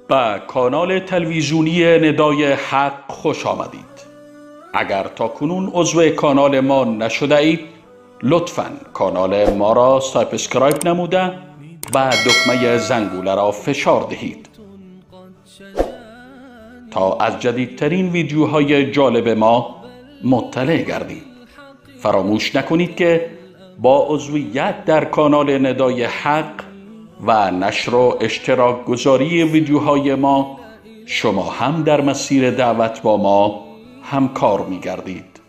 به کانال تلویزیونی ندای حق خوش آمدید. اگر تا کنون عضو کانال ما نشده اید لطفاً کانال ما را سابسکرایب نموده و دکمه زنگوله را فشار دهید تا از جدیدترین ویدیوهای جالب ما مطلع گردید. فراموش نکنید که با عضویت در کانال ندای حق و نشر و اشتراک گذاری ویدیوهای ما شما هم در مسیر دعوت با ما همکار می گردید.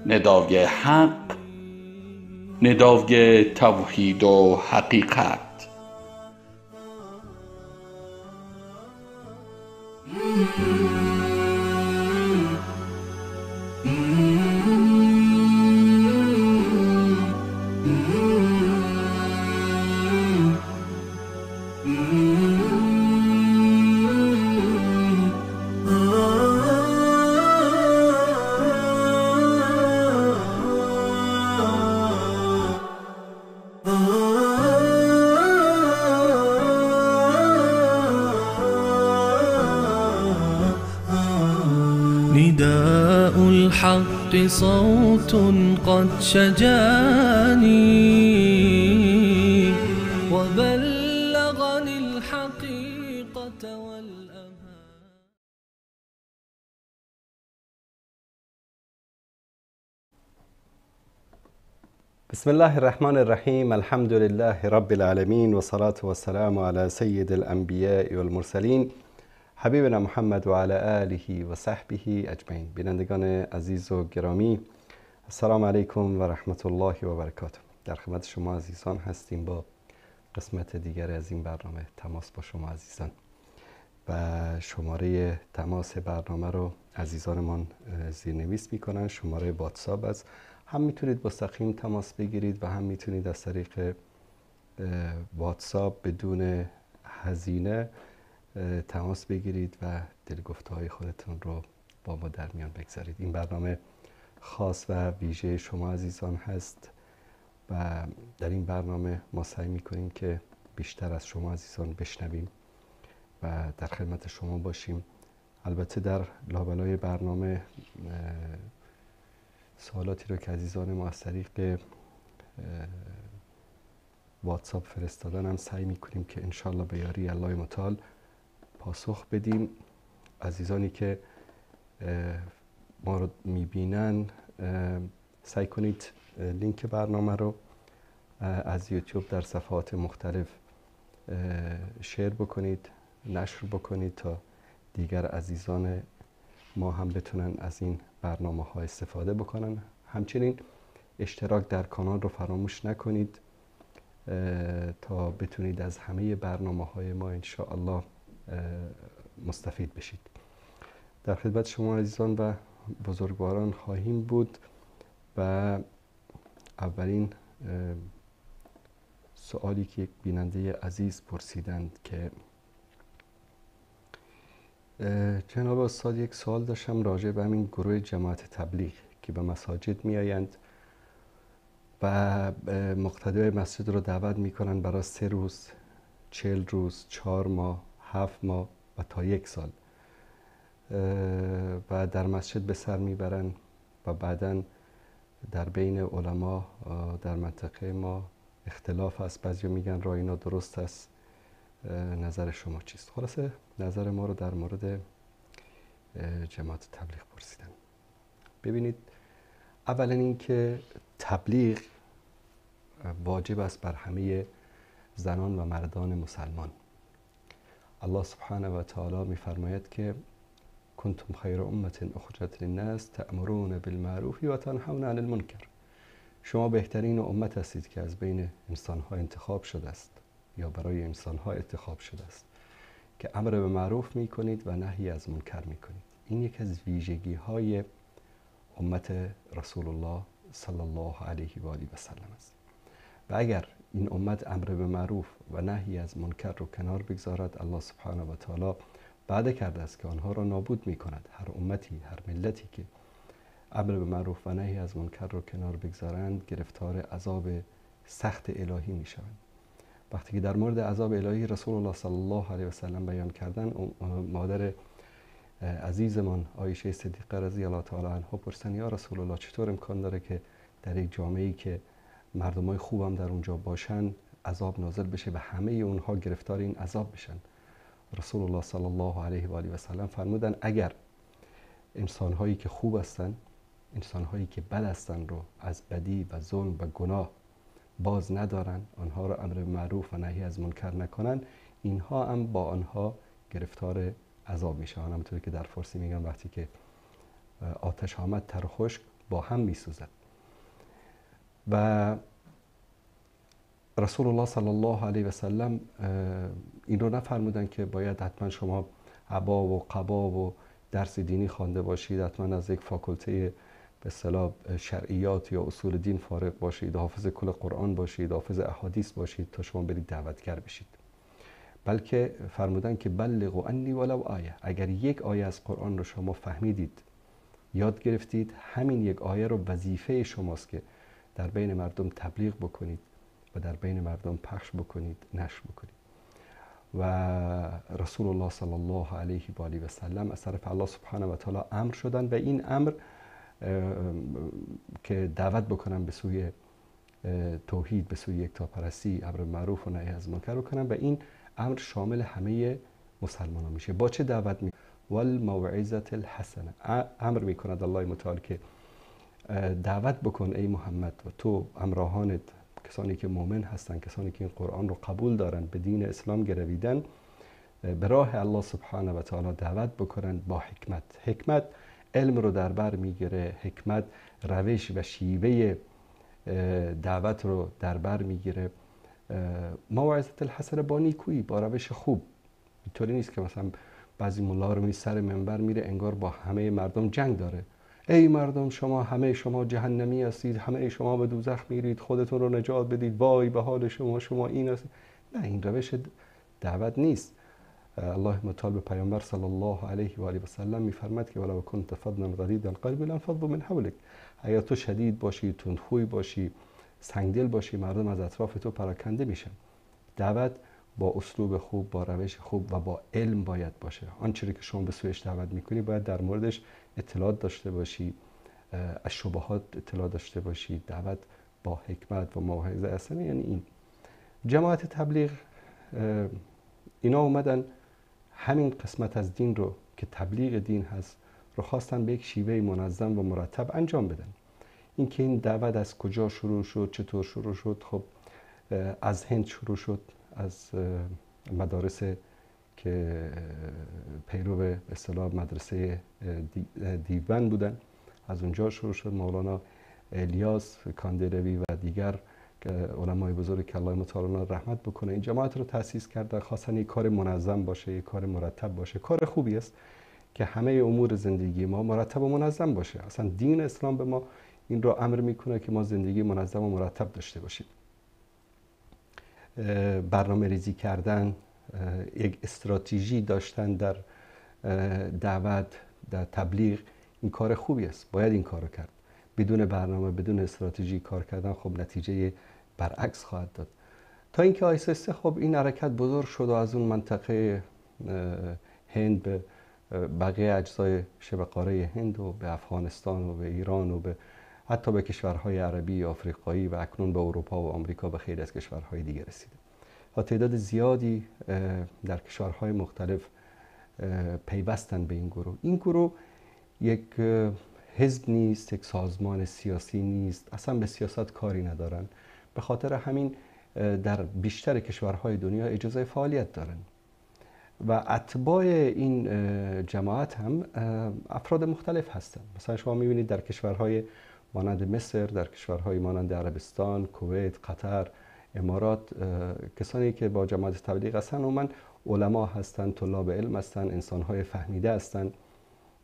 ندای حق، ندای توحید و حقیقت. نداء الحق صوت قد شجاني وبلغني الحقيقة والأمان. بسم الله الرحمن الرحیم. الحمد لله رب العالمین و صلاة و السلام علی سید الانبیاء والمرسلین حبیبنا محمد و علی آله و صحبه اجمعین. بینندگان عزیز و گرامی، السلام علیکم و رحمت الله و برکاته. در خدمت شما عزیزان هستیم با قسمت دیگر از این برنامه تماس با شما عزیزان، و شماره تماس برنامه رو عزیزانمان زیرنویس میکنن. شماره واتساپ است، هم میتونید مستقیم تماس بگیرید و هم میتونید از طریق واتساپ بدون هزینه تماس بگیرید و دلگفته های خودتون رو با ما در میان بگذارید. این برنامه خاص و ویژه شما عزیزان هست و در این برنامه ما سعی میکنیم که بیشتر از شما عزیزان بشنویم و در خدمت شما باشیم. البته در لابلای برنامه سوالاتی رو که عزیزان ما از طریق واتساپ فرستادن هم سعی میکنیم که انشالله به یاری الله متعال پاسخ بدیم. عزیزانی که ما رو میبینن سعی کنید لینک برنامه رو از یوتیوب در صفحات مختلف شیر بکنید، نشر بکنید تا دیگر عزیزان ما هم بتونن از این برنامه ها استفاده بکنن. همچنین اشتراک در کانال رو فراموش نکنید تا بتونید از همه برنامه های ما انشاءالله مستفید بشید. در خدمت شما عزیزان و بزرگواران خواهیم بود و اولین سوالی که یک بیننده عزیز پرسیدند که جناب استاد یک سوال داشتم راجع به همین گروه جماعت تبلیغ که به مساجد می آیند و مقتدیای مسجد رو دعوت می کنند برای 3 روز، 40 روز، 4 ماه، 7 ماه و تا 1 سال و در مسجد به سر میبرن و بعداً در بین علما در منطقه ما اختلاف است. بعضی میگن راه اینا درست است، نظر شما چیست؟ خلاصه نظر ما رو در مورد جماعت تبلیغ پرسیدن. ببینید، اولا این که تبلیغ واجب است بر همه زنان و مردان مسلمان. الله سبحانه و تعالی میفرماید که کنتم خیر امت اخرجت للناس تأمرون بالمعروف و تنهون عن المنکر. شما بهترین امت هستید که از بین انسانها انتخاب شده است یا برای انسانها انتخاب شده است که امر به معروف میکنید و نهی از منکر میکنید. این یک از ویژگی های امت رسول الله صلی الله علیه و آله و سلم است. و اگر این امت امر به معروف و نهی از منکر رو کنار بگذارد، الله سبحانه و تعالی وعده کرده است که آنها را نابود می کند. هر امتی، هر ملتی که امر به معروف و نهی از منکر رو کنار بگذارند گرفتار عذاب سخت الهی می شوند. وقتی که در مورد عذاب الهی رسول الله صلی الله علیه و سلم بیان کردن، مادر عزیزمان عایشه صدیقه رضی الله تعالی عنها پرسیدن یا رسول الله چطور امکان داره که در یک جامعه‌ای که مردمای خوبم در اونجا باشن عذاب نازل بشه و همه اونها گرفتار این عذاب بشن؟ رسول الله صلی الله علیه و آله و سلم فرمودن اگر انسان‌هایی که خوب هستن، انسان‌هایی که بد هستن رو از بدی و ظلم و گناه باز ندارن، آنها رو امر به معروف و نهی از منکر نکنن، اینها هم با آنها گرفتار عذاب میشن. همونطوری که در فارسی میگن وقتی که آتش آمد تر و خشک با هم میسوزد. و رسول الله صلی الله علیه و سلم این رو نفرمودن که باید حتما شما عبا و قبا و درس دینی خوانده باشید، حتما از یک فاکولته به اصطلاح شرعیات یا اصول دین فارغ باشید، حافظ کل قرآن باشید، حافظ احادیث باشید تا شما برید دعوتگر بشید. بلکه فرمودن که بلغوا عنی ولو آیه، اگر یک آیه از قرآن رو شما فهمیدید، یاد گرفتید، همین یک آیه رو وظیفه شماست که در بین مردم تبلیغ بکنید و در بین مردم پخش بکنید، نشر بکنید. و رسول الله صلی الله علیه و آله و سلم از طرف الله سبحانه و تعالی امر شدن و این امر که دعوت بکنن به سوی توحید، به سوی یکتاپرستی، امر معروف و نهی از منکر کنن و این امر شامل همه مسلمانان میشه. با چه دعوت می والموعظه الحسنه، امر میکند الله متعال که دعوت بکن ای محمد و تو همراهانت، کسانی که مؤمن هستن، کسانی که این قرآن رو قبول دارن، به دین اسلام گرویدن، به راه الله سبحانه و تعالی دعوت بکنن با حکمت. حکمت علم رو در بر میگیره، حکمت روش و شیوه دعوت رو در بر میگیره. موعظه الحسنه با نیکویی، با روش خوب. اینطوری نیست که مثلا بعضی ملا رو سر منبر میره انگار با همه مردم جنگ داره. ای مردم شما همه شما جهنمی هستید، همه شما به دوزخ میرید، خودتون رو نجات بدید، وای به حال شما، شما این هستید. نه، این روش دعوت نیست. الله متعال به پیامبر صلی الله علیه و آله و سلم میفرماد که ولو کنت فظا غلیظ القلب لانفضوا من حولک، اگر تو شدید باشی، تندخوی باشی، سنگدل باشی، مردم از اطراف تو پراکنده میشن. دعوت با اسلوب خوب، با روش خوب و با علم باید باشه. آنچه که شما به سویش دعوت میکنی باید در موردش اطلاعات داشته باشی، از شبهات اطلاع داشته باشی. دعوت با حکمت و موعظه حسنه یعنی این. جماعت تبلیغ اینا اومدن همین قسمت از دین رو که تبلیغ دین هست رو خواستن به یک شیوه منظم و مرتب انجام بدن. اینکه این دعوت از کجا شروع شد، چطور شروع شد؟ خب از هند شروع شد، از مدارس که پیرو به اصطلاح مدرسه دیوبند بودن، از اونجا شروع شد. مولانا الیاس کاندروی و دیگر علمای بزرگ که الله متعال رحمت بکنه این جماعت رو تأسیس کردن. خواستن یک کار منظم باشه، یک کار مرتب باشه. کار خوبی است که همه امور زندگی ما مرتب و منظم باشه. اصلا دین اسلام به ما این رو امر میکنه که ما زندگی منظم و مرتب داشته باشیم. برنامه ریزی کردن، یک استراتژی داشتن در دعوت، در تبلیغ، این کار خوبی است. باید این کار رو کرد. بدون برنامه، بدون استراتژی کار کردن خب نتیجه برعکس خواهد داد. تا اینکه آهسته آهسته خب این حرکت بزرگ شد و از اون منطقه هند به بقیه اجزای شبه قاره هند و به افغانستان و به ایران و به حتی به کشورهای عربی، آفریقایی و اکنون به اروپا و آمریکا و خیلی از کشورهای دیگر رسیده. و تعداد زیادی در کشورهای مختلف پیوستن به این گروه. این گروه یک حزب نیست، یک سازمان سیاسی نیست، اصلا به سیاست کاری ندارن. به خاطر همین در بیشتر کشورهای دنیا اجازه فعالیت دارن و اتباع این جماعت هم افراد مختلف هستند. مثلا شما میبینید در کشورهای مانند مصر، در کشورهای مانند عربستان، کویت، قطر، امارات، کسانی که با جماعت تبلیغ هستن عموماً علما هستند، طلاب علم هستند، انسانهای فهمیده هستند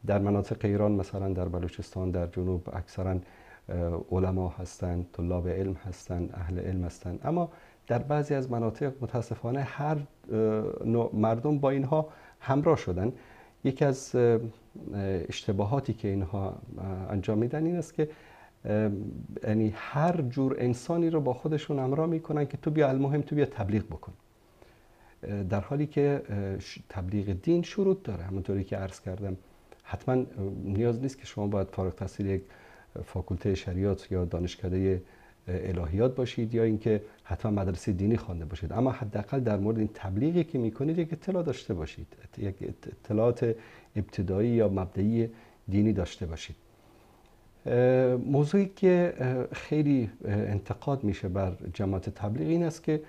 در مناطق ایران مثلا در بلوچستان، در جنوب اکثرا علما هستند، طلاب علم هستند، اهل علم هستند، اما در بعضی از مناطق متاسفانه هر نوع مردم با اینها همراه شدن. یکی از اشتباهاتی که اینها انجام میدن این است که یعنی هر جور انسانی رو با خودشون همراه میکنن که تو بیا، المهم تو بیا تبلیغ بکن، در حالی که تبلیغ دین شروط داره. همونطوری که عرض کردم حتما نیاز نیست که شما باید فارغ التحصیل یک فاکولته شریعت یا دانشکده الهیات باشید یا اینکه حتما مدرسه دینی خوانده باشید، اما حداقل در مورد این تبلیغی که میکنید یک اطلاع داشته باشید، یک اطلاعات ابتدایی یا مبدئی دینی داشته باشید. موضوعی که خیلی انتقاد میشه بر جماعت تبلیغ این است که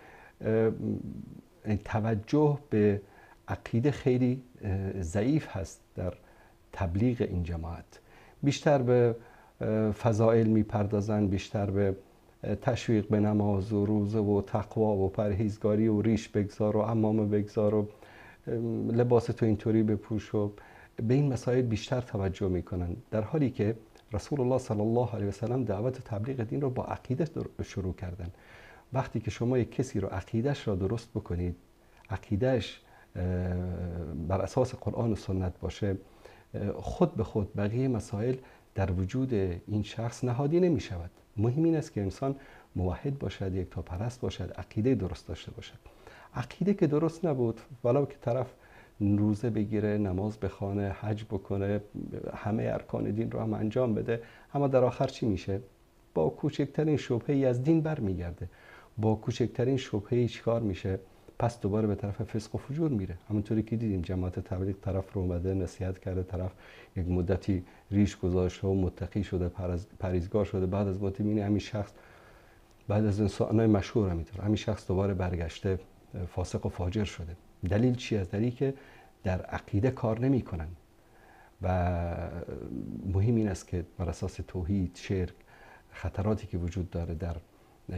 توجه به عقیده خیلی ضعیف هست در تبلیغ این جماعت. بیشتر به فضائل میپردازن، بیشتر به تشویق به نماز و روزه و تقوا و پرهیزگاری و ریش بگذار و عمامه بگذار و لباس تو اینطوری بپوش و به این مسائل بیشتر توجه میکنن، در حالی که رسول الله صلی الله علیه و سلم دعوت و تبلیغ دین رو با عقیده شروع کردن. وقتی که شما یک کسی رو عقیدهش را درست بکنید، عقیدهش بر اساس قرآن و سنت باشه، خود به خود بقیه مسائل در وجود این شخص نهادی نمی شود. مهم این است که انسان موحد باشد، یکتاپرست باشد، عقیده درست داشته باشد. عقیده که درست نبود، ولو که طرف روزه بگیره، نماز بخوانه، حج بکنه، همه ارکان دین رو هم انجام بده، اما در آخر چی میشه؟ با کوچکترین شبهه‌ای از دین برمیگرده، با کوچکترین شبهه‌ای چیکار میشه؟ پس دوباره به طرف فسق و فجور میره. همونطوری که دیدیم جماعت تبلیغ طرف رو اومده نصیحت کرده، طرف یک مدتی ریش گذاشته و متقی شده، پرهیزگار شده، بعد از مدتی میبینی همین شخص بعد از انسانای مشهور همینطور همین شخص دوباره برگشته فاسق و فاجر شده. دلیل چی است؟ دلیلی که در عقیده کار نمیکنن. و مهم این است که بر اساس توحید، شرک، خطراتی که وجود داره در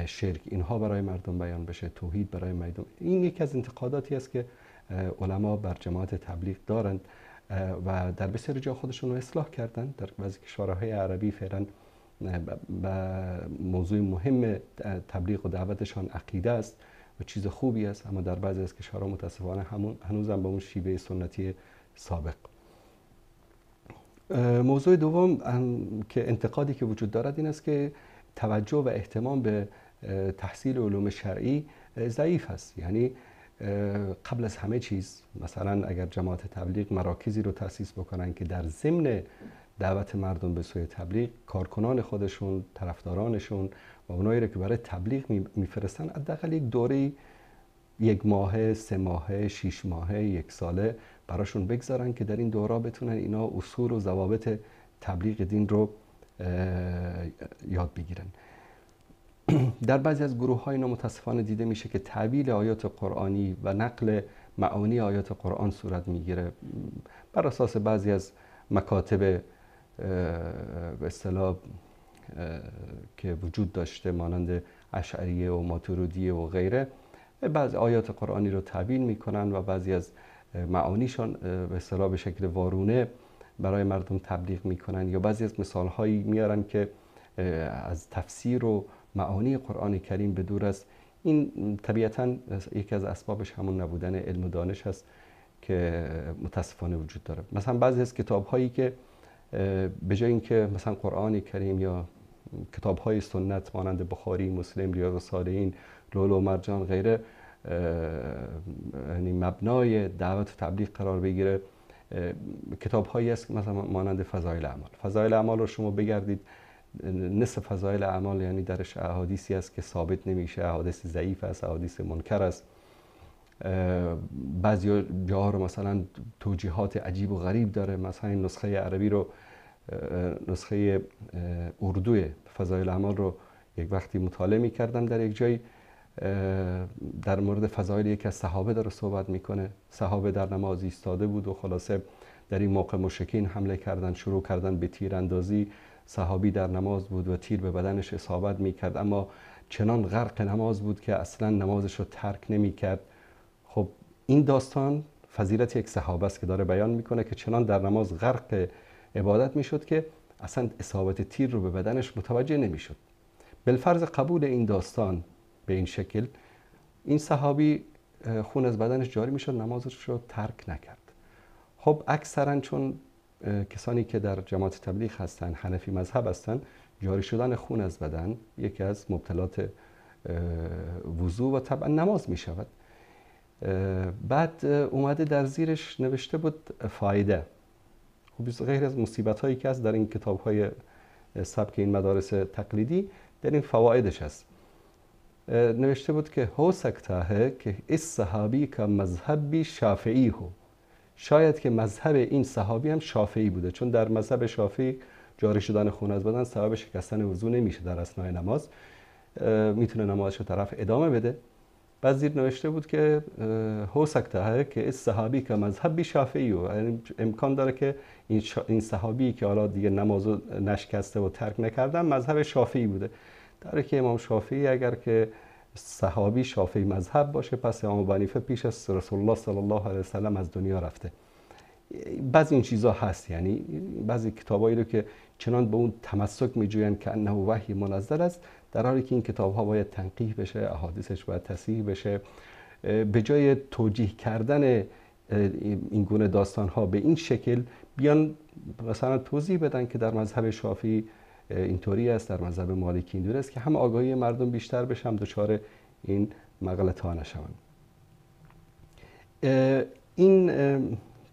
شرک، اینها برای مردم بیان بشه، توحید برای مردم. این یکی از انتقاداتی است که علما بر جماعت تبلیغ دارند و در بسیاری جا خودشون رو اصلاح کردن. در بعضی کشورهای عربی فعلا موضوع مهم تبلیغ و دعوتشان عقیده است و چیز خوبی است، اما در بعضی از کشورها متاسفانه هنوزم به اون شیوه سنتی سابق. موضوع دوم که انتقادی که وجود دارد این است که توجه و اهتمام به تحصیل علوم شرعی ضعیف است. یعنی قبل از همه چیز مثلا اگر جماعت تبلیغ مراکزی رو تأسیس بکنن که در ضمن دعوت مردم به سوی تبلیغ کارکنان خودشون، طرفدارانشون و اونایی رو که برای تبلیغ میفرستن حداقل یک دوره 1 ماهه، 3 ماهه، 6 ماهه، 1 ساله براشون بگذارن که در این دوره بتونن اینا اصول و ضوابط تبلیغ دین رو یاد بگیرن. در بعضی از گروه های اینا متاسفانه دیده میشه که تعبیل آیات قرآنی و نقل معانی آیات قرآن صورت میگیره بر اساس بعضی از مکاتب به اصطلاح که وجود داشته مانند اشعریه و ماتوریدیه و غیره. بعضی آیات قرآنی رو تعبیل میکنن و بعضی از معانیشان به اصطلاح به شکل وارونه برای مردم تبلیغ میکنن، یا بعضی از مثالهایی میارن که از تفسیر و معانی قرآن کریم به دور است. این طبیعتاً یکی از اسبابش همون نبودن علم و دانش هست که متاسفانه وجود داره. مثلا بعضی از کتاب‌هایی که به جای اینکه مثلا قرآن کریم یا کتاب‌های سنت مانند بخاری، مسلم، ریاض الصالحین، لؤلؤ و مرجان غیره یعنی مبنای دعوت و تبلیغ قرار بگیره، کتاب‌هایی است مثلا مانند فضائل اعمال. فضائل اعمال رو شما بگردید، نصف فضائل اعمال یعنی درش احادیثی است که ثابت نمیشه، احادیث ضعیف است، احادیث منکر است. بعضی جاها رو مثلا توجیهات عجیب و غریب داره. مثلا این نسخه عربی رو، نسخه اردوی فضائل اعمال رو یک وقتی مطالعه می‌کردم، در یک جایی در مورد فضائل یک از صحابه داره صحبت میکنه. صحابه در نماز ایستاده بود و خلاصه در این موقع مشرکین حمله کردن، شروع کردن به تیراندازی. صحابی در نماز بود و تیر به بدنش اصابت میکرد، اما چنان غرق نماز بود که اصلا نمازش رو ترک نمیکرد. خب این داستان فضیلت یک صحابه است که داره بیان میکنه که چنان در نماز غرق عبادت میشد که اصلا اصابت تیر رو به بدنش متوجه نمیشد. بالفرض قبول این داستان به این شکل، این صحابی خون از بدنش جاری میشد، نمازش رو ترک نکرد. خب اکثرا چون کسانی که در جماعت تبلیغ هستن حنفی مذهب هستن، جاری شدن خون از بدن یکی از مبطلات وضو و طبعا نماز می شود. بعد اومده در زیرش نوشته بود فایده. خب غیر از مصیبت هایی که هست در این کتاب های سبک این مدارس تقلیدی، در این فوایدش هست. نوشته بود که هو سکتا ہے که اس صحابی کا مذهبی شافعی هو. شاید که مذهب این صحابی هم شافعی بوده، چون در مذهب شافعی جاری شدن خون از بدن سبب شکستن وضو نمیشه در اثنای نماز، میتونه نمازش رو طرف ادامه بده. بعد زیر نوشته بود که هو سکتا ہے که اس صحابی کا مذهبی شافعی هو، یعنی امکان داره که این صحابی که حالا دیگه نمازو نشکسته و ترک نکردن مذهب شافعی بوده. در که امام شافعی اگر که صحابی شافعی مذهب باشه، پس امام ابو حنیفه پیش از رسول الله صلی الله علیه و سلم از دنیا رفته. بعضی این چیزا هست، یعنی بعضی کتابایی رو که چنان به اون تمسک میجوین که انه وحی منزل است، در حالی که این کتاب‌ها باید تنقیح بشه، احادیثش باید تصحیح بشه. به جای توجیه کردن این گونه داستان‌ها به این شکل، بیان مثلا توضیح بدن که در مذهب شافعی اینطوری است، در مذهب مالکی اینطوری است، که هم آگاهی مردم بیشتر بشه، هم دچار این مغالطه‌ها نشوند. این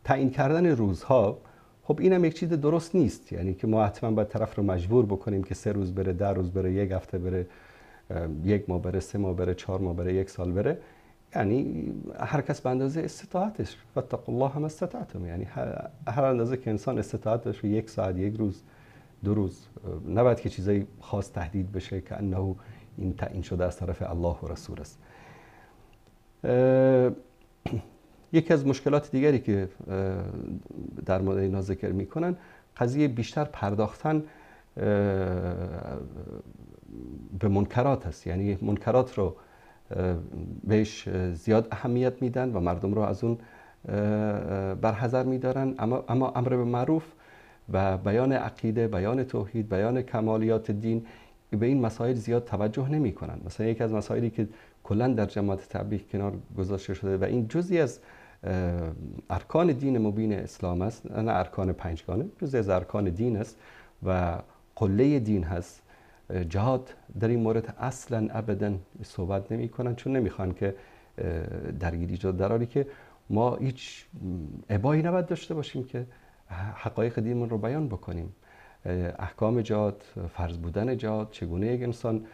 تعیین کردن روزها، خب اینم یک چیز درست نیست، یعنی که ما حتما باید طرف رو مجبور بکنیم که 3 روز بره، 10 روز بره، 1 هفته بره، 1 ماه بره، 3 ماه بره، 4 ماه بره، 1 سال بره. یعنی هر کس به اندازه استطاعتش، فاتقوا الله ما استطعتم، یعنی هر اندازه که انسان استطاعت داشت، 1 ساعت، 1 روز، 2 روز، نباید که چیزایی خاص تهدید بشه که انه این تعیین شده از طرف الله و رسول است. یکی از مشکلات دیگری که در مورد اینا ذکر میکنن، قضیه بیشتر پرداختن به منکرات هست. یعنی منکرات رو بهش زیاد اهمیت میدن و مردم رو از اون برحذر میدارن، اما امر به معروف و بیان عقیده، بیان توحید، بیان کمالیات دین، به این مسائل زیاد توجه نمی کنن. مثلا یکی از مسائلی که کلا در جماعت تبلیغ کنار گذاشته شده و این جزئی از ارکان دین مبین اسلام است، نه ارکان پنجگانه، جزئی از ارکان دین است و قله دین هست. جهاد در این مورد اصلا ابدا صحبت نمی کنن، چون نمیخوان که درگیری ایجاد، در حالی که ما هیچ ابایی نباید داشته باشیم که حقایق دینمون رو بیان بکنیم. احکام جهاد، فرض بودن جهاد، چگونه یک انسان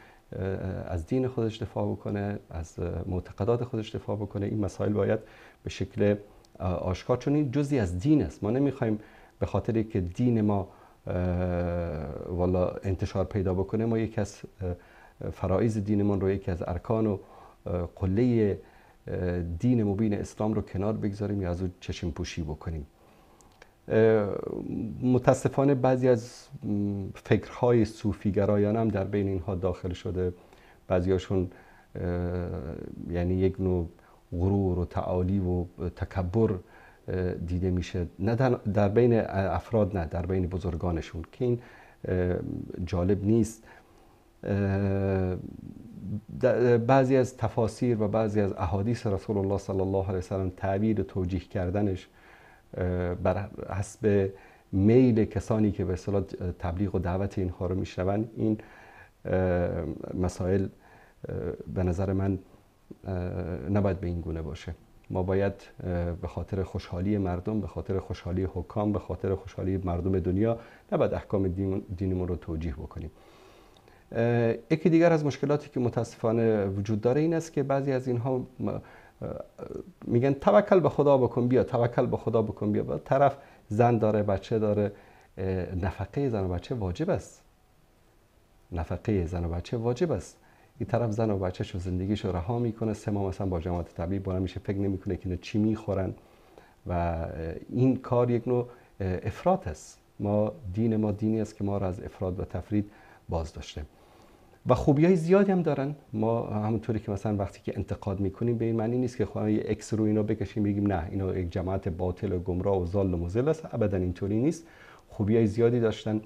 از دین خودش دفاع بکنه، از معتقدات خودش دفاع بکنه، این مسائل باید به شکل آشکار، چون این جزئی از دین است. ما نمیخوایم به خاطر که دین ما والا انتشار پیدا بکنه، ما یکی از فرایض دینمون رو، یکی از ارکان و قله دین مبین اسلام رو کنار بگذاریم یا از اون چشم پوشی بکنیم. متاسفانه بعضی از فکرهای صوفیگرایان هم در بین اینها داخل شده. بعضیاشون یعنی یک نوع غرور و تعالی و تکبر دیده میشه، نه در بین افراد، نه در بین بزرگانشون، که این جالب نیست. بعضی از تفاسیر و بعضی از احادیث رسول الله صلی الله علیه وسلم تعبیر و توجیه کردنش بر حسب میل کسانی که به اصطلاح تبلیغ و دعوت اینها رو میشنون، این مسائل به نظر من نباید به این گونه باشه. ما باید به خاطر خوشحالی مردم، به خاطر خوشحالی حکام، به خاطر خوشحالی مردم دنیا، نباید احکام دینمون رو توجیه بکنیم. یکی دیگر از مشکلاتی که متاسفانه وجود داره این است که بعضی از اینها میگن توکل به خدا بکن بیا، توکل به خدا بکن بیا. طرف زن داره، بچه داره، نفقه زن و بچه واجب است. نفقه زن و بچه واجب است. این طرف زن و بچه‌شو زندگیشو رها میکنه، 3 ماه مثلا با جماعت تبلیغ بالا میشه، فکر نمیکنه که چی میخورن و این کار یک نوع افراط است. دین ما دینی است که ما را از افراط و تفرید باز داشته. و خوبیای زیادی هم دارن. ما همونطوری که مثلا وقتی که انتقاد میکنیم به این معنی نیست که خواهیم یه اکس رو اینا بکشیم بگیم نه اینا یک جماعت باطل و گمراه و ضال و مضل است. ابدا اینطوری نیست. خوبیای زیادی داشتن.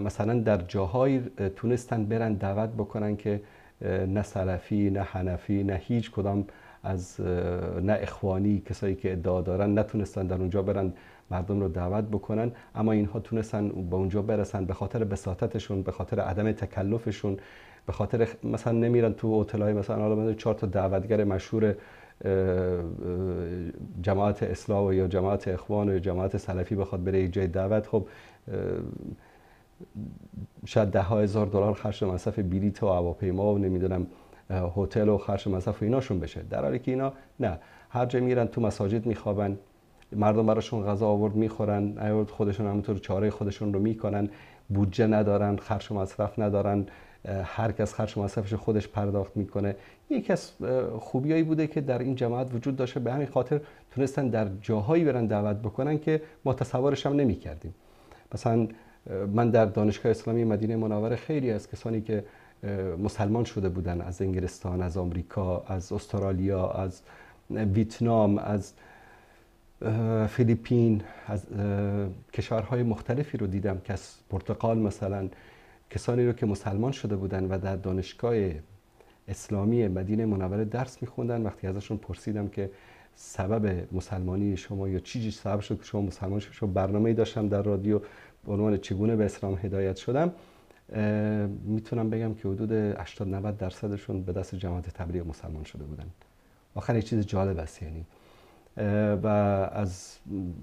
مثلا در جاهایی تونستن برن دعوت بکنن که نه سلفی نه حنفی نه هیچ کدام از نه اخوانی کسایی که ادعا دارن نتونستن در اونجا برن مردم رو دعوت بکنن، اما اینها تونستن به اونجا برسن به خاطر بساطتشون، به خاطر عدم تکلفشون، به خاطر مثلا نمیرن تو هتل‌های مثلا حالا 4 تا دعوتگر مشهور جماعت اصلاح یا جماعت اخوان یا جماعت سلفی بخواد بره یک جای دعوت، خب شاید $10,000 خرج مصرف بلیط و هواپیما و نمیدونم هتل و خرج مصرف ایناشون بشه، در حالی که اینا نه، هر جا میرن تو مساجد میخوابن، مردم براشون غذا آورد میخورن، آورد خودشون همونطور چاره خودشون رو میکنن، بودجه ندارن، خرج مصرف ندارن، هر کس خرج مصرفش خودش پرداخت میکنه. یکی از خوبیایی بوده که در این جماعت وجود داشته، به همین خاطر تونستن در جاهایی برن دعوت بکنن که ما تصورش هم نمیکردیم. مثلا من در دانشگاه اسلامی مدینه منوره خیلی از کسانی که مسلمان شده بودن از انگلستان، از آمریکا، از استرالیا، از ویتنام، از فیلیپین، از کشورهای مختلفی رو دیدم که از پرتغال مثلا، کسانی رو که مسلمان شده بودن و در دانشگاه اسلامی مدینه منوره درس میخوندن. وقتی ازشون پرسیدم که سبب مسلمانی شما یا چی سبب شد که شما مسلمان شد، برنامه‌ای داشتم در رادیو به عنوان چگونه به اسلام هدایت شدم، میتونم بگم که حدود 80-90% به دست جماعت تبلیغ مسلمان شده بودن. آخر چیز جالب است، یعنی و از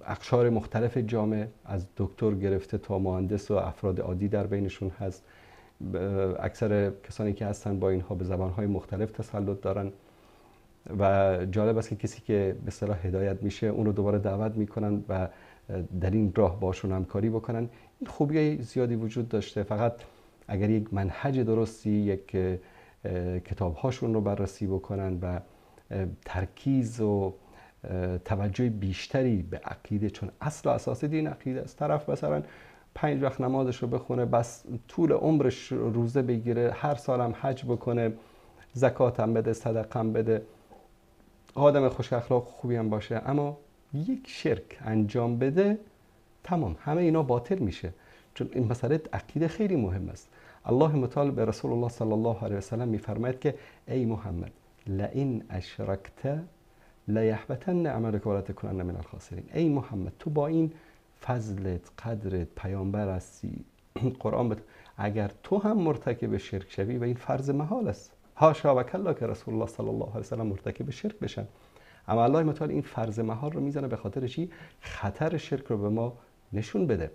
اقشار مختلف جامعه، از دکتر گرفته تا مهندس و افراد عادی در بینشون هست. اکثر کسانی که هستن با اینها به زبانهای مختلف تسلط دارن و جالب است که کسی که به اصطلاح هدایت میشه اون رو دوباره دعوت میکنن و در این راه باشون همکاری بکنن. این خوبی زیادی وجود داشته، فقط اگر یک منهج درستی، یک کتابهاشون رو بررسی بکنن و ترکیز و توجه بیشتری به عقیده، چون اصل و اساس دین عقیده است. طرف مثلا 5 وقت نمازش رو بخونه، بس طول عمرش روزه بگیره، هر سالم حج بکنه، زکات هم بده، صدقه هم بده، آدم خوش اخلاق خوبی هم باشه، اما یک شرک انجام بده، تمام همه اینا باطل میشه. چون این مسئله عقیده خیلی مهم است. الله متعال به رسول الله صلی الله علیه و سلم میفرماید که ای محمد لئن اشرکت لیحبطن عملک و لتکونن من الخاسرین. ای محمد تو با این فضلت، قدرت، پیامبر هستی، قرآن اگر تو هم مرتکب شرک شوی و این فرض محال است، حاشا و کلا که رسول الله صلی الله علیه و سلم مرتکب شرک بشن، اما الله متعال این فرض محال رو میزنه به خاطر چی؟ خطر شرک رو به ما نشون بده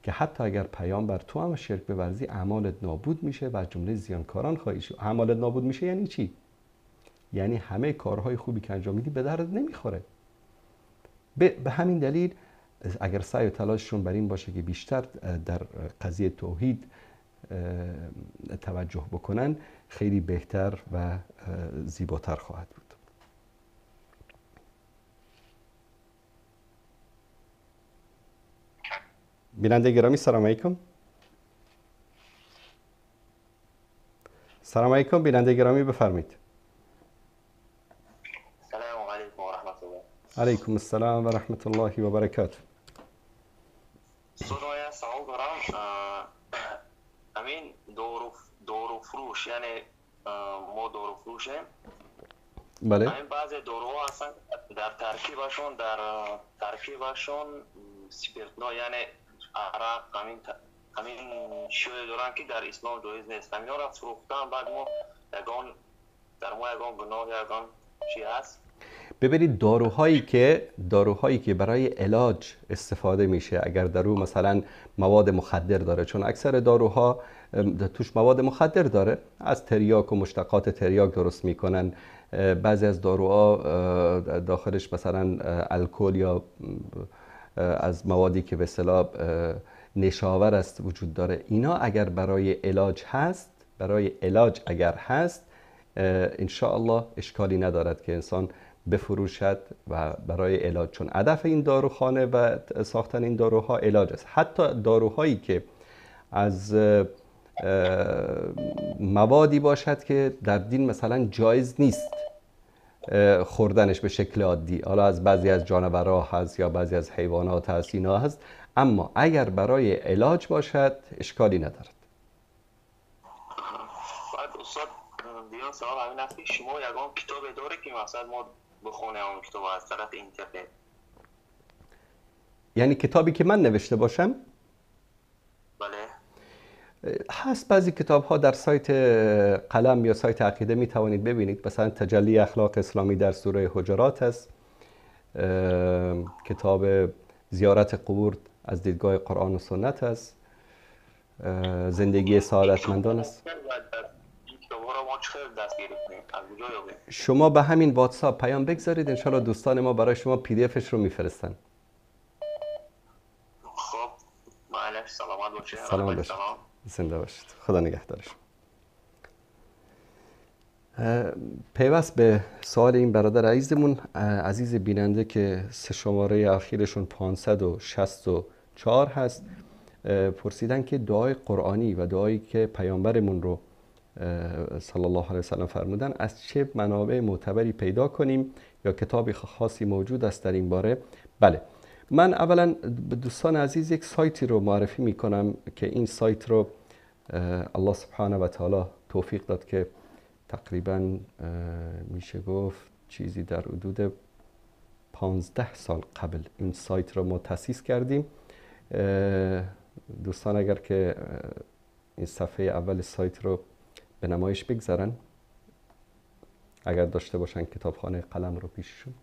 که حتی اگر پیامبر تو هم شرک بورزی اعمالت نابود میشه و از جمله زیانکاران خواهی شد. اعمالت نابود میشه یعنی چی؟ یعنی همه کارهای خوبی که انجام میدی به درد نمیخوره. به همین دلیل اگر سعی و تلاششون بر این باشه که بیشتر در قضیه توحید توجه بکنن، خیلی بهتر و زیباتر خواهد بود. بیننده گرامی سلام علیکم. سلام علیکم بیننده گرامی، بفرمایید. سلام علیکم و رحمت الله. علیکم السلام و رحمت الله و برکاته. صدای سلام دارم. امین دورو فروش، یعنی ما دورو فروشه. بله. این بعضی دورو هستن در ترکیبشون سپیرتنا، یعنی عرق، همین شوی دارن که در اسلام جایز نیست. اینا را فروختن، بعد ما یگان گناه یگان چی هست؟ ببینید داروهایی که برای علاج استفاده میشه، اگر در اون مثلا مواد مخدر داره، چون اکثر داروها توش مواد مخدر داره، از تریاک و مشتقات تریاک درست میکنن. بعضی از داروها داخلش مثلا الکل یا از موادی که به اصطلاح نشاور است وجود داره. اینا اگر برای علاج اگر هست، ان شاء الله اشکالی ندارد که انسان بفروشد و برای علاج، چون هدف این داروخانه و ساختن این داروها علاج است. حتی داروهایی که از موادی باشد که در دین مثلا جایز نیست خوردنش به شکل عادی، حالا از بعضی از جانورها هست یا بعضی از حیوانات هست، اینا هست، اما اگر برای علاج باشد اشکالی ندارد. بعد استاد دیگه سوال همین است که شما یگان کتاب داره که مثلا ما بخونیم اون کتاب از طرف اینترنت؟ یعنی کتابی که من نوشته باشم؟ بله. هست بعضی کتاب ها در سایت قلم یا سایت عقیده می توانید ببینید، مثلا تجلی اخلاق اسلامی در سوره حجرات هست، کتاب زیارت قبور از دیدگاه قرآن و سنت هست، زندگی سعادتمندان است. شما به همین واتساپ پیام بگذارید، انشالله دوستان ما برای شما پی دی افش رو میفرستن. خب معلش سلامت باشید. سلامت باشید، زنده باشید، خدا نگهدارش. پیوست به سوال این برادر عزیزمون، عزیز بیننده که سه شماره اخیرشون 564 هست، پرسیدن که دعای قرآنی و دعایی که پیامبرمون رو صلی الله علیه وسلم فرمودن از چه منابع معتبری پیدا کنیم یا کتابی خاصی موجود است در این باره؟ بله، من اولا به دوستان عزیز یک سایتی رو معرفی میکنم که این سایت رو الله سبحانه و تعالی توفیق داد که تقریبا میشه گفت چیزی در حدود 15 سال قبل این سایت رو ما تأسیس کردیم. دوستان اگر که این صفحه اول سایت رو به نمایش بگذارن، اگر داشته باشن کتابخانه قلم رو پیششون،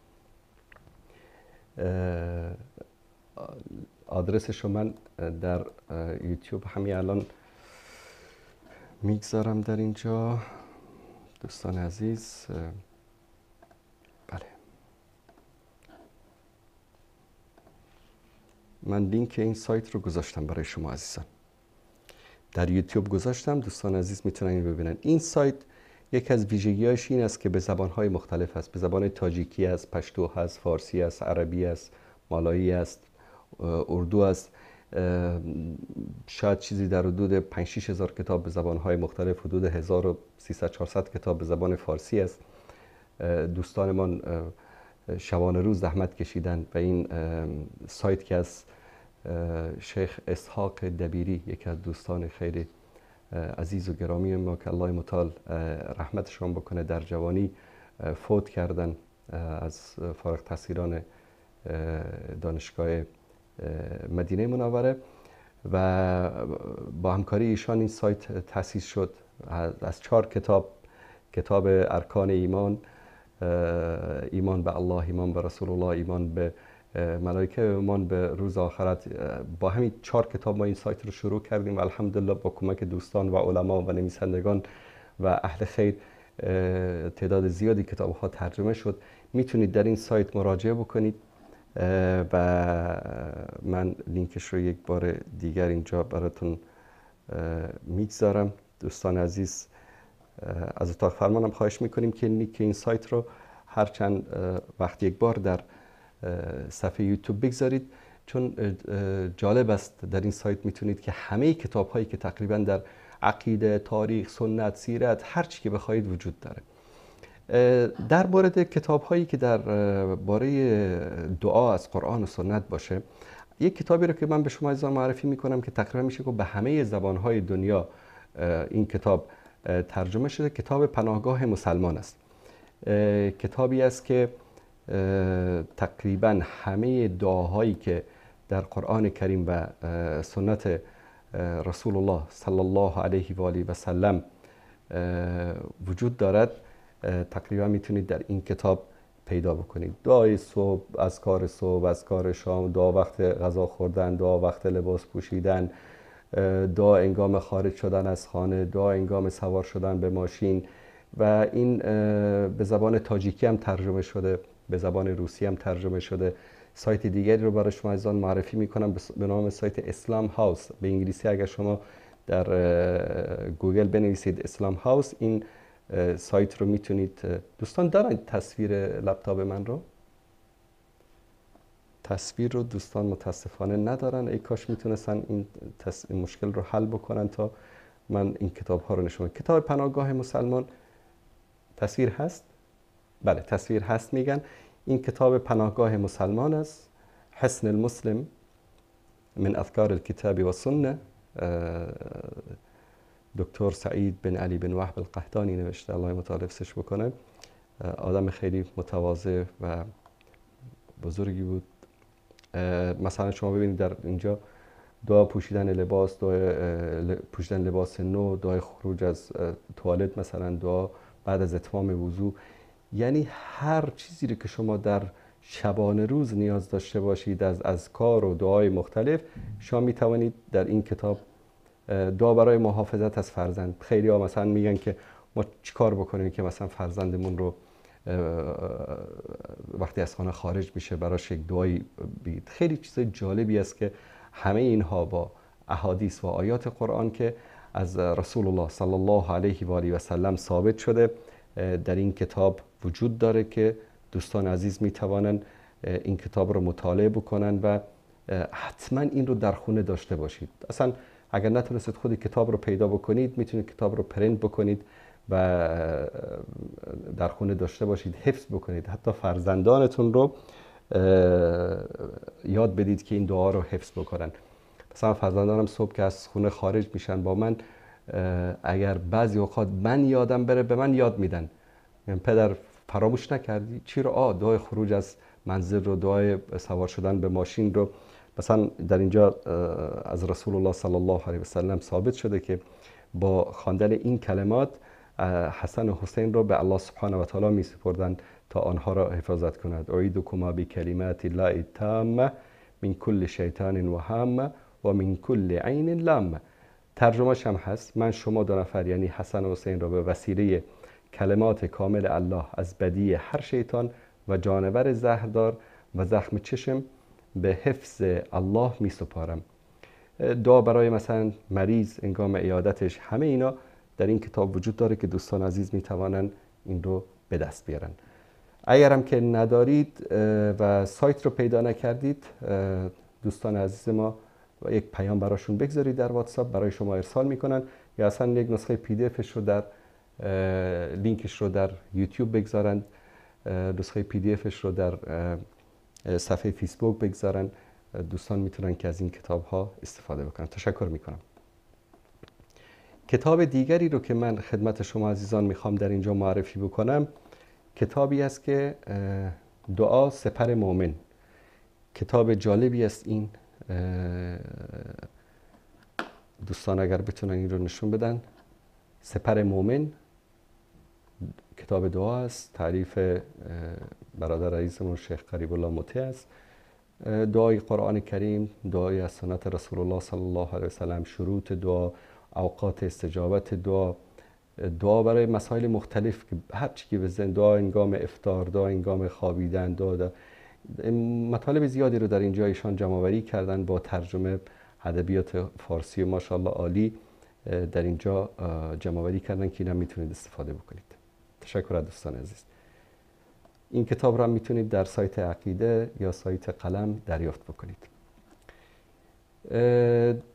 آدرسش رو من در یوتیوب همین الان میگذارم در اینجا دوستان عزیز. بله، من لینک این سایت رو گذاشتم برای شما عزیزان، در یوتیوب گذاشتم، دوستان عزیز میتونن این ببینن. این سایت یک از ویژگی‌هاش این است که به زبان‌های مختلف است، به زبان تاجیکی است، پشتو هست، فارسی است، عربی است، مالایی است، اردو است، شاید چیزی در حدود 5-6 هزار کتاب به زبان‌های مختلف، حدود 1300-400 کتاب به زبان فارسی است. دوستانمان شبانه روز زحمت کشیدن و این سایت که از شیخ اسحاق دبیری، یکی از دوستان خیلی عزیز و گرامی ما که الله متعال رحمتشان بکنه، در جوانی فوت کردن از فارغ التحصیلان دانشگاه مدینه منوره و با همکاری ایشان این سایت تأسیس شد. از 4 کتاب ارکان ایمان، ایمان به الله، ایمان به رسول الله، ایمان به ملائکه، ایمان به روز آخرت، با همین 4 کتاب ما این سایت رو شروع کردیم و الحمدلله با کمک دوستان و علما و نویسندگان و اهل خیر تعداد زیادی کتاب ها ترجمه شد. میتونید در این سایت مراجعه بکنید و من لینکش رو یک بار دیگر اینجا براتون میگذارم. دوستان عزیز از اتاق فرمانم خواهش میکنیم که لینک این سایت رو هر چند وقت یک بار در صفحه یوتیوب بگذارید، چون جالب است در این سایت میتونید که همه کتاب هایی که تقریبا در عقیده، تاریخ، سنت، سیرت، هر چی که بخواید وجود داره. در مورد کتاب هایی که در باره دعا از قرآن و سنت باشه، یک کتابی رو که من به شما عزیزان معرفی میکنم که تقریبا میشه که به همه زبان های دنیا این کتاب ترجمه شده، کتاب پناهگاه مسلمان است. کتابی است که تقریبا همه دعاهایی که در قرآن کریم و سنت رسول الله صلی الله علیه و آله و سلم وجود دارد تقریبا میتونید در این کتاب پیدا بکنید. دعای صبح، اذکار صبح، اذکار شام، دعا وقت غذا خوردن، دعا وقت لباس پوشیدن، دعا انگام خارج شدن از خانه، دعا انگام سوار شدن به ماشین، و این به زبان تاجیکی هم ترجمه شده، به زبان روسی هم ترجمه شده. سایت دیگری رو برای شما عزیزان معرفی میکنم به نام سایت اسلام هاوس. به انگلیسی اگر شما در گوگل بنویسید اسلام هاوس، این سایت رو میتونید. دوستان دارن تصویر لپتاپ من رو؟ تصویر رو دوستان متاسفانه ندارن. ای کاش میتونستن این مشکل رو حل بکنن تا من این کتاب ها رو نشون میدم. کتاب پناهگاه مسلمان تصویر هست؟ بله تصویر هست میگن. این کتاب پناهگاه مسلمان است، حصن المسلم من اذکار الکتاب و سنه، دکتر سعید بن علی بن وهب القحطانی نوشته، الله متعالفش بکنه. آدم خیلی متواضع و بزرگی بود. مثلا شما ببینید در اینجا دعا پوشیدن لباس، دعا پوشیدن لباس نو، دعای خروج از توالت، مثلا دعا بعد از اتمام وضو. یعنی هر چیزی رو که شما در شبانه روز نیاز داشته باشید از اذکار و دعای مختلف، شما می توانید در این کتاب. دعا برای محافظت از فرزند. خیلی ها مثلا میگن که ما چیکار بکنیم که مثلا فرزندمون رو وقتی از خانه خارج میشه براش یک دعایی بگید. خیلی چیز جالبی است که همه اینها با احادیث و آیات قرآن که از رسول الله صلی الله علیه و آله و سلم ثابت شده در این کتاب وجود داره که دوستان عزیز میتوانند این کتاب رو مطالعه بکنن و حتما این رو در خونه داشته باشید. اصلا اگر نتونستید خود کتاب رو پیدا بکنید، میتونید کتاب رو پرینت بکنید و در خونه داشته باشید، حفظ بکنید. حتی فرزندانتون رو یاد بدید که این دعا رو حفظ بکنن. مثلا فرزندانم صبح که از خونه خارج میشن با من، اگر بعضی اوقات من یادم بره به من یاد میدن، یعنی پدر فراموش نکردی چی رو؟ دعای خروج از منزل رو، دعای سوار شدن به ماشین رو. مثلا در اینجا از رسول الله صلی الله علیه و سلم ثابت شده که با خواندن این کلمات حسن و حسین رو به الله سبحانه و تعالی می سپردن تا آنها را حفاظت کند. اعیدکما بکلمات الله التامه من کل شیطان و هامه و من کل عین لامه. ترجمه‌ش هم هست: من شما دو نفر یعنی حسن و حسین را به وسیله کلمات کامل الله از بدی هر شیطان و جانور زهردار و زخم چشم به حفظ الله می سپارم. دعا برای مثلا مریض انگام عیادتش، همه اینا در این کتاب وجود داره که دوستان عزیز می توانن این رو به دست بیارن. اگر هم که ندارید و سایت رو پیدا نکردید، دوستان عزیز ما و یک پیام براشون بگذارید در واتساپ، برای شما ارسال میکنن، یا اصلا یک نسخه پی دی افش رو در لینکش رو در یوتیوب بگذارن، نسخه پی دی افش رو در صفحه فیسبوک بگذارن. دوستان میتونن که از این کتاب ها استفاده بکنن. تشکر میکنم. کتاب دیگری رو که من خدمت شما عزیزان میخوام در اینجا معرفی بکنم، کتابی است که دعا سپر مؤمن. کتاب جالبی است این. دوستان اگر بتونن این رو نشون بدن. سپر مؤمن کتاب دعا است. تعریف برادر عزیزمون شیخ قریب الله مطیع است. دعای قرآن کریم، دعای از سنت رسول الله صلی الله علیه و سلم، شروط دعا، اوقات استجابت دعا، دعا برای مسائل مختلف که هر چی که بزن، دعا انگام افطار، دعا انگام خوابیدن، دعا مطالب زیادی رو در اینجا ایشان جمع‌آوری کردن با ترجمه ادبیات فارسی و ماشاءالله عالی در اینجا جمع‌آوری کردن که اینم میتونید استفاده بکنید. تشکر از دوستان عزیز. این کتاب را میتونید در سایت عقیده یا سایت قلم دریافت بکنید.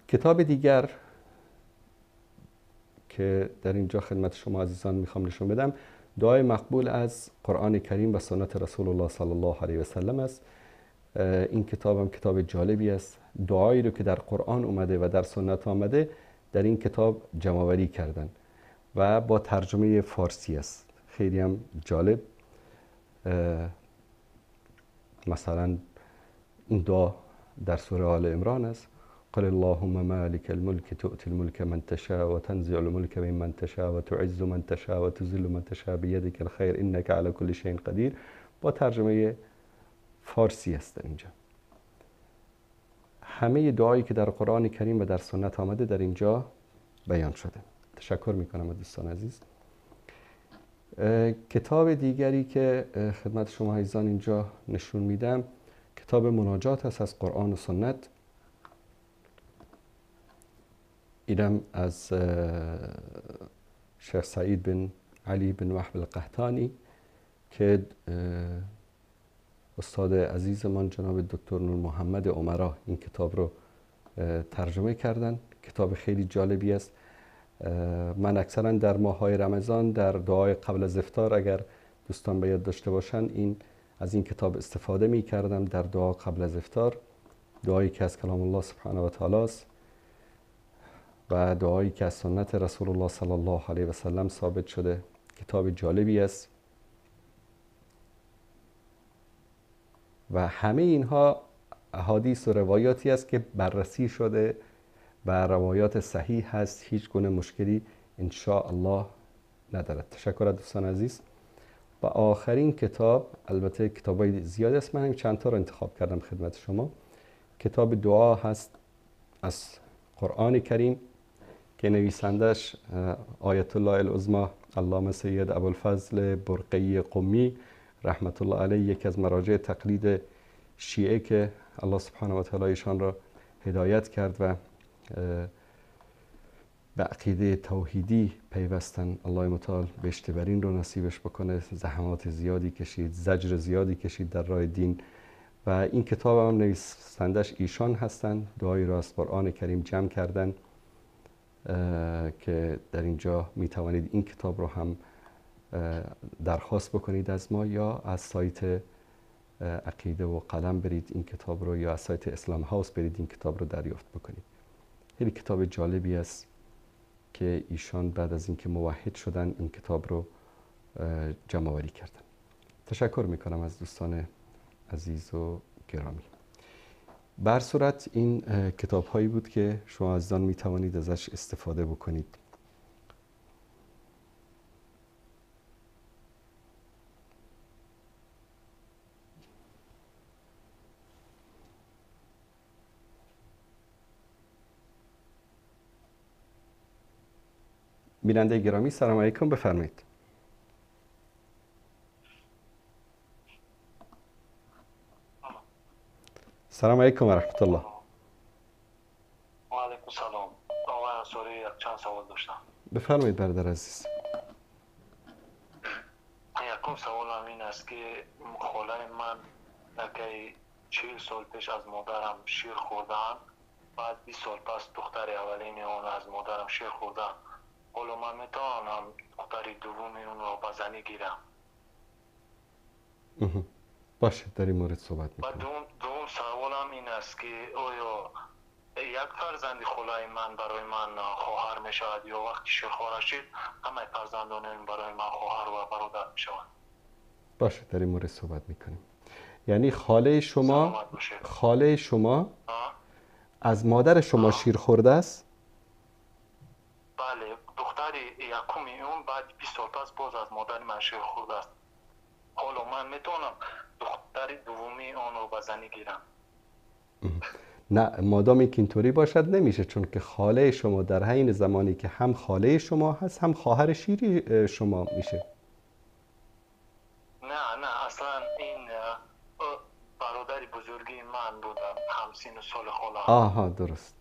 کتاب دیگر که در اینجا خدمت شما عزیزان میخوام نشون بدم، دعای مقبول از قرآن کریم و سنت رسول الله صلی الله علیه و سلم است. این کتاب هم کتاب جالبی است. دعایی رو که در قرآن اومده و در سنت آمده در این کتاب جمع‌آوری کردن و با ترجمه فارسی است. خیلی هم جالب. مثلا این دعا در سوره آل عمران است: قل اللهم مالک الملک تؤتی الملک من تشاء و تنزع الملک ممن تشاء و تعز من تشاء و تذل من تشاء بیدک الخیر انک علی کل شیء قدیر. با ترجمه فارسی است اینجا. همه دعایی که در قرآن کریم و در سنت آمده در اینجا بیان شده. تشکر میکنم از دوستان عزیز. کتاب دیگری که خدمت شما عزیزان اینجا نشون میدم، کتاب مناجات است از قرآن و سنت. اینم از شیخ سعید بن علی بن وهب القحطانی که استاد عزیزمان جناب دکتر نور محمد عمرا این کتاب رو ترجمه کردن. کتاب خیلی جالبی است. من اکثرا در ماه‌های رمضان در دعای قبل از افطار، اگر دوستان به یاد داشته باشن، از این کتاب استفاده می کردم در دعا قبل از افطار. دعایی که از کلام الله سبحانه و تعالی است و دعایی که از سنت رسول الله صلی الله علیه و سلم ثابت شده. کتاب جالبی است و همه اینها احادیث و روایاتی است که بررسی شده و روایات صحیح هست، هیچ گونه مشکلی ان شاء الله ندارد. تشکر دوستان عزیز. و آخرین کتاب، البته کتابای زیاد است، من چند تا رو انتخاب کردم خدمت شما. کتاب دعا هست از قرآن کریم که نویسندش آیت الله العظمی علامه سید ابوالفضل برقی قمی رحمت الله علیه، یکی از مراجع تقلید شیعه که الله سبحانه و تعالی ایشان را هدایت کرد و به عقیده توحیدی پیوستن. الله متعال بهشتبرین رو نصیبش بکنه. زحمات زیادی کشید، زجر زیادی کشید در راه دین و این کتاب هم نویسندش ایشان هستن. دعایی را از قرآن کریم جمع کردن که در اینجا می توانید این کتاب رو هم درخواست بکنید از ما، یا از سایت عقیده و قلم برید این کتاب رو، یا از سایت اسلام هاوس برید این کتاب رو دریافت بکنید. خیلی کتاب جالبی است که ایشان بعد از اینکه موحد شدن این کتاب رو جمع آوری کردن. تشکر میکنم از دوستان عزیز و گرامی. بر صورت این کتاب هایی بود که شما عزیزان می توانید ازش استفاده بکنید. بیننده گرامی سلام علیکم، بفرمایید. سلام علیکم و رحمت الله. و علیکم سلام. آقای انصاری، چند سوال داشتم. بفرمایید برادر عزیز. یکم سوالم این است که خاله من نکه 40 سال پیش از مادرم شیر خوردن، بعد 20 سال پس دختر اولین اون از مادرم شیر خوردن. حالا من میتونم دختر دومی اون رو به زنی گیرم؟ باشه، در این مورد صحبت میکنم. و دوم سوالم این است که آیا یک فرزند خالای من برای من خواهر میشود یا وقتی شیر خواره شد همه فرزندان این برای من خواهر و برادر میشوند؟ باشه، در این مورد صحبت میکنیم. یعنی خاله شما از مادر شما شیر خورده است؟ بله، دختر یکمی اون بعد 20 سال پس باز از مادر من شیر خورده است. حالا من میتونم دختر دومی اون رو به زنی گیرم؟ نه، مادامی که اینطوری باشد نمیشه، چون که خاله شما در حین زمانی که هم خاله شما هست هم خواهر شیری شما میشه. نه اصلا این برادر بزرگی من بودم، همسین سال خاله. آها، درست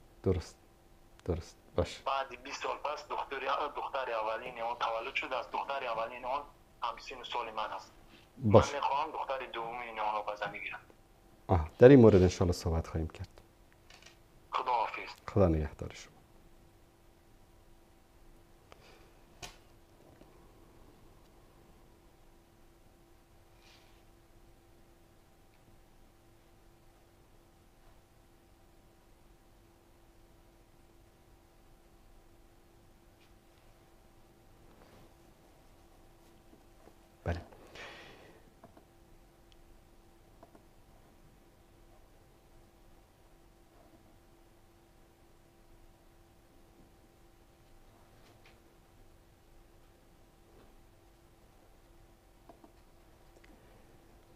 باشه. بعد 20 سال پس دختر اولین اون تولد شده، از دختر اولین اون همسین سال من هست. باشه. من میخوام دختر دومی اون رو به زنی گیرم. در این مورد انشاءالله صحبت خواهیم کرد. خدا حافظ. خدا نگهدار شما. بله.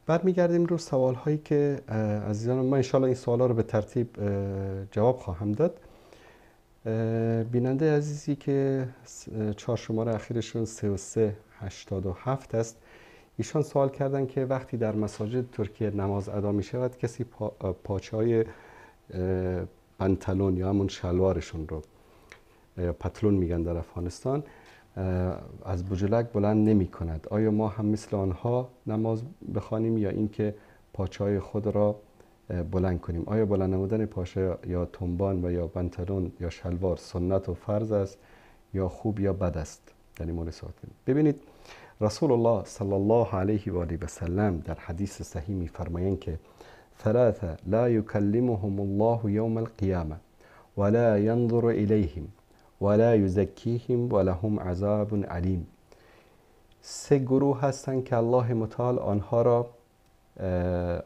بعد میگردیم رو سوال هایی که عزیزان ما انشاءالله این سوال ها رو به ترتیب جواب خواهم داد. بیننده عزیزی که 4 شماره اخیرشون 3387 است، ایشان سوال کردن که وقتی در مساجد ترکیه نماز ادا می شود کسی پاچه های پنتلون یا همون شلوارشون رو یا پتلون میگن در افغانستان از بجلک بلند نمی کند. آیا ما هم مثل آنها نماز بخوانیم یا اینکه پاچه های خود را بلند کنیم؟ آیا بلند نمودن پاچه یا تنبان و یا پنتلون یا شلوار سنت و فرض است یا خوب یا بد است. در این مورد صحبت کنیم. ببینید رسول الله صلی الله علیه و آله و سلم در حدیث صحیح می‌فرمایند که ثلاثه لا یکلمهم الله یوم القیامه ولا ينظر الیهم ولا یزکیهم ولهم عذاب علیم. سه گروه هستند که الله متعال آنها را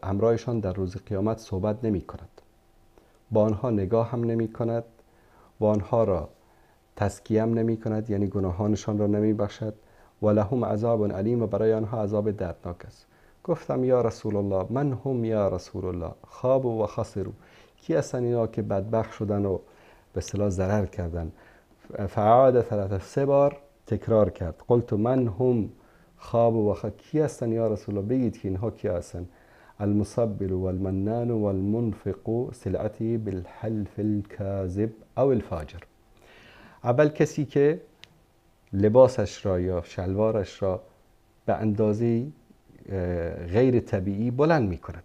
همراهشان در روز قیامت صحبت نمی کند، با آنها نگاه هم نمی کند، با آنها را تزکیه هم نمی کند، یعنی گناهانشان را نمی بخشد. و لهم عذاب علیم، و برای آنها عذاب دردناک است. گفتم یا رسول الله من هم یا رسول الله؟ خابوا و خسروا. کی هستن اینا که بدبخت شدن و به اصطلاح ضرر کردن؟ فعاد ثلاثه، 3 بار تکرار کرد. قلت من هم خابوا و کی هستن یا رسول الله؟ بگید که اینها کی هستن؟ المصبر والمنان والمنفق سلعته بالحلف الكاذب او الفاجر. اول کسی که لباسش را یا شلوارش را به اندازه غیر طبیعی بلند می کند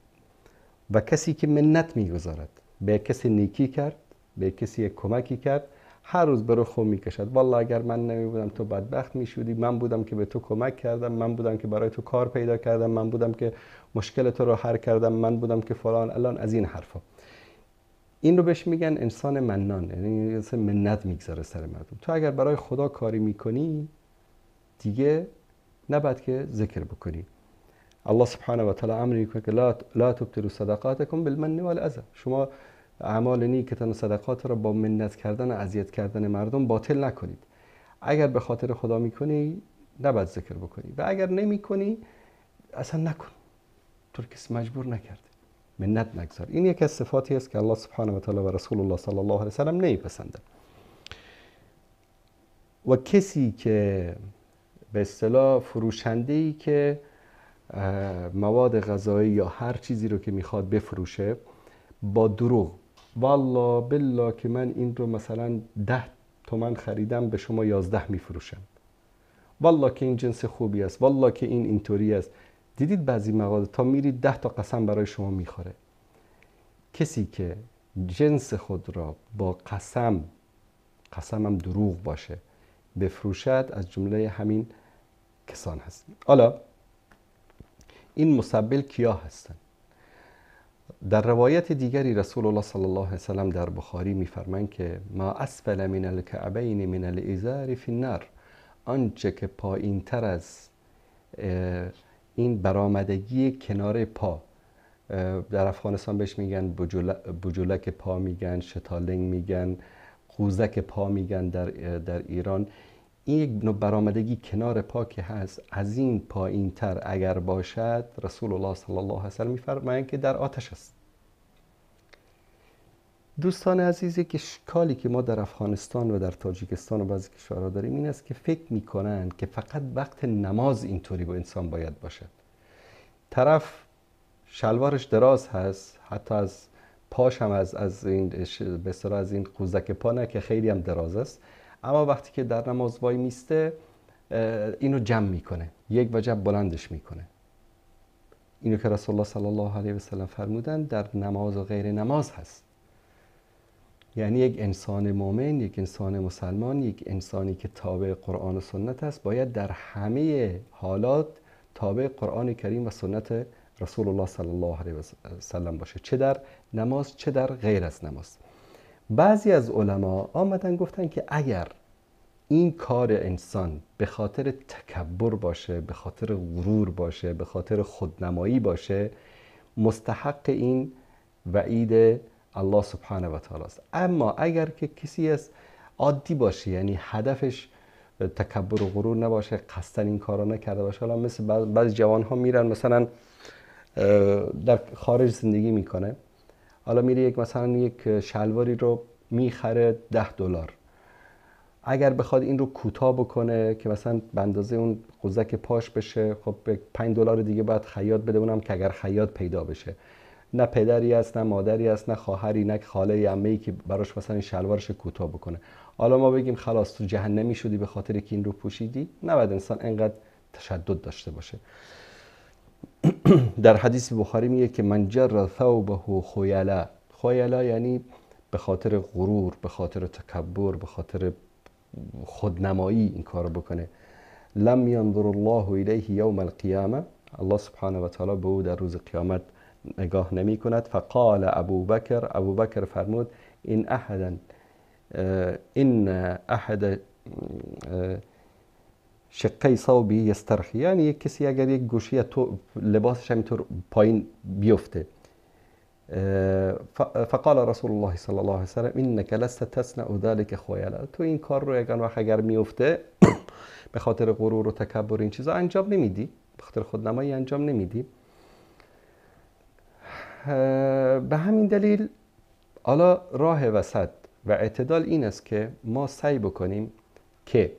و کسی که منت می گذارد، به کسی نیکی کرد، به کسی کمکی کرد، هر روز برو خون می کشد. والله اگر من نمی بودم تو بدبخت می شدی، من بودم که به تو کمک کردم، من بودم که برای تو کار پیدا کردم، من بودم که مشکل تو رو حل کردم، من بودم که فلان الان، از این حرفا. این رو بهش میگن انسان منان، یعنی انسان منت میگذاره سر مردم. تو اگر برای خدا کاری میکنی دیگه نباید که ذکر بکنی. الله سبحانه و تعالی امر میکنه که لا تبطلوا صدقاتکم بالمن والاذى. شما اعمال نیکتان و صدقات را با منت کردن و اذیت کردن مردم باطل نکنید. اگر به خاطر خدا میکنی نباید ذکر بکنی و اگر نمیکنی اصلا نکن، تو کسی مجبور نکرده. منت نگذار. این یک از صفاتی است که الله سبحانه و تعالی و رسول الله صلی الله علیه و سلم نمیپسندند. و کسی که به اصطلاح فروشنده‌ای که مواد غذایی یا هر چیزی رو که میخواد بفروشه با دروغ، والله بالله که من این رو مثلا 10 تومن خریدم به شما 11 میفروشم، والله که این جنس خوبی است، والله که این اینطوری است. دیدید بعضی مغازه تا میرید 10 تا قسم برای شما میخوره. کسی که جنس خود را با قسم هم دروغ باشه بفروشد، از جمله همین کسان هست. حالا این مسبل کیا هستند؟ در روایت دیگری رسول الله صلی الله علیه و سلم در بخاری میفرمایند که ما اسفل من الکعبین من الازار فی النار. آنچه که پایین تر از این برآمدگی کنار پا، در افغانستان بهش میگن بجولک پا میگن، شتالنگ میگن، قوزک پا میگن در ایران. این یک نوع برآمدگی کنار پا که هست، از این پایین تر اگر باشد رسول الله صلی الله علیه و سلم میفرمایند که در آتش است. دوستان عزیزی که اشکالی که ما در افغانستان و در تاجیکستان و بعضی کشورها داریم این است که فکر میکنن که فقط وقت نماز اینطوری با انسان باید باشد. طرف شلوارش دراز هست، حتی از پاش هم از این به اصطلاح از این قوزک پا نه که خیلی هم دراز است، اما وقتی که در نماز وای میسته اینو جمع میکنه، یک وجب بلندش میکنه. اینو که رسول الله صلی الله علیه و سلم فرمودن در نماز و غیر نماز هست. یعنی یک انسان مؤمن، یک انسان مسلمان، یک انسانی که تابع قرآن و سنت است باید در همه حالات تابع قرآن کریم و سنت رسول الله صلی الله علیه و سلم باشه، چه در نماز چه در غیر از نماز. بعضی از علما آمدن گفتن که اگر این کار انسان به خاطر تکبر باشه، به خاطر غرور باشه، به خاطر خودنمایی باشه، مستحق این وعید الله سبحانه و تعالی است. اما اگر که کسی از عادی باشه، یعنی هدفش تکبر و غرور نباشه، قصداً این کارا نکرده باشه، حالا مثل بعضی جوان ها میرن مثلا در خارج زندگی میکنه، حالا میره مثلا یک شلواری رو میخره $10، اگر بخواد این رو کوتاه بکنه که مثلا به اندازه اون قوزک پاش بشه، خب به $5 دیگه باید خیاط بده، اونم که اگر خیاط پیدا بشه، نه پدری است، نه مادری است، نه خواهری، نه خاله، عمه‌ای که براش مثلا این شلوارش کوتاه بکنه. حالا ما بگیم خلاص تو جهنمی شدی به خاطر که این رو پوشیدی؟ نباید انسان انقدر تشدد داشته باشه. در حدیث بخاری میگه که من جر ثوبه خیلا. خیلا یعنی به خاطر غرور، به خاطر تکبر، به خاطر خودنمایی این کارو بکنه. لم ینظر الله الیه یوم القیامه، الله سبحانه و تعالی به او در روز قیامت نگاه نمی کند. فقال ابوبکر فرمود این احد شقی صوبی یسترخی، یعنی یک کسی اگر یک گوشی تو لباسش همینطور پایین بیفته. فقال رسول الله صلی الله علیه و سلم انک لست تصنع ذلك خیلا، تو این کار رو اگر میفته به خاطر غرور و تکبر این چیزا انجام نمیدی، به خاطر خودنمایی انجام نمیدی. به همین دلیل حالا راه وسط و اعتدال این است که ما سعی بکنیم که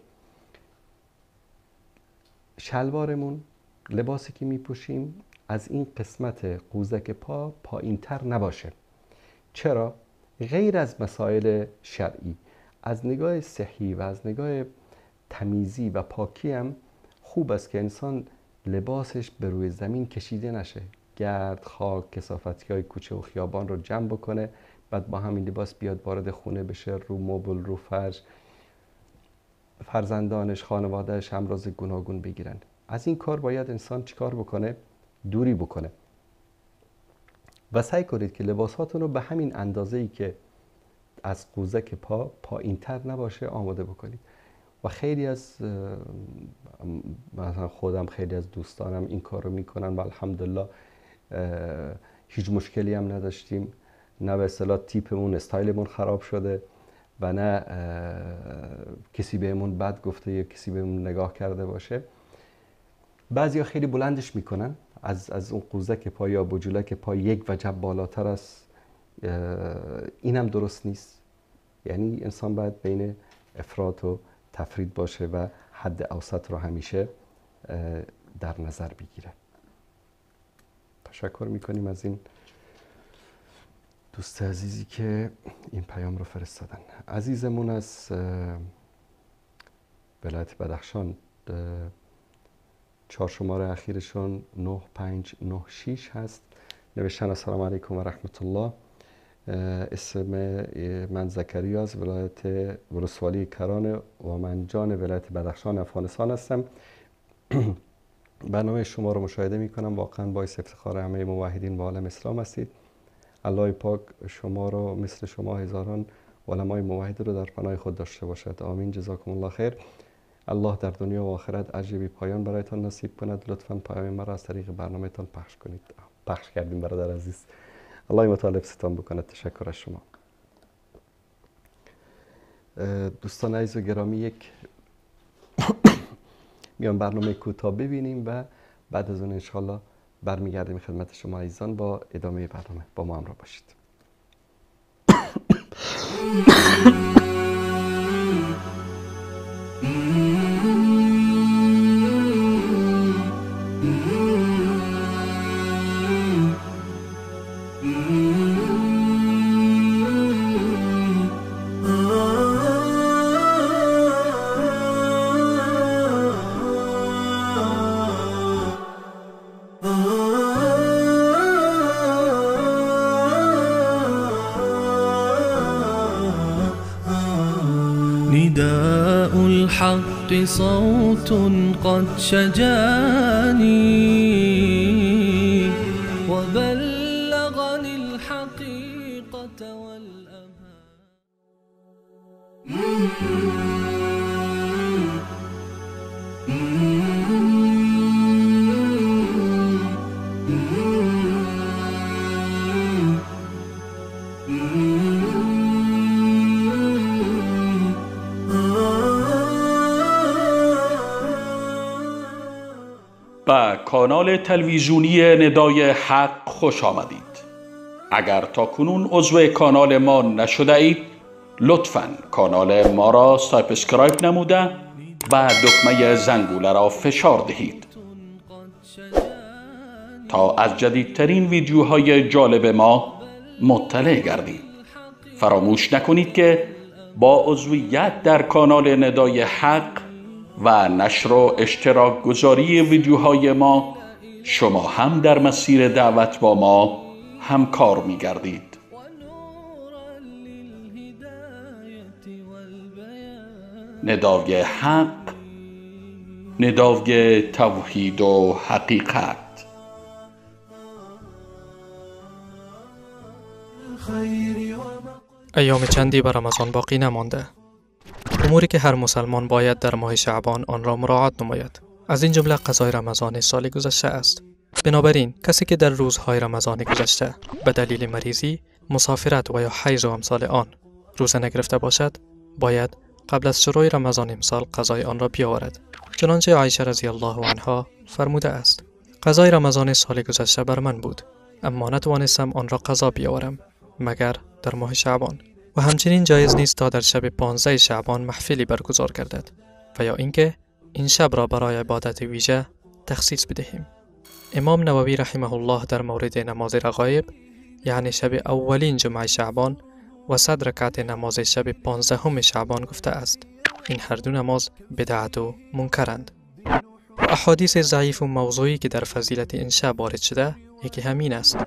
شلوارمون، لباسی که میپوشیم از این قسمت قوزک پا پایین‌تر نباشه. چرا؟ غیر از مسائل شرعی، از نگاه صحی و از نگاه تمیزی و پاکی هم خوب است که انسان لباسش به روی زمین کشیده نشه، گرد، خاک، کثافتی‌های کوچه و خیابان رو جمع بکنه، بعد با همین لباس بیاد وارد خونه بشه، رو مبل، رو فرش، فرزندانش، خانوادهش امراض گوناگون بگیرن. از این کار باید انسان چیکار بکنه؟ دوری بکنه و سعی کنید که لباساتون رو به همین اندازه‌ای که از قوزک پا پایین‌تر نباشه آماده بکنید. و خیلی از مثلا خودم، خیلی از دوستانم این کار رو میکنن و الحمدلله هیچ مشکلی هم نداشتیم، نه به اصطلاح تیپمون، استایلمون خراب شده و نه کسی بهمون بد گفته یا کسی بهمون نگاه کرده باشه. بعضیا خیلی بلندش میکنن، از اون قوزک پا یا بجولک پا یک وجب بالاتر است. این هم درست نیست. یعنی انسان باید بین افراط و تفرید باشه و حد اوسط رو همیشه در نظر بگیره. تشکر میکنیم از این دوست عزیزی که این پیام رو فرستادن. عزیزمون از ولایت بدخشان، 4 شماره اخیرشون 9596 هست. نوشتن السلام علیکم و رحمت الله. اسم من زکریا از ولایت ولسوالی کران و من جان ولایت بدخشان افغانستان هستم. برنامه شما رو مشاهده می کنم، واقعا باعث افتخار همه موحدین و عالم اسلام هستید. الله پاک شما رو مثل شما هزاران علمای موحد رو در پناه خود داشته باشد. آمین. جزاکم الله خیر. الله در دنیا و آخرت اجر بی پایان برایتان نصیب کند. لطفاً پیام مرا از طریق برنامه‌تان پخش کنید. پخش کردیم برادر عزیز. الله مطالب ستان بکند. تشکر از شما. دوستان عزیز و گرامی، یک میان برنامه کوتاه ببینیم و بعد از اون انشالله برمیگردیم خدمت شما عزیزان با ادامه برنامه. با ما همراه باشید. نداء الحق صوت قد شجاني وبلغني الحقيقة به کانال تلویزیونی ندای حق خوش آمدید. اگر تا کنون عضو کانال ما نشده اید لطفاً کانال ما را سابسکرایب نموده و دکمه زنگوله را فشار دهید تا از جدیدترین ویدیوهای جالب ما مطلع گردید. فراموش نکنید که با عضویت در کانال ندای حق و نشر و اشتراک گذاری ویدیوهای ما شما هم در مسیر دعوت با ما همکار می گردید. ندای حق، ندای توحید و حقیقت. ایام چندی به رمضان باقی نمانده. اموری که هر مسلمان باید در ماه شعبان آن را مراعات نماید. از این جمله قضای رمضان سال گذشته است. بنابراین کسی که در روزهای رمضان گذشته به دلیل مریضی، مسافرت و یا حیض و امثال آن روزه نگرفته باشد، باید قبل از شروع رمضان امسال قضای آن را بیاورد. چنانچه عایشه رضی الله عنها فرموده است: قضای رمضان سال گذشته بر من بود، اما نتوانستم آن را قضا بیاورم مگر در ماه شعبان. و همچنین جایز نیست تا در شب 15 شعبان محفلی برگزار گردد و یا اینکه این شب را برای عبادت ویژه تخصیص بدهیم. امام نووی رحمه الله در مورد نماز رغایب، یعنی شب اولین جمعه شعبان و 100 رکعت نماز شب 15 شعبان گفته است: این هر دو نماز بدعت و منکرند. و احادیث ضعیف و موضوعی که در فضیلت این شب وارد شده یکی همین است: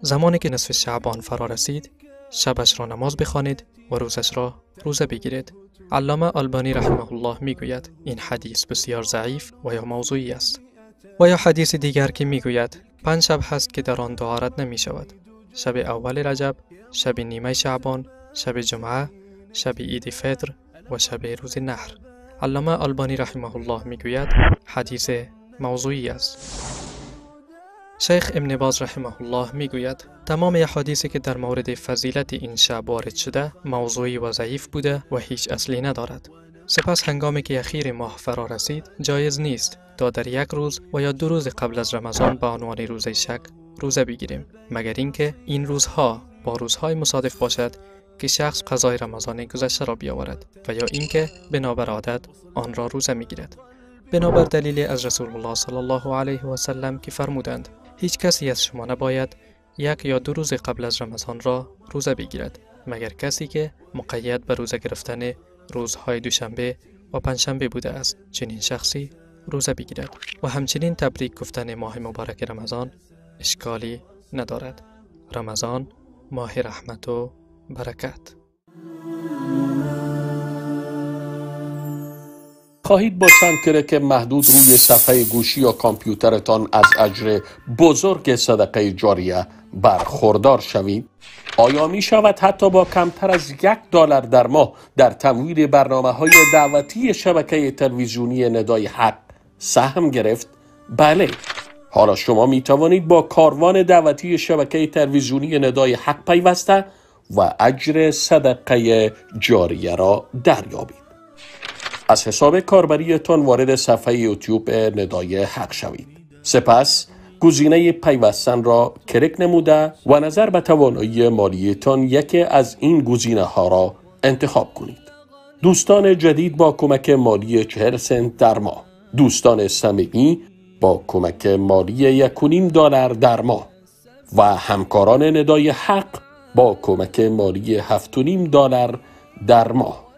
زمانی که نصف شعبان فرا رسید، شبش را نماز بخوانید و روزش را روزه بگیرید. علامه البانی رحمه الله میگوید این حدیث بسیار ضعیف و یا موضوعی است. و یا حدیث دیگر که میگوید 5 شب هست که در آن دعا رد نمی شود: شب اول رجب، شب نیمه شعبان، شب جمعه، شب عید فطر و شب روز نحر. علامه البانی رحمه الله میگوید حدیث موضوعی است. شیخ ابن باز رحمه الله میگوید تمام احادیثی که در مورد فضیلت این شب وارد شده موضوعی و ضعیف بوده و هیچ اصلی ندارد. سپس هنگامی که اخیر ماه فرا رسید، جایز نیست تا در یک روز و یا 2 روز قبل از رمضان به عنوان روزه شک روزه بگیریم، مگر اینکه این روزها با روزهای مصادف باشد که شخص قضای رمضان گذشته را بیاورد و یا اینکه بنابر عادت آن را روزه میگیرد. بنابر دلیل از رسول الله صلی الله علیه و سلم که فرمودند هیچ کسی از شما نباید 1 یا 2 روز قبل از رمضان را روزه بگیرد مگر کسی که مقید به روزه گرفتن روزهای دوشنبه و پنجشنبه بوده است، چنین شخصی روزه بگیرد. و همچنین تبریک گفتن ماه مبارک رمضان اشکالی ندارد. رمضان ماه رحمت و برکت. خواهید با چند کلیک محدود روی صفحه گوشی یا کامپیوترتان از اجر بزرگ صدقه جاریه برخوردار شوید؟ آیا می شود حتی با کمتر از $1 در ماه در تمویل برنامه‌های دعوتی شبکه تلویزیونی ندای حق سهم گرفت؟ بله. حالا شما می توانید با کاروان دعوتی شبکه تلویزیونی ندای حق پیوسته و اجر صدقه جاریه را دریابید. از حساب کاربریتان وارد صفحه یوتیوب ندای حق شوید. سپس گزینه پیوستن را کلیک نموده و نظر به توانایی مالیتان یکی از این گزینه ها را انتخاب کنید. دوستان جدید با کمک مالی 40 سنت در ماه، دوستان صمیمی با کمک مالی $1.5 در ماه و همکاران ندای حق با کمک مالی $7.5 در ماه.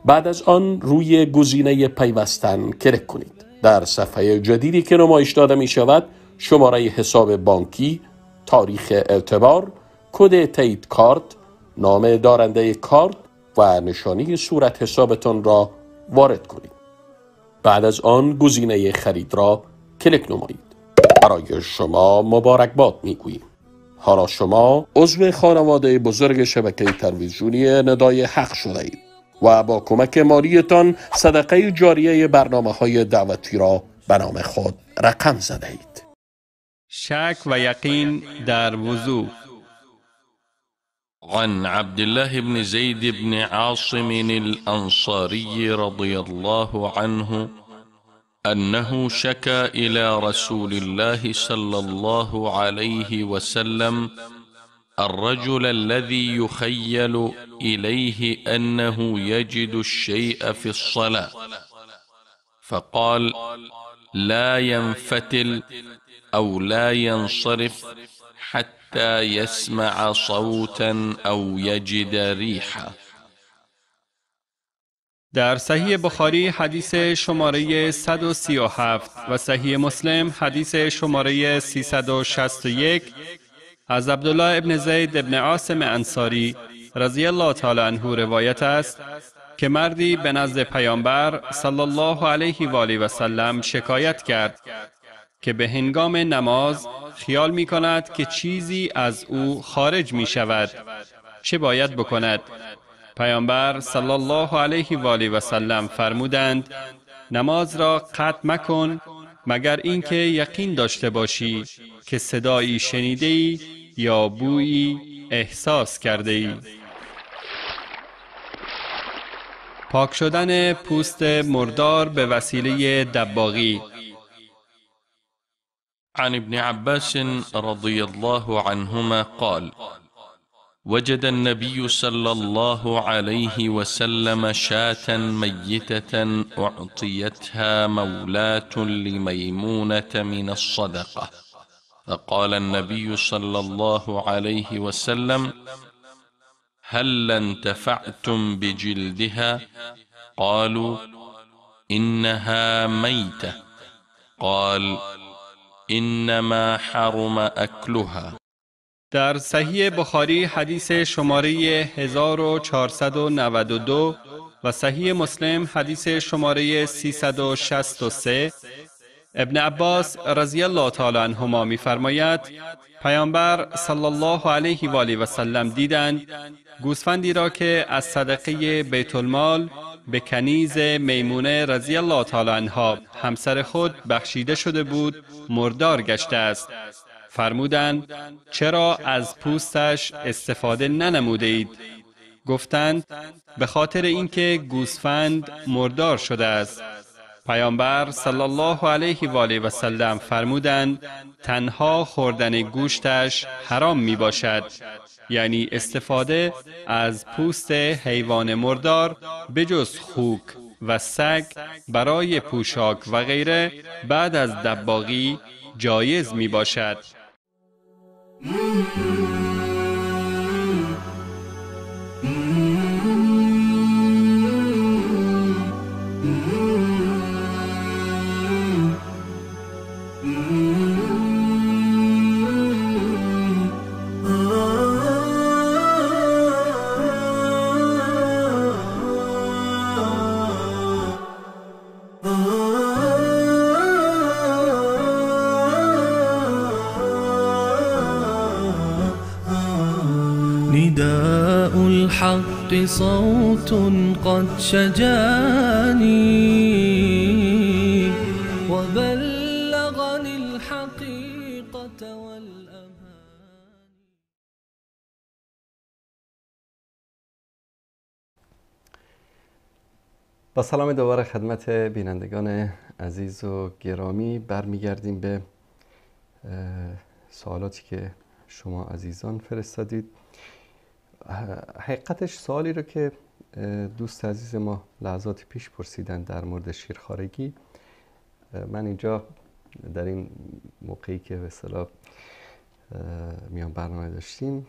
بعد از آن روی گزینه پیوستن کلیک کنید. در صفحه جدیدی که نمایش داده می شود شماره حساب بانکی، تاریخ اعتبار، کد تایید کارت، نام دارنده کارت و نشانی صورت حسابتان را وارد کنید. بعد از آن گزینه خرید را کلیک نمایید. برای شما مبارکباد می گوییم. حالا شما عضو خانواده بزرگ شبکه تلویزیونی ندای حق شده اید و با کمک مالیتان صدقه جاریه برنامه‌های دعوتی را به نام خود رقم زده اید. شک و یقین در وضو. عن عبد الله بن زيد بن عاصم الأنصاري رضي الله عنه أنه شكى إلى رسول الله صلى الله عليه وسلم الرجل الذي يخيل إليه أنه يجد الشيء في الصلاة، فقال: لا ينفتل أو لا ينصرف حتى يسمع صوتا أو يجد ريحا. در صحیح بخاری حدیث شماره 137 و صحیح مسلم حدیث شماره 361 از عبدالله ابن زید ابن عاصم انصاری رضی الله تعالی عنه روایت است که مردی به نزد پیامبر صلی الله علیه و آله و سلم شکایت کرد که به هنگام نماز خیال می کند که چیزی از او خارج می شود. چه باید بکند؟ پیامبر صلی الله علیه و آله و سلم فرمودند نماز را قطع مکن مگر اینکه یقین داشته باشی که صدایی شنیده‌ای یا بویی احساس کرده‌ای. پاک شدن پوست مردار به وسیله دباغی. عن ابن عباس رضي الله عنهما قال: وجد النبي صلى الله عليه وسلم شاة ميتة أعطيتها مولاة لميمونة من الصدقة، فقال النبي صلى الله عليه وسلم: هل انتفعتم بجلدها؟ قالوا: إنها ميتة. قال: إنما حرم أكلها. در صحیح بخاری حدیث شماره 1492 و صحیح مسلم حدیث شماره 363 ابن عباس رضی الله تعالی عنهما می‌فرماید پیامبر صلی الله علیه و آله و سلم دیدند گوسفندی را که از صدقه بیت المال به کنیز میمونه رضی الله تعالی عنها همسر خود بخشیده شده بود مردار گشته است. فرمودند چرا از پوستش استفاده ننموده اید؟ گفتند به خاطر اینکه گوسفند مردار شده است. پیامبر صلی الله علیه و آله و سلم فرمودند تنها خوردن گوشتش حرام می باشد، یعنی استفاده از پوست حیوان مردار بجز خوک و سگ برای پوشاک و غیره بعد از دباغی جایز می باشد. نداء الحق صوت قد شجاني وبلغني الحقيقة والأمان. با سلام دوباره خدمت بینندگان عزیز و گرامی برمیگردیم به سوالاتی که شما عزیزان فرستادید. حقیقتش سوالی رو که دوست عزیز ما لحظات پیش پرسیدن در مورد شیرخوارگی، من اینجا در این موقعی که به اصطلاح میان برنامه داشتیم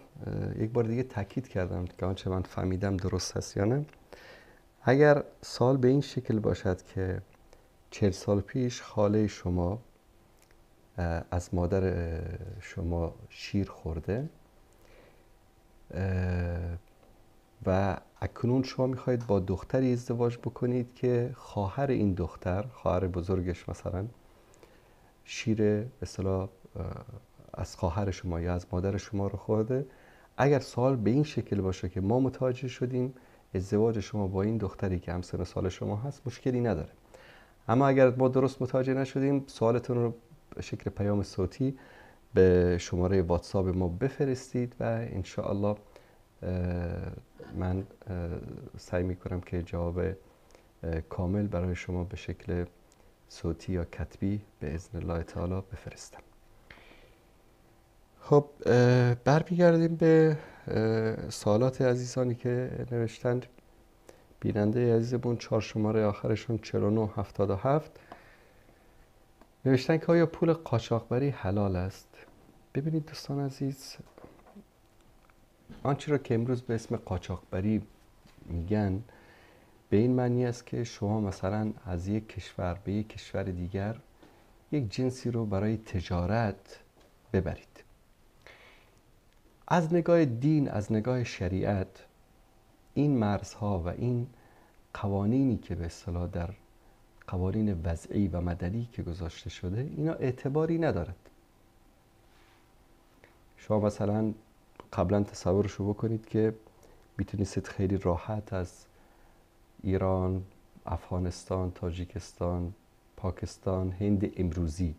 یک بار دیگه تاکید کردم که آنچه من فهمیدم درست هست یا نه. اگر سوال به این شکل باشد که 40 سال پیش خاله شما از مادر شما شیر خورده و اکنون شما میخواهید با دختری ازدواج بکنید که خواهر این دختر، خواهر بزرگش مثلا، شیر به اصطلاح از خواهر شما یا از مادر شما رو خورده. اگر سوال به این شکل باشه که ما متوجه شدیم ازدواج شما با این دختری که هم سن سال شما هست مشکلی نداره، اما اگر ما درست متوجه نشدیم سوالتون رو به شکل پیام صوتی به شماره واتساپ ما بفرستید و انشاءالله من سعی میکنم که جواب کامل برای شما به شکل صوتی یا کتبی به اذن الله تعالی بفرستم. خب برمیگردیم به سوالات عزیزانی که نوشتند. بیننده عزیزمون 4 شماره آخرشون 4977 نوشتن که آیا پول قاچاقبری حلال است؟ ببینید دوستان عزیز، آنچه را که امروز به اسم قاچاقبری میگن به این معنی است که شما مثلا از یک کشور به یک کشور دیگر یک جنسی رو برای تجارت ببرید. از نگاه دین، از نگاه شریعت، این مرزها و این قوانینی که به اصطلاح در قوانین وضعی و مدنی که گذاشته شده اینا اعتباری ندارد. شما مثلا قبلا تصورشو بکنید که میتونید خیلی راحت از ایران، افغانستان، تاجیکستان، پاکستان، هند امروزی،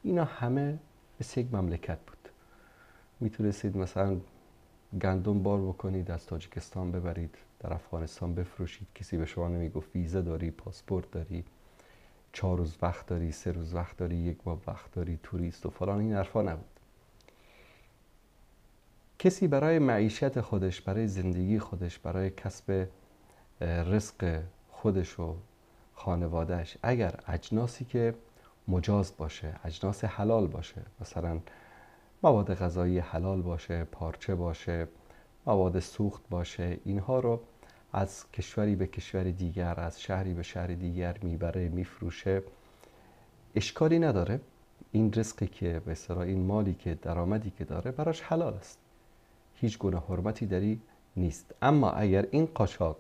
اینا همه مثل یک مملکت بود. میتونستید مثلا گندم بار بکنید، از تاجیکستان ببرید در افغانستان بفروشید، کسی به شما نمیگفت ویزا داری، پاسپورت داری، 4 روز وقت داری، 3 روز وقت داری، 1 ماه وقت داری، توریست و فلان، این حرفا نبود. کسی برای معیشت خودش، برای زندگی خودش، برای کسب رزق خودش و خانوادهش، اگر اجناسی که مجاز باشه، اجناس حلال باشه، مثلا مواد غذایی حلال باشه، پارچه باشه، مواد سوخت باشه، اینها رو از کشوری به کشور دیگر، از شهری به شهر دیگر میبره، میفروشه، اشکالی نداره. این رزقی که به اصطلاح این مالی که درآمدی که داره براش حلال است، هیچ گونه حرمتی داری نیست. اما اگر این قاچاق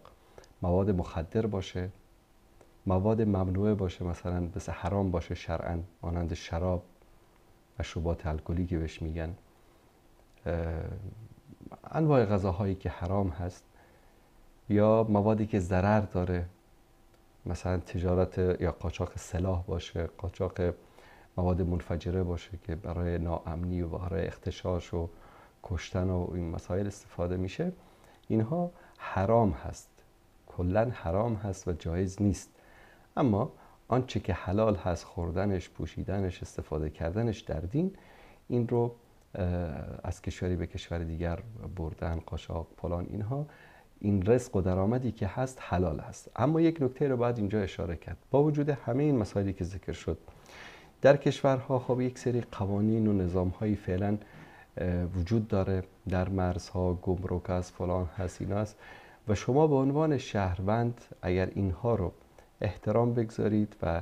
مواد مخدر باشه، مواد ممنوعه باشه، مثلا مثل حرام باشه شرعاً، مانند شراب، مشروبات الکلی که بهش میگن، انواع غذاهایی که حرام هست، یا موادی که ضرر داره، مثلا تجارت یا قاچاق سلاح باشه، قاچاق مواد منفجره باشه که برای ناامنی و برای اغتشاش و کشتن و این مسائل استفاده میشه، اینها حرام هست، کلن حرام هست و جایز نیست. اما آنچه که حلال هست، خوردنش، پوشیدنش، استفاده کردنش در دین، این رو از کشوری به کشور دیگر بردن، قاچاق، فلان، اینها، این رزق و درآمدی که هست حلال هست. اما یک نکته رو باید اینجا اشاره کرد. با وجود همه این مسائلی که ذکر شد، در کشورها خب یک سری قوانین و نظام‌هایی فعلا وجود داره، در مرزها گمرک است، فلان هست، این است، و شما به عنوان شهروند اگر اینها رو احترام بگذارید و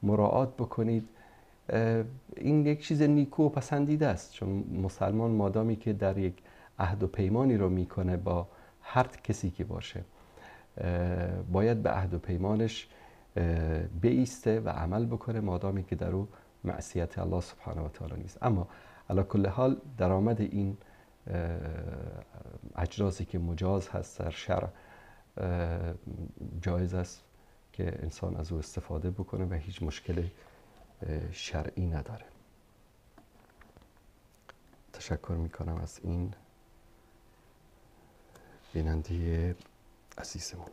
مراعات بکنید، این یک چیز نیکو و پسندیده است. چون مسلمان مادامی که در یک عهد و پیمانی رو میکنه با هر کسی که باشه، باید به عهد و پیمانش بایسته و عمل بکنه، مادامی که در او معصیت الله سبحانه و تعالی نیست. اما علی کل حال درآمد این اجناسی که مجاز هست در شرع، جایز است که انسان از او استفاده بکنه و هیچ مشکل شرعی نداره. تشکر میکنم از این بیننده عزیزمون.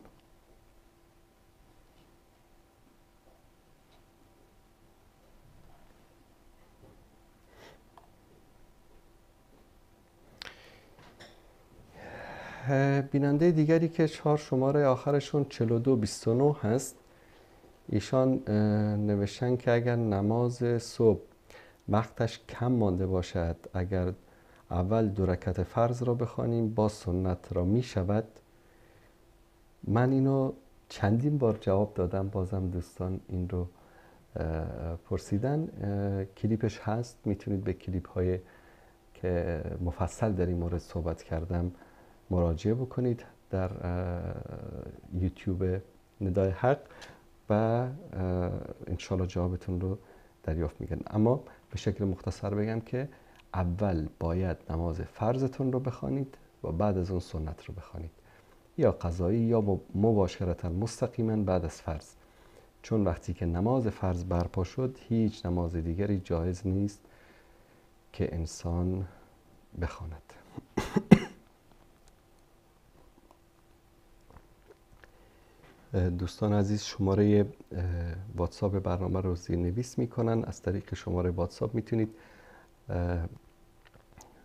بیننده دیگری که 4 شماره آخرشون 4229 هست، ایشان نوشتن که اگر نماز صبح وقتش کم مانده باشد، اگر اول 2 رکعت فرض را بخوانیم با سنت را می شود. من اینو چندین بار جواب دادم، بازم دوستان این رو پرسیدن. کلیپش هست، میتونید به کلیپ های که مفصل در این مورد صحبت کردم مراجعه بکنید در یوتیوب ندای حق و انشالله جوابتون رو دریافت میکنم. اما به شکل مختصر بگم که اول باید نماز فرضتون رو بخوانید و بعد از اون سنت رو بخوانید، یا قضایی یا مباشرتا مستقیما بعد از فرض. چون وقتی که نماز فرض برپا شد، هیچ نماز دیگری جایز نیست که انسان بخواند. دوستان عزیز شماره واتساپ برنامه رو زیرنویس میکنن، از طریق شماره واتساپ میتونید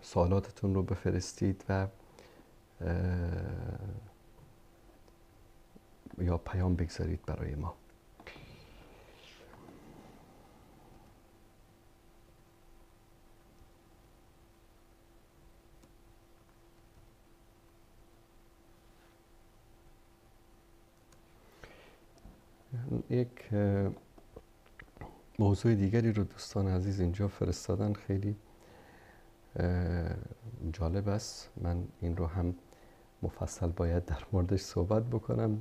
سوالاتتون رو بفرستید و یا پیام بگذارید برای ما. یک موضوع دیگری رو دوستان عزیز اینجا فرستادن، خیلی جالب است. من این رو هم مفصل باید در موردش صحبت بکنم.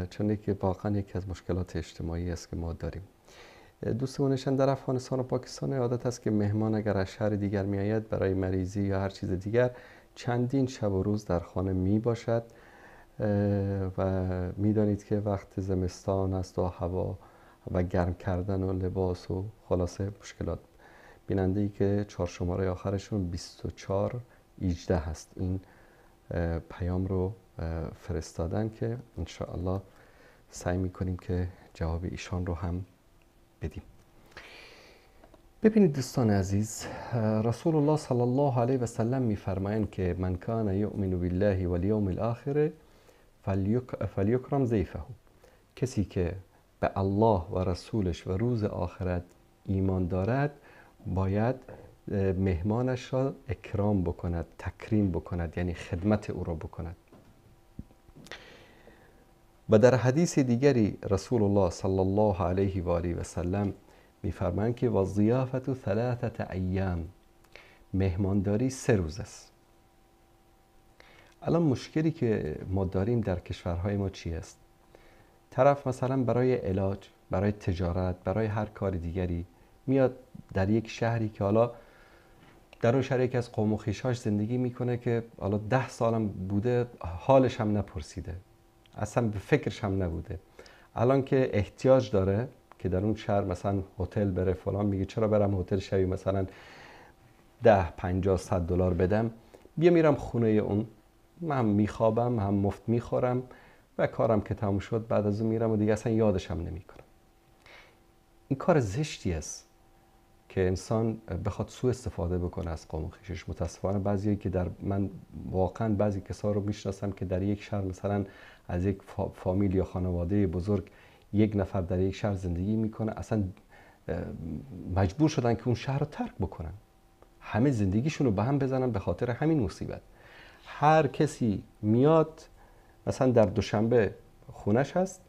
چون که واقعا یکی از مشکلات اجتماعی است که ما داریم. دوستمون نشان در افغانستان و پاکستان عادت است که مهمان اگر از شهر دیگر می آید برای مریضی یا هر چیز دیگر چندین شب و روز در خانه می باشد و می دانید که وقت زمستان است و هوا و گرم کردن و لباس و خلاصه مشکلات. بیننده ای که 4 شماره آخرشون 2418 هست این پیام رو فرستادن که انشاءالله سعی میکنیم که جواب ایشان رو هم بدیم. ببینید دوستان عزیز، رسول الله صلی الله علیه و سلم میفرمایند که من کان یؤمن بالله والیوم الاخر فلیکرم ضیفه. کسی که به الله و رسولش و روز آخرت ایمان دارد باید مهمانش را اکرام بکند، تکریم بکند، یعنی خدمت او را بکند. و در حدیث دیگری رسول الله صلی الله علیه و آله و سلم میفرمایند که والضیافة 3 ایام، مهمانداری 3 روز است. الان مشکلی که ما داریم در کشورهای ما چی است؟ طرف مثلا برای علاج، برای تجارت، برای هر کار دیگری میاد در یک شهری که حالا در اون شهر یکی از قوم و خویشاش زندگی میکنه که حالا 10 سالم بوده حالش هم نپرسیده، اصلا به فکرش هم نبوده. الان که احتیاج داره که در اون شهر مثلا هتل بره فلان، میگه چرا برم هتل شبی مثلا 10 50 100 دلار بدم، بیا میرم خونه اون، من هم میخوابم هم مفت میخورم و کارم که تموم شد بعد از اون میرم و دیگه اصلا یادش هم نمیکنم. این کار زشتی است که انسان بخواد سوء استفاده بکنه از قوم و خویشش. متاسفانه بعضیایی که من واقعا بعضی کسا رو میشناسم که در یک شهر مثلا از یک فامیل یا خانواده بزرگ 1 نفر در یک شهر زندگی میکنه، اصلا مجبور شدن که اون شهر رو ترک بکنن، همه زندگیشون رو به هم بزنن به خاطر همین مصیبت. هر کسی میاد مثلا در دوشنبه خونش هست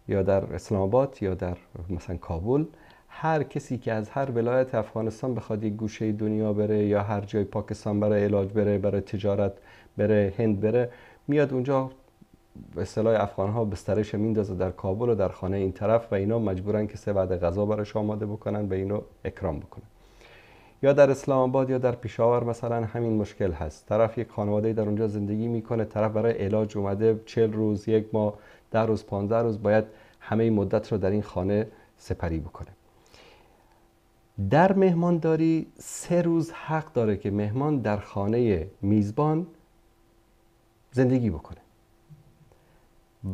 یا در اسلام آباد یا در مثلا کابل، هر کسی که از هر ولایت افغانستان بخواد یک گوشه دنیا بره یا هر جای پاکستان برای علاج بره، برای تجارت بره، هند بره، میاد اونجا به اصطلاح افغان‌ها بسترش میندازه در کابل و در خانه این طرف و اینا مجبورن که 3 وعده غذا براش آماده بکنن و اینو اکرام بکنن. یا در اسلام آباد یا در پیشاور مثلا همین مشکل هست. طرف یک خانواده در اونجا زندگی میکنه، طرف برای علاج اومده 40 روز، 1 ماه، 10 روز، 15 روز باید همه مدت رو در این خانه سپری بکنه. در مهمانداری 3 روز حق داره که مهمان در خانه میزبان زندگی بکنه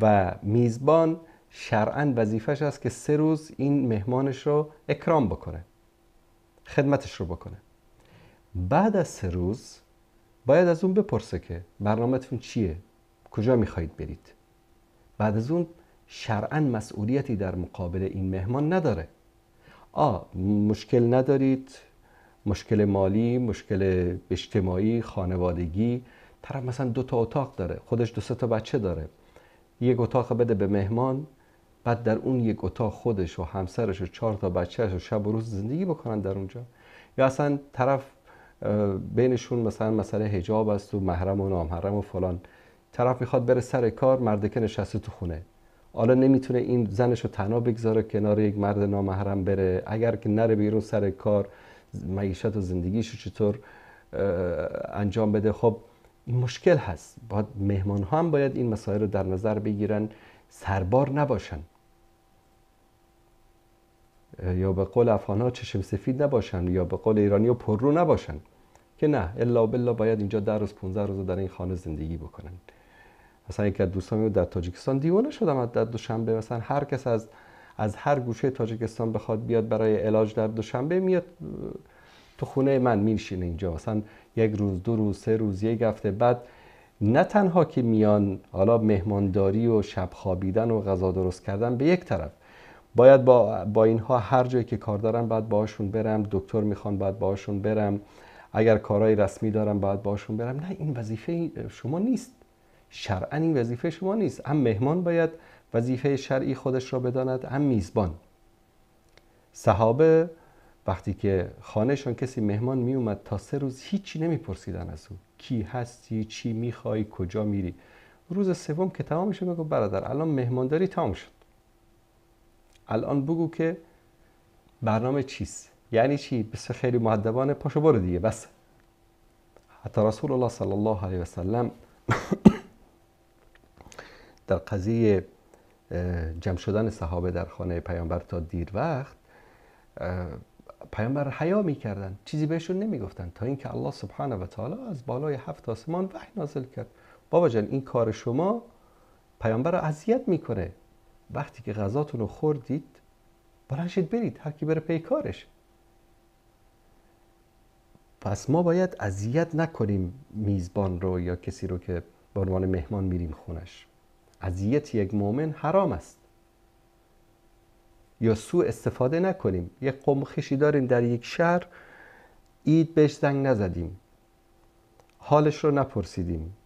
و میزبان شرعاً وظیفش است که 3 روز این مهمانش رو اکرام بکنه، خدمتش رو بکنه. بعد از 3 روز باید از اون بپرسه که برنامه‌تون چیه؟ کجا میخواید برید؟ بعد از اون شرعاً مسئولیتی در مقابل این مهمان نداره. مشکل ندارید، مشکل مالی، مشکل اجتماعی، خانوادگی، طرف مثلا 2 تا اتاق داره، خودش 2-3 تا بچه داره، 1 اتاق بده به مهمان، بعد در اون 1 اتاق خودش و همسرش و 4 تا بچه‌ش و شب و روز زندگی بکنن در اونجا. یا اصلا طرف بینشون مثلا مسئله حجاب است و محرم و نامحرم و فلان، طرف میخواد بره سر کار، مردکه نشسته تو خونه، حالا نمیتونه این زنش رو تنها بگذاره کنار یک مرد نامحرم بره، اگر که نره بیرون سر کار معیشت و زندگیشو چطور انجام بده؟ خب این مشکل هست. باید مهمان ها هم باید این مسائل رو در نظر بگیرن، سربار نباشن یا به قول افغان ها چشم سفید نباشن یا به قول ایرانی ها پررو نباشن که نه الا بالله باید اینجا 10 روز 15 روز در این خانه زندگی بکنن. مثلا یک از دوستان در تاجیکستان دیوانه شدم در دوشنبه، مثلا هر کس از هر گوشه تاجیکستان بخواد بیاد برای علاج در دوشنبه میاد تو خونه من میشینه اینجا، مثلا 1 روز 2 روز 3 روز 1 هفته. بعد نه تنها که میان حالا مهمانداری و شب خوابیدن و غذا درست کردن به یک طرف، باید با اینها هر جایی که کار دارم باید باهاشون برم، دکتر میخوان باید باهاشون برم، اگر کارهای رسمی دارم باید باهاشون برم. نه، این وظیفه شما نیست، شرعاً این وظیفه شما نیست. هم مهمان باید وظیفه شرعی خودش را بداند، هم میزبان. صحابه وقتی که خانهشان کسی مهمان می اومد تا 3 روز هیچی نمیپرسیدن از او، کی هستی، چی میخوای، کجا میری. روز سوم که تمام میشه میگه برادر الان مهمانداری تمام شد، الان بگو که برنامه چیست. یعنی چی؟ بس خیلی مؤدبانه پاشو برو دیگه بس. حتی رسول الله صلی الله علیه و سلم در قضیه جمع شدن صحابه در خانه پیامبر تا دیر وقت، پیامبر حیا میکردن، چیزی بهشون نمیگفتن تا اینکه الله سبحانه و تعالی از بالای 7 آسمان وحی نازل کرد. بابا جان این کار شما پیامبر رو اذیت میکنه، وقتی که غذاتون رو خوردید بلند شید برید، هر کی بره پی کارش. پس ما باید اذیت نکنیم میزبان رو یا کسی رو که به عنوان مهمان میریم خونش. اذیت یک مؤمن حرام است. یا سوء استفاده نکنیم. یک قوم خویشی داریم در یک شهر، عید بهش زنگ نزدیم، حالش رو نپرسیدیم،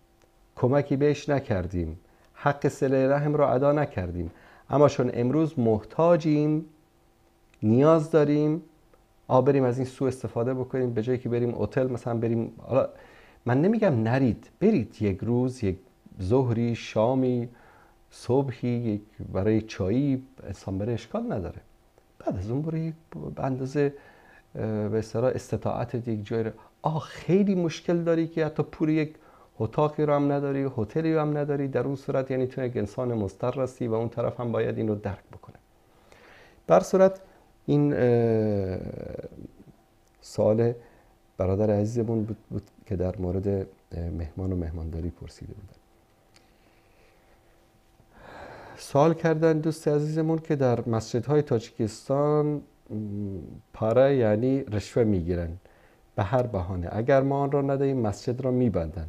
کمکی بهش نکردیم، حق صله رحم رو ادا نکردیم، اما چون امروز محتاجیم، نیاز داریم، بریم از این سوء استفاده بکنیم، به جایی که بریم هتل مثلا بریم. حالا من نمیگم نرید، برید یک روز، یک ظهری، شامی، صبحی برای چایی، انسان بره اشکال نداره. بعد از اون برای به اندازه به اصطلاح استطاعت یک جای رو. خیلی مشکل داری که حتی پول یک اتاقی رو هم نداری، هتلی رو هم نداری، در اون صورت یعنی تو یک انسان مضطر هستی و اون طرف هم باید این رو درک بکنه. بر صورت این سوال برادر عزیزمون بود که در مورد مهمان و مهمانداری پرسیده بودن. سوال کردن دوست عزیزمون که در مسجدهای تاجیکستان پاره یعنی رشوه میگیرن به هر بهانه، اگر ما آن را ندهیم مسجد را میبندن.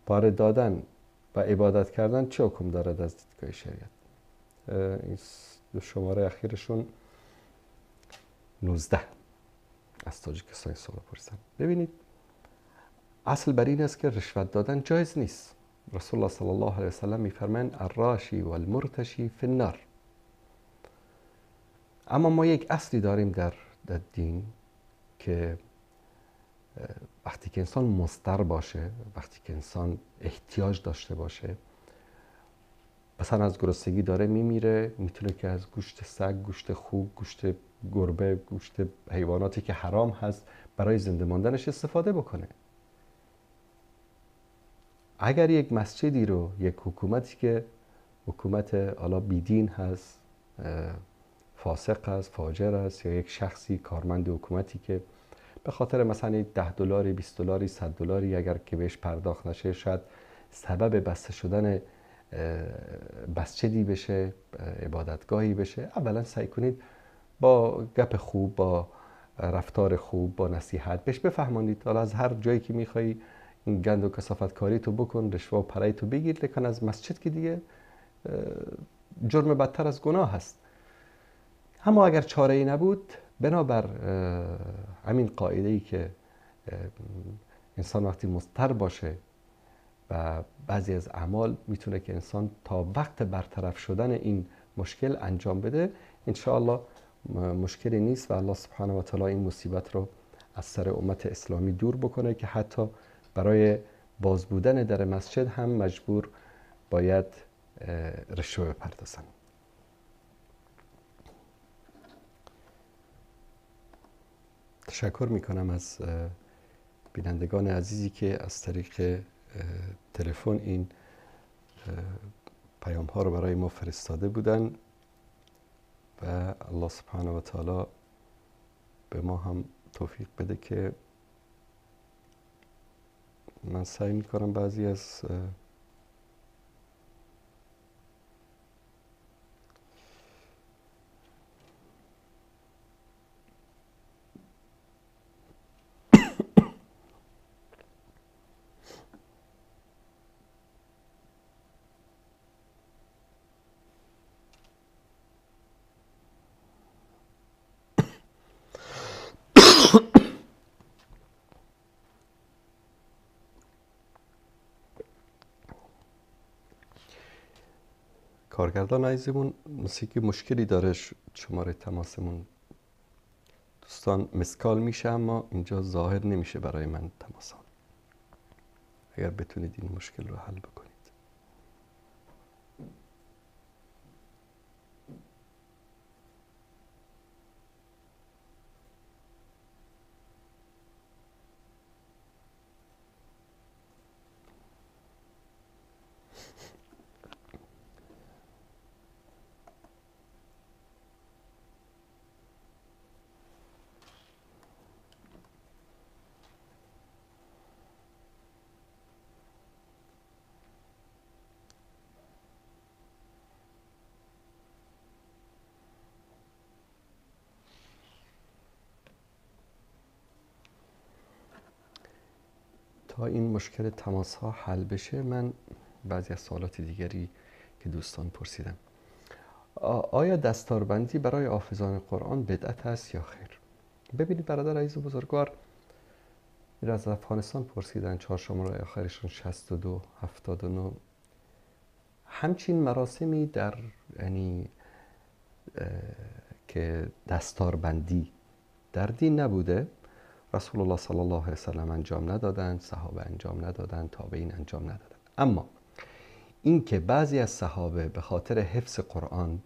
پاره دادن و عبادت کردن چه حکم دارد از دیدگاه شریعت؟ این شماره اخیرشون 19 از تاجیکستان سوال پرسیدن. ببینید اصل بر این است که رشوت دادن جایز نیست. رسول الله صلی الله علیه و سلم میفرمایند الراشی و المرتشی فی النار. اما ما یک اصلی داریم در دین که وقتی که انسان مضطر باشه، وقتی که انسان احتیاج داشته باشه، مثلا از گرسنگی داره میمیره، میتونه که از گوشت سگ، گوشت خوک، گوشت گربه، گوشت حیواناتی که حرام هست برای زنده ماندنش استفاده بکنه. اگر یک مسجدی رو، یک حکومتی که حکومت حالا بیدین هست، فاسق هست، فاجر است، یا یک شخصی کارمند حکومتی که به خاطر مثلا $10 $20 $100 اگر که بهش پرداخت نشه شاید سبب بسته شدن مسجدی بشه، عبادتگاهی بشه، اولا سعی کنید با گپ خوب، با رفتار خوب، با نصیحت بهش بفهمانید. حالا از هر جایی که میخوای این گند و کثافت کاری تو بکن، رشوه و پرهی تو بگیر، لیکن از مسجد که دیگه جرم بدتر از گناه هست. اما اگر چاره ای نبود، بنابر همین قاعده ای که انسان وقتی مضطر باشه و بعضی از اعمال میتونه که انسان تا وقت برطرف شدن این مشکل انجام بده، انشاءالله مشکلی نیست و الله سبحانه و تعالی این مصیبت رو از سر امت اسلامی دور بکنه که حتی برای باز بودن در مسجد هم مجبور باید رشوه بپردازن. تشکر میکنم از بینندگان عزیزی که از طریق تلفن این پیام ها رو برای ما فرستاده بودن و الله سبحانه و تعالی به ما هم توفیق بده که من سعی میکنم بعضی از کارگردان عزیزمون مثل که مشکلی داره شماره تماسمون دوستان مسکال میشه اما اینجا ظاهر نمیشه برای من تماسان. اگر بتونید این مشکل رو حل بکنید. تا این مشکل تماس ها حل بشه من بعضی از سوالات دیگری که دوستان پرسیدن. آیا دستاربندی برای حافظان قرآن بدعت است یا خیر؟ ببینید برادر عزیز و بزرگوار، این از افغانستان پرسیدن، چهارشنبه آخرشون 62 79. همچین مراسمی در یعنی که دستاربندی در دین نبوده. رسول الله صلی الله علیه وسلم انجام ندادند، صحابه انجام ندادند، تابعین انجام ندادند. اما این که بعضی از صحابه به خاطر حفظ قرآن،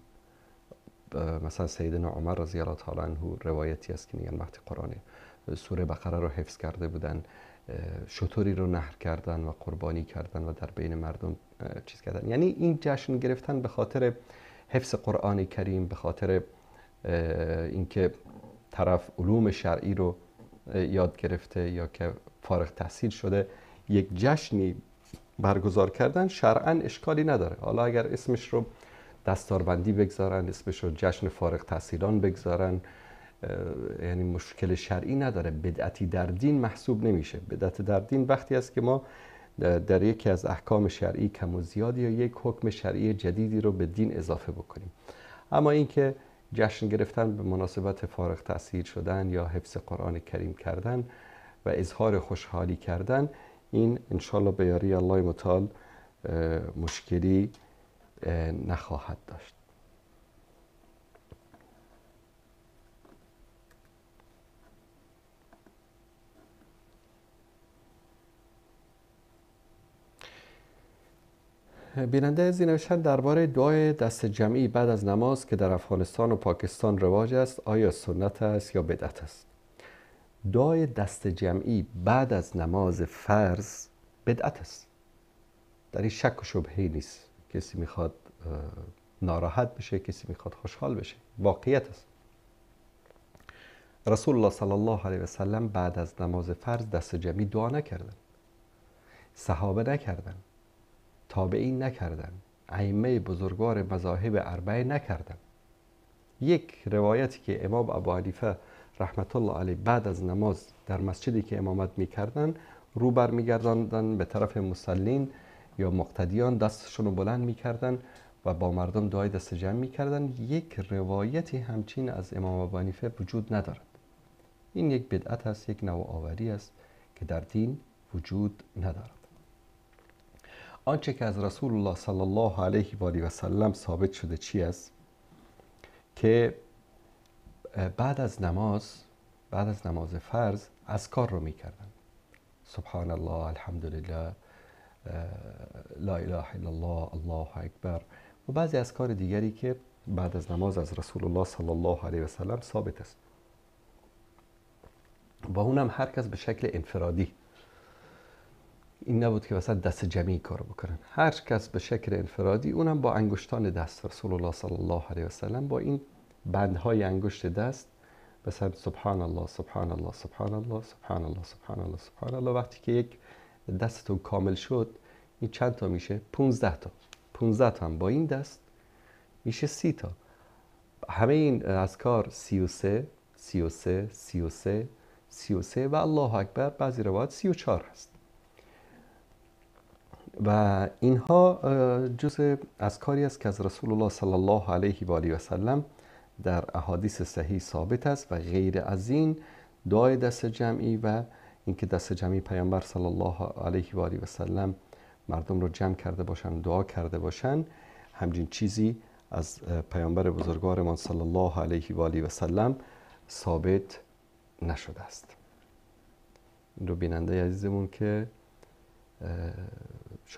مثلا سیدنا عمر رضی الله تعالی عنه روایتی است که میگن وقتی قرآن سوره بقره رو حفظ کرده بودن، شتری رو نحر کردن و قربانی کردن و در بین مردم چیز کردن. یعنی این جشن گرفتن به خاطر حفظ قرآن کریم، به خاطر اینکه طرف علوم شرعی رو یاد گرفته یا که فارغ التحصیل شده، یک جشنی برگزار کردن شرعاً اشکالی نداره. حالا اگر اسمش رو دستاربندی بگذارن، اسمش رو جشن فارغ التحصیلان بگذارن، یعنی مشکل شرعی نداره. بدعتی در دین محسوب نمیشه. بدعت در دین وقتی است که ما در یکی از احکام شرعی کم و زیادی یا یک حکم شرعی جدیدی رو به دین اضافه بکنیم. اما اینکه جشن گرفتن به مناسبت فارغ التحصیل شدن یا حفظ قرآن کریم کردن و اظهار خوشحالی کردن، این انشالله به یاری الله متعال مشکلی نخواهد داشت. بیننده از این نوشتن درباره دعای دست جمعی بعد از نماز که در افغانستان و پاکستان رواج است، آیا سنت است یا بدعت است؟ دعای دست جمعی بعد از نماز فرض بدعت است. در این شک و شبهه‌ای نیست. کسی میخواد ناراحت بشه، کسی میخواد خوشحال بشه، واقعیت است. رسول الله صلی الله علیه و سلم بعد از نماز فرض دست جمعی دعا نکردن، صحابه نکردن، تابعین نکردن، ائمه بزرگوار مذاهب اربعه نکردن. یک روایتی که امام ابو حنیفه رحمت الله علیه بعد از نماز در مسجدی که امامت میکردن رو بر میگرداندن به طرف مصلین یا مقتدیان، دستشون رو بلند میکردن و با مردم دعای دست جمع میکردن. یک روایتی همچین از امام ابو حنیفه وجود ندارد. این یک بدعت است، یک نوآوری است که در دین وجود ندارد. آنچه که از رسول الله صلی الله علیه و آله و سلم ثابت شده چی است؟ که بعد از نماز فرض اذکار رو میکردن. سبحان الله، الحمدلله، لا اله الا الله، الله اکبر و بعضی اذکار دیگری که بعد از نماز از رسول الله صلی الله علیه و سلم ثابت است. و اونم هر کس به شکل انفرادی. این نبود که مثلا دست جمعی کارو بکنن. هر کس به شکل انفرادی، اونم با انگشتان دست. رسول الله صلی الله علیه و سلم با این بندهای انگشت دست مثلا سبحان الله، سبحان الله، سبحان الله، سبحان الله، سبحان الله، سبحان الله. وقتی که یک دستتون کامل شد، این چند تا میشه؟ 15 تا. 15 تا هم با این دست میشه 30 تا. همه این اذکار 33 33 33 33 و الله اکبر بعضی روایات 34 هست. و اینها جزء اذکاری است که از رسول الله صلی الله علیه و آله و سلم در احادیث صحیح ثابت است و غیر از این دعای دست جمعی و اینکه دست جمعی پیامبر صلی الله علیه و آله و سلم مردم رو جمع کرده باشن، دعا کرده باشن، همچین چیزی از پیامبر بزرگوارمان صلی الله علیه و آله و سلم ثابت نشده است. این رو بیننده عزیزمون که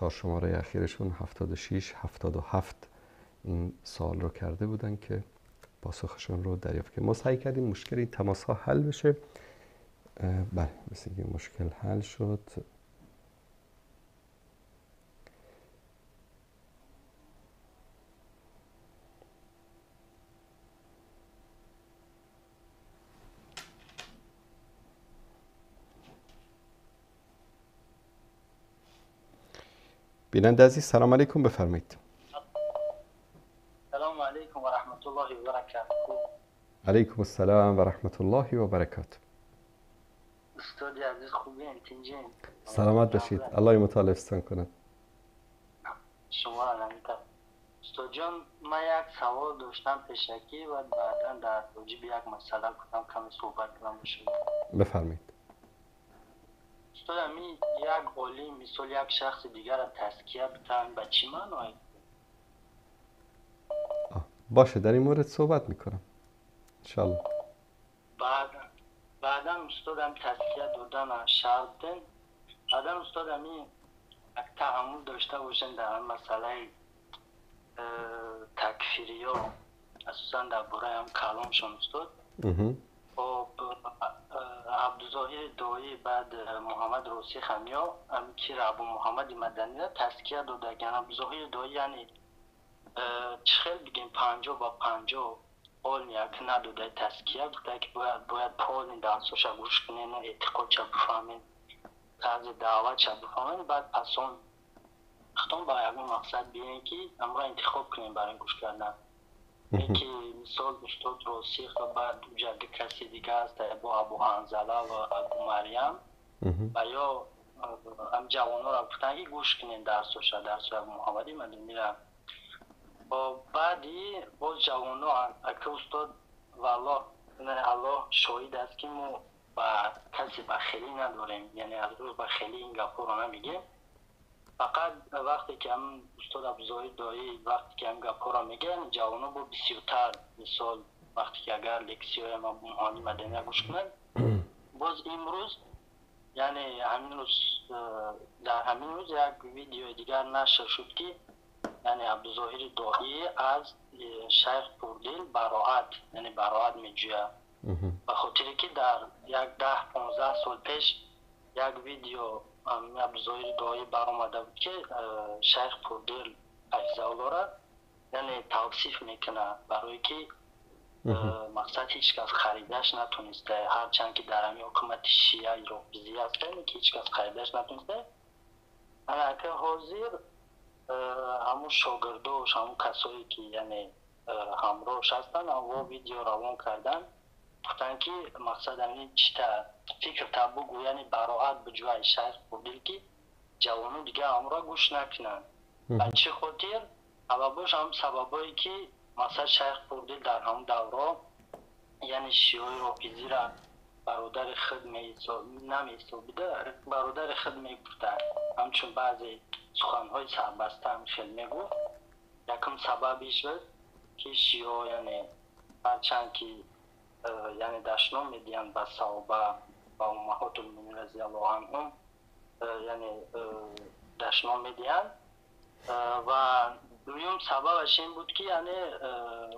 شماره اخیرشون 76 77 این سوال رو کرده بودن که پاسخشون رو دریافت که ما سعی کردیم مشکل این تماس ها حل بشه. بله، مثل که مشکل حل شد. بیننده عزیز سلام علیکم، بفرمایید. سلام علیکم و رحمت الله و برکاته. علیکم السلام و رحمت الله و برکاته. استاد عزیز خوبی انتینجین سلامت باشید. الله مطالعستان کند. شما علمیتا استاد جان، من یک سوال داشتم پیشکی و بعدا در راجع به یک مسئله کنم کمی صحبت کنم با شما. بفرمایید. استاد امی یک عالم مثل یک شخص دیگر را تزکیه بتن به چی معنی؟ باشه، در این مورد صحبت میکنم انشالله. بعدا استادم تزکیه دادن شرطن، بعدا استادم یک تعامل داشته باشن در مسئله تکفیری ها، اساسا در باره هم کلامشون استاد. خب عبدالظاهر دایی بعد محمد روسی خمیا که ابو محمد مدنی را تزکیه داده. عبدالظاهر دایی یعنی چخیل بگیم 50 با 50 قول یک نداده تزکیه بوده که باید پول درسوش گوش کنین و اعتقاد چه بفهمین، طرز دعوت چه بفهمین، بعد پسون اختون با یک مقصد بیاین که امرا انتخاب کنین برای گوش کردن. یکی مثال استاد راسخ و بعد جد کسی دیگه است با ابو حنظله و ابو مریم و یا هم جوانو را گفتن که گوش کنین درسوش ابو محمدی مدنی را. بعدی باز جوانو اکه استاد والله الله شاهد است که ما با کسی بخیلی نداریم، یعنی از روز بخیلی این گفت رو نمیگیم. فقط وقتی که هم استاد عبدالظاهر دایی وقتی که هم گفت رو میگن جوانو با بسیارتر، مثال وقتی که اگر لکسیوی ما بومانی مدنی گوش کنن، باز امروز یعنی همین روز در همین روز یک ویدیو دیگر نشر شد که یعنی عبدالظاهر دایی از شیخ پوردیل براعت، یعنی براعت میجوید. به خاطری که در یک 10-15 سال پیش یک ویدیو عبدالظاهر دایی برآمده بود که شیخ پوردیل حفظه الله را یعنی توصیف میکنه برای که مقصد هیچ کس خریدش نتونسته، هرچند که در همین حکومت شیعه رافضی هستن که هیچ کس خریدش نتونسته. اما که حاضر همون شاگرداش، همون کسایی که یعنی همراهش هستن و ویدیو روان کردن، گفتن که مقصد همین چیتا فکر تبو یعنی براعت بجوی شیخ پوردیل که جوانو دیگه همراه گوش نکنن. بچه خاطر سبباش هم سببایی که مقصد شیخ پوردیل در همون دوره یعنی شیعه رافضی را برادر خود نمی‌حسابیده، برادر خود میگفته، همچون بعضی سخنهای سربسته هم خیلی میگفت. یکم سببش بود که شیعه یعنی هرچند که یعنی دشنام میدین به صحابه و امهات المؤمنین رضی الله عنهم یعنی دشنام میدین و دویم سببش این بود که یعنی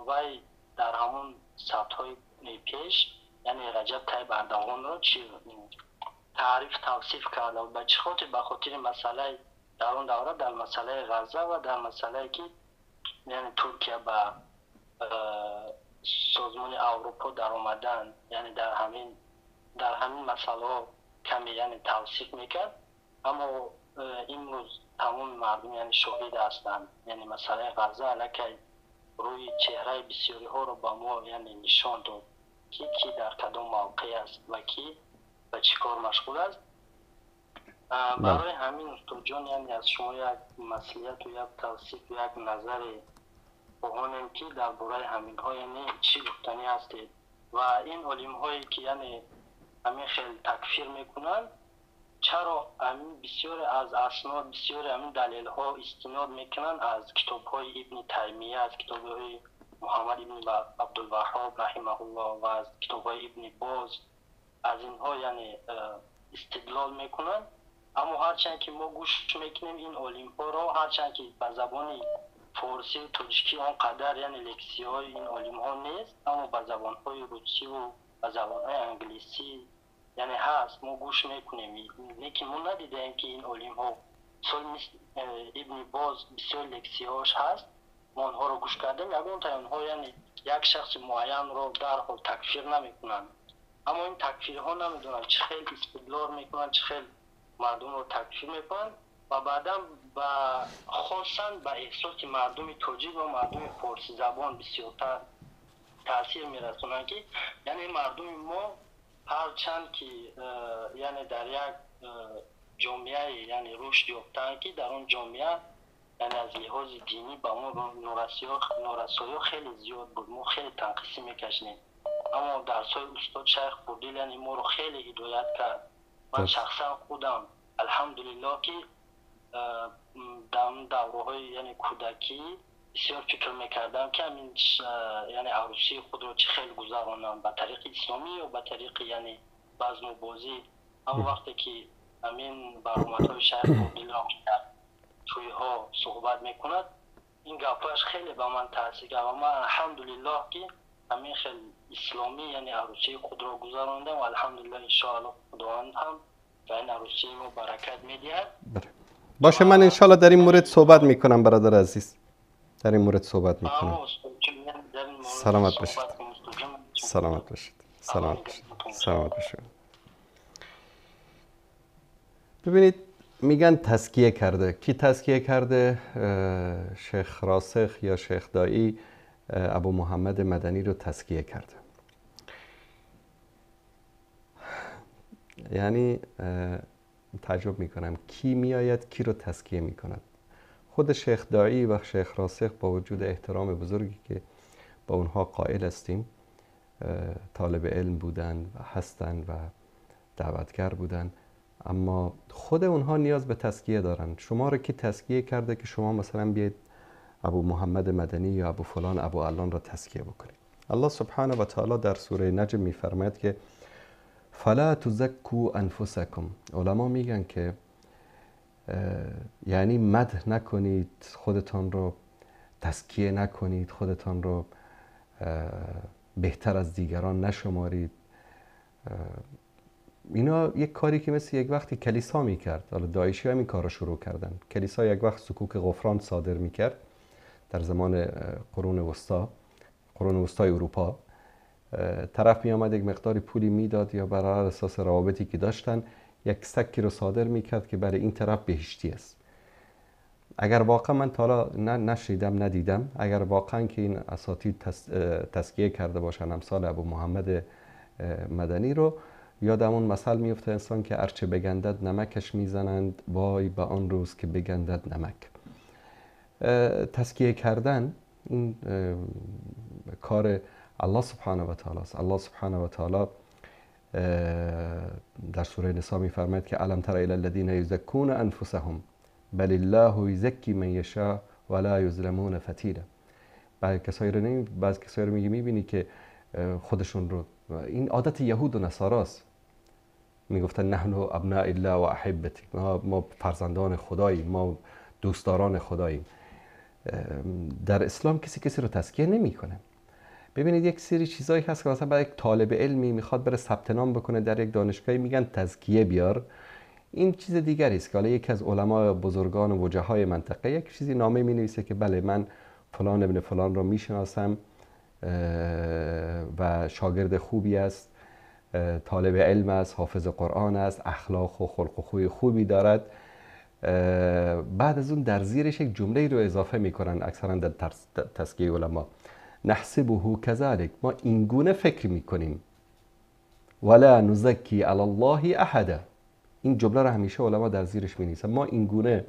وای در همون سبت‌های پیش یعنی رجب طیب اردوغان را تعریف توصیف کرده و به چه خاطر؟ به خاطر مسئله در اون دوره در مسئله غزه و در مسئله که یعنی ترکیه به سازمان اروپا در آمدن، یعنی در همین مسئله کمی یعنی توصیف میکرد. اما این روز تمام مردم یعنی شاهد هستند، یعنی مسئله غزه علیه روی چهره بسیاری ها رو با ما یعنی نشان داد که کی در کدام موقع است و کی به چی کار مشغول است. برای همین استاد جان یعنی از شما یک مسئولیت و یک توصیف و یک نظر بخوانیم که در باره همین ها یعنی چی گفتنی هستید و این علم هایی که یعنی همین خیلی تکفیر میکنن چرا همین بسیار از اسناد بسیار همین دلیل ها استناد میکنن از کتاب های ابن تیمیه، از کتاب های محمد ابن عبدالوهاب رحمه الله و از کتاب های ابن باز، از اینها یعنی استدلال میکنن. اما هرچند که ما گوش میکنیم این علم ها را، هرچند که به زبان فارسی و تاجیکی آنقدر یعنی لکسی های این علم ها نیست، اما به زبان های روسی و به زبان های انگلیسی یعنی هست، ما گوش میکنیم. لیکن ما ندیدیم که این علم ها ابن باز بسیار لکسی هاش هست، ما آنها رو گوش کردیم. یکون تا آنها یعنی یک شخص معین رو در حال تکفیر نمیکنن، اما این تکفیر ها نمیدونن چه خیلی استدلال میکنن، چه خیلی مردم رو تکفیر میکنن و بعدا خاصا به احساس مردم تاجیک و مردم فارسی زبان بسیارتر تاثیر میرسونن که یعنی مردم ما هرچند که یعنی در یک جامعه یعنی رشد یافتن که در اون جامعه یعنی از لحاظ دینی با ما نورسایی خیلی زیاد بود، ما خیلی تنقیصی میکشنیم، اما درسای استاد شیخ بردیل یعنی ما رو خیلی هدایت کرد. من شخصا خودم الحمدلله که در دوره های یعنی کودکی بسیار فکر میکردم که همین یعنی عروسی خود رو چه خیلی گذرانم به طریق اسلامی و به طریق یعنی بزم و بازی. اما وقتی که همین برنامه های شیخ بردیل توی ها صحبت میکند این گپاش خیلی به من تاثیر کرد و من الحمدلله که همین خیلی اسلامی یعنی عروسی خود را گذراندم و الحمدلله انشاءالله خداوند هم و این عروسی ما برکت میدهد. باشه، من انشاءالله در این مورد صحبت میکنم برادر عزیز، در این مورد صحبت میکنم. سلامت باشید. سلامت باشید. سلامت باشید. سلامت باشید. ببینید میگن تزکیه کرده. کی تزکیه کرده؟ شیخ راسخ یا شیخ دایی ابو محمد مدنی رو تزکیه کرده. یعنی تعجب میکنم کی میآید کی رو تزکیه میکند. خود شیخ دایی و شیخ راسخ با وجود احترام بزرگی که با اونها قائل هستیم، طالب علم بودن و هستن و دعوتگر بودن، اما خود اونها نیاز به تزکیه دارن. شما رو کی تزکیه کرده که شما مثلا بیاید ابو محمد مدنی یا ابو فلان ابو علان را تزکیه بکنید؟ الله سبحانه و تعالی در سوره نجم میفرماید که فلا تزکوا انفسکم. علما میگن که یعنی مدح نکنید، خودتان رو تزکیه نکنید، خودتان رو بهتر از دیگران نشمارید. اینا یک کاری که مثل یک وقتی کلیسا میکرد. حالا داعشی هم این کار رو شروع کردن. کلیسا یک وقت صکوک غفران صادر میکرد در زمان قرون وسطای اروپا. طرف می آمد یک مقداری پولی میداد یا بر اساس روابطی که داشتن یک سکی رو صادر میکرد که برای این طرف بهشتی است. اگر واقعا من تا حالا نشیدم ندیدم، اگر واقعا که این اساتید تزکیه کرده باشن امثال ابو محمد مدنی رو، یادم اون مثل میفته انسان که ارچه بگندد نمکش میزنند، وای به آن روز که بگندد نمک. تزکیه کردن این کار الله سبحانه و تعالی است. الله سبحانه و تعالی در سوره نساء میفرماید که الم تر الی الذین یزکون انفسهم بل الله یزکی من یشاء ولا یظلمون فتیلا. بعضی کسایی رو میبینی که خودشون رو، این عادت یهود و نصاراست، میگفتن نحن ابناء الله و احبتی، ما فرزندان خداییم، ما دوستداران خداییم. در اسلام کسی رو تزکیه نمیکنه. ببینید یک سری چیزایی هست که مثلا برای یک طالب علمی میخواد بره ثبت نام بکنه در یک دانشگاهی میگن تزکیه بیار، این چیز دیگری است که حالا یکی از علما بزرگان و وجهای منطقه یک چیزی نامه مینویسه که بله من فلان ابن فلان رو میشناسم و شاگرد خوبی است، طالب علم است، حافظ قرآن است، اخلاق و خلق و خوی خوبی دارد. بعد از اون در زیرش یک جمله رو اضافه میکنن اکثرا در تزکیه علما، نحسبه کذلک، ما اینگونه فکر میکنیم، ولا نزکی علی الله احدا. این جمله رو همیشه علما در زیرش مینویسن، ما اینگونه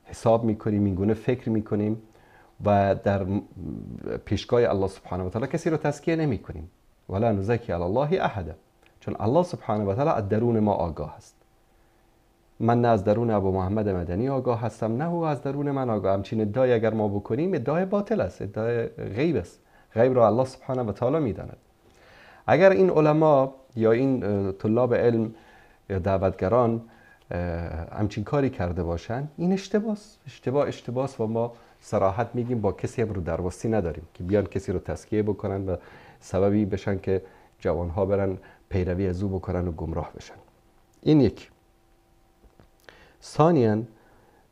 حساب میکنیم، اینگونه فکر میکنیم و در پیشگاه الله سبحانه و تعالی کسی رو تزکیه نمی کنیم. ولا نزکی علی الله احدا، چون الله سبحانه و تعالی از درون ما آگاه است. من نه از درون ابو محمد مدنی آگاه هستم، نه او از درون من آگاه. همچین ادعای اگر ما بکنیم ادعای باطل است، ادعای غیب است. غیب رو الله سبحانه و تعالی میداند. اگر این علما یا این طلاب علم یا دعوتگران همچین کاری کرده باشن، این اشتباس و ما صراحت میگیم، با کسی هم رو دربستی نداریم که بیان کسی رو تزکیه بکنن و سببی بشن که جوانها برن پیروی از او بکنن و گمراه بشن. این یک. ثانیاً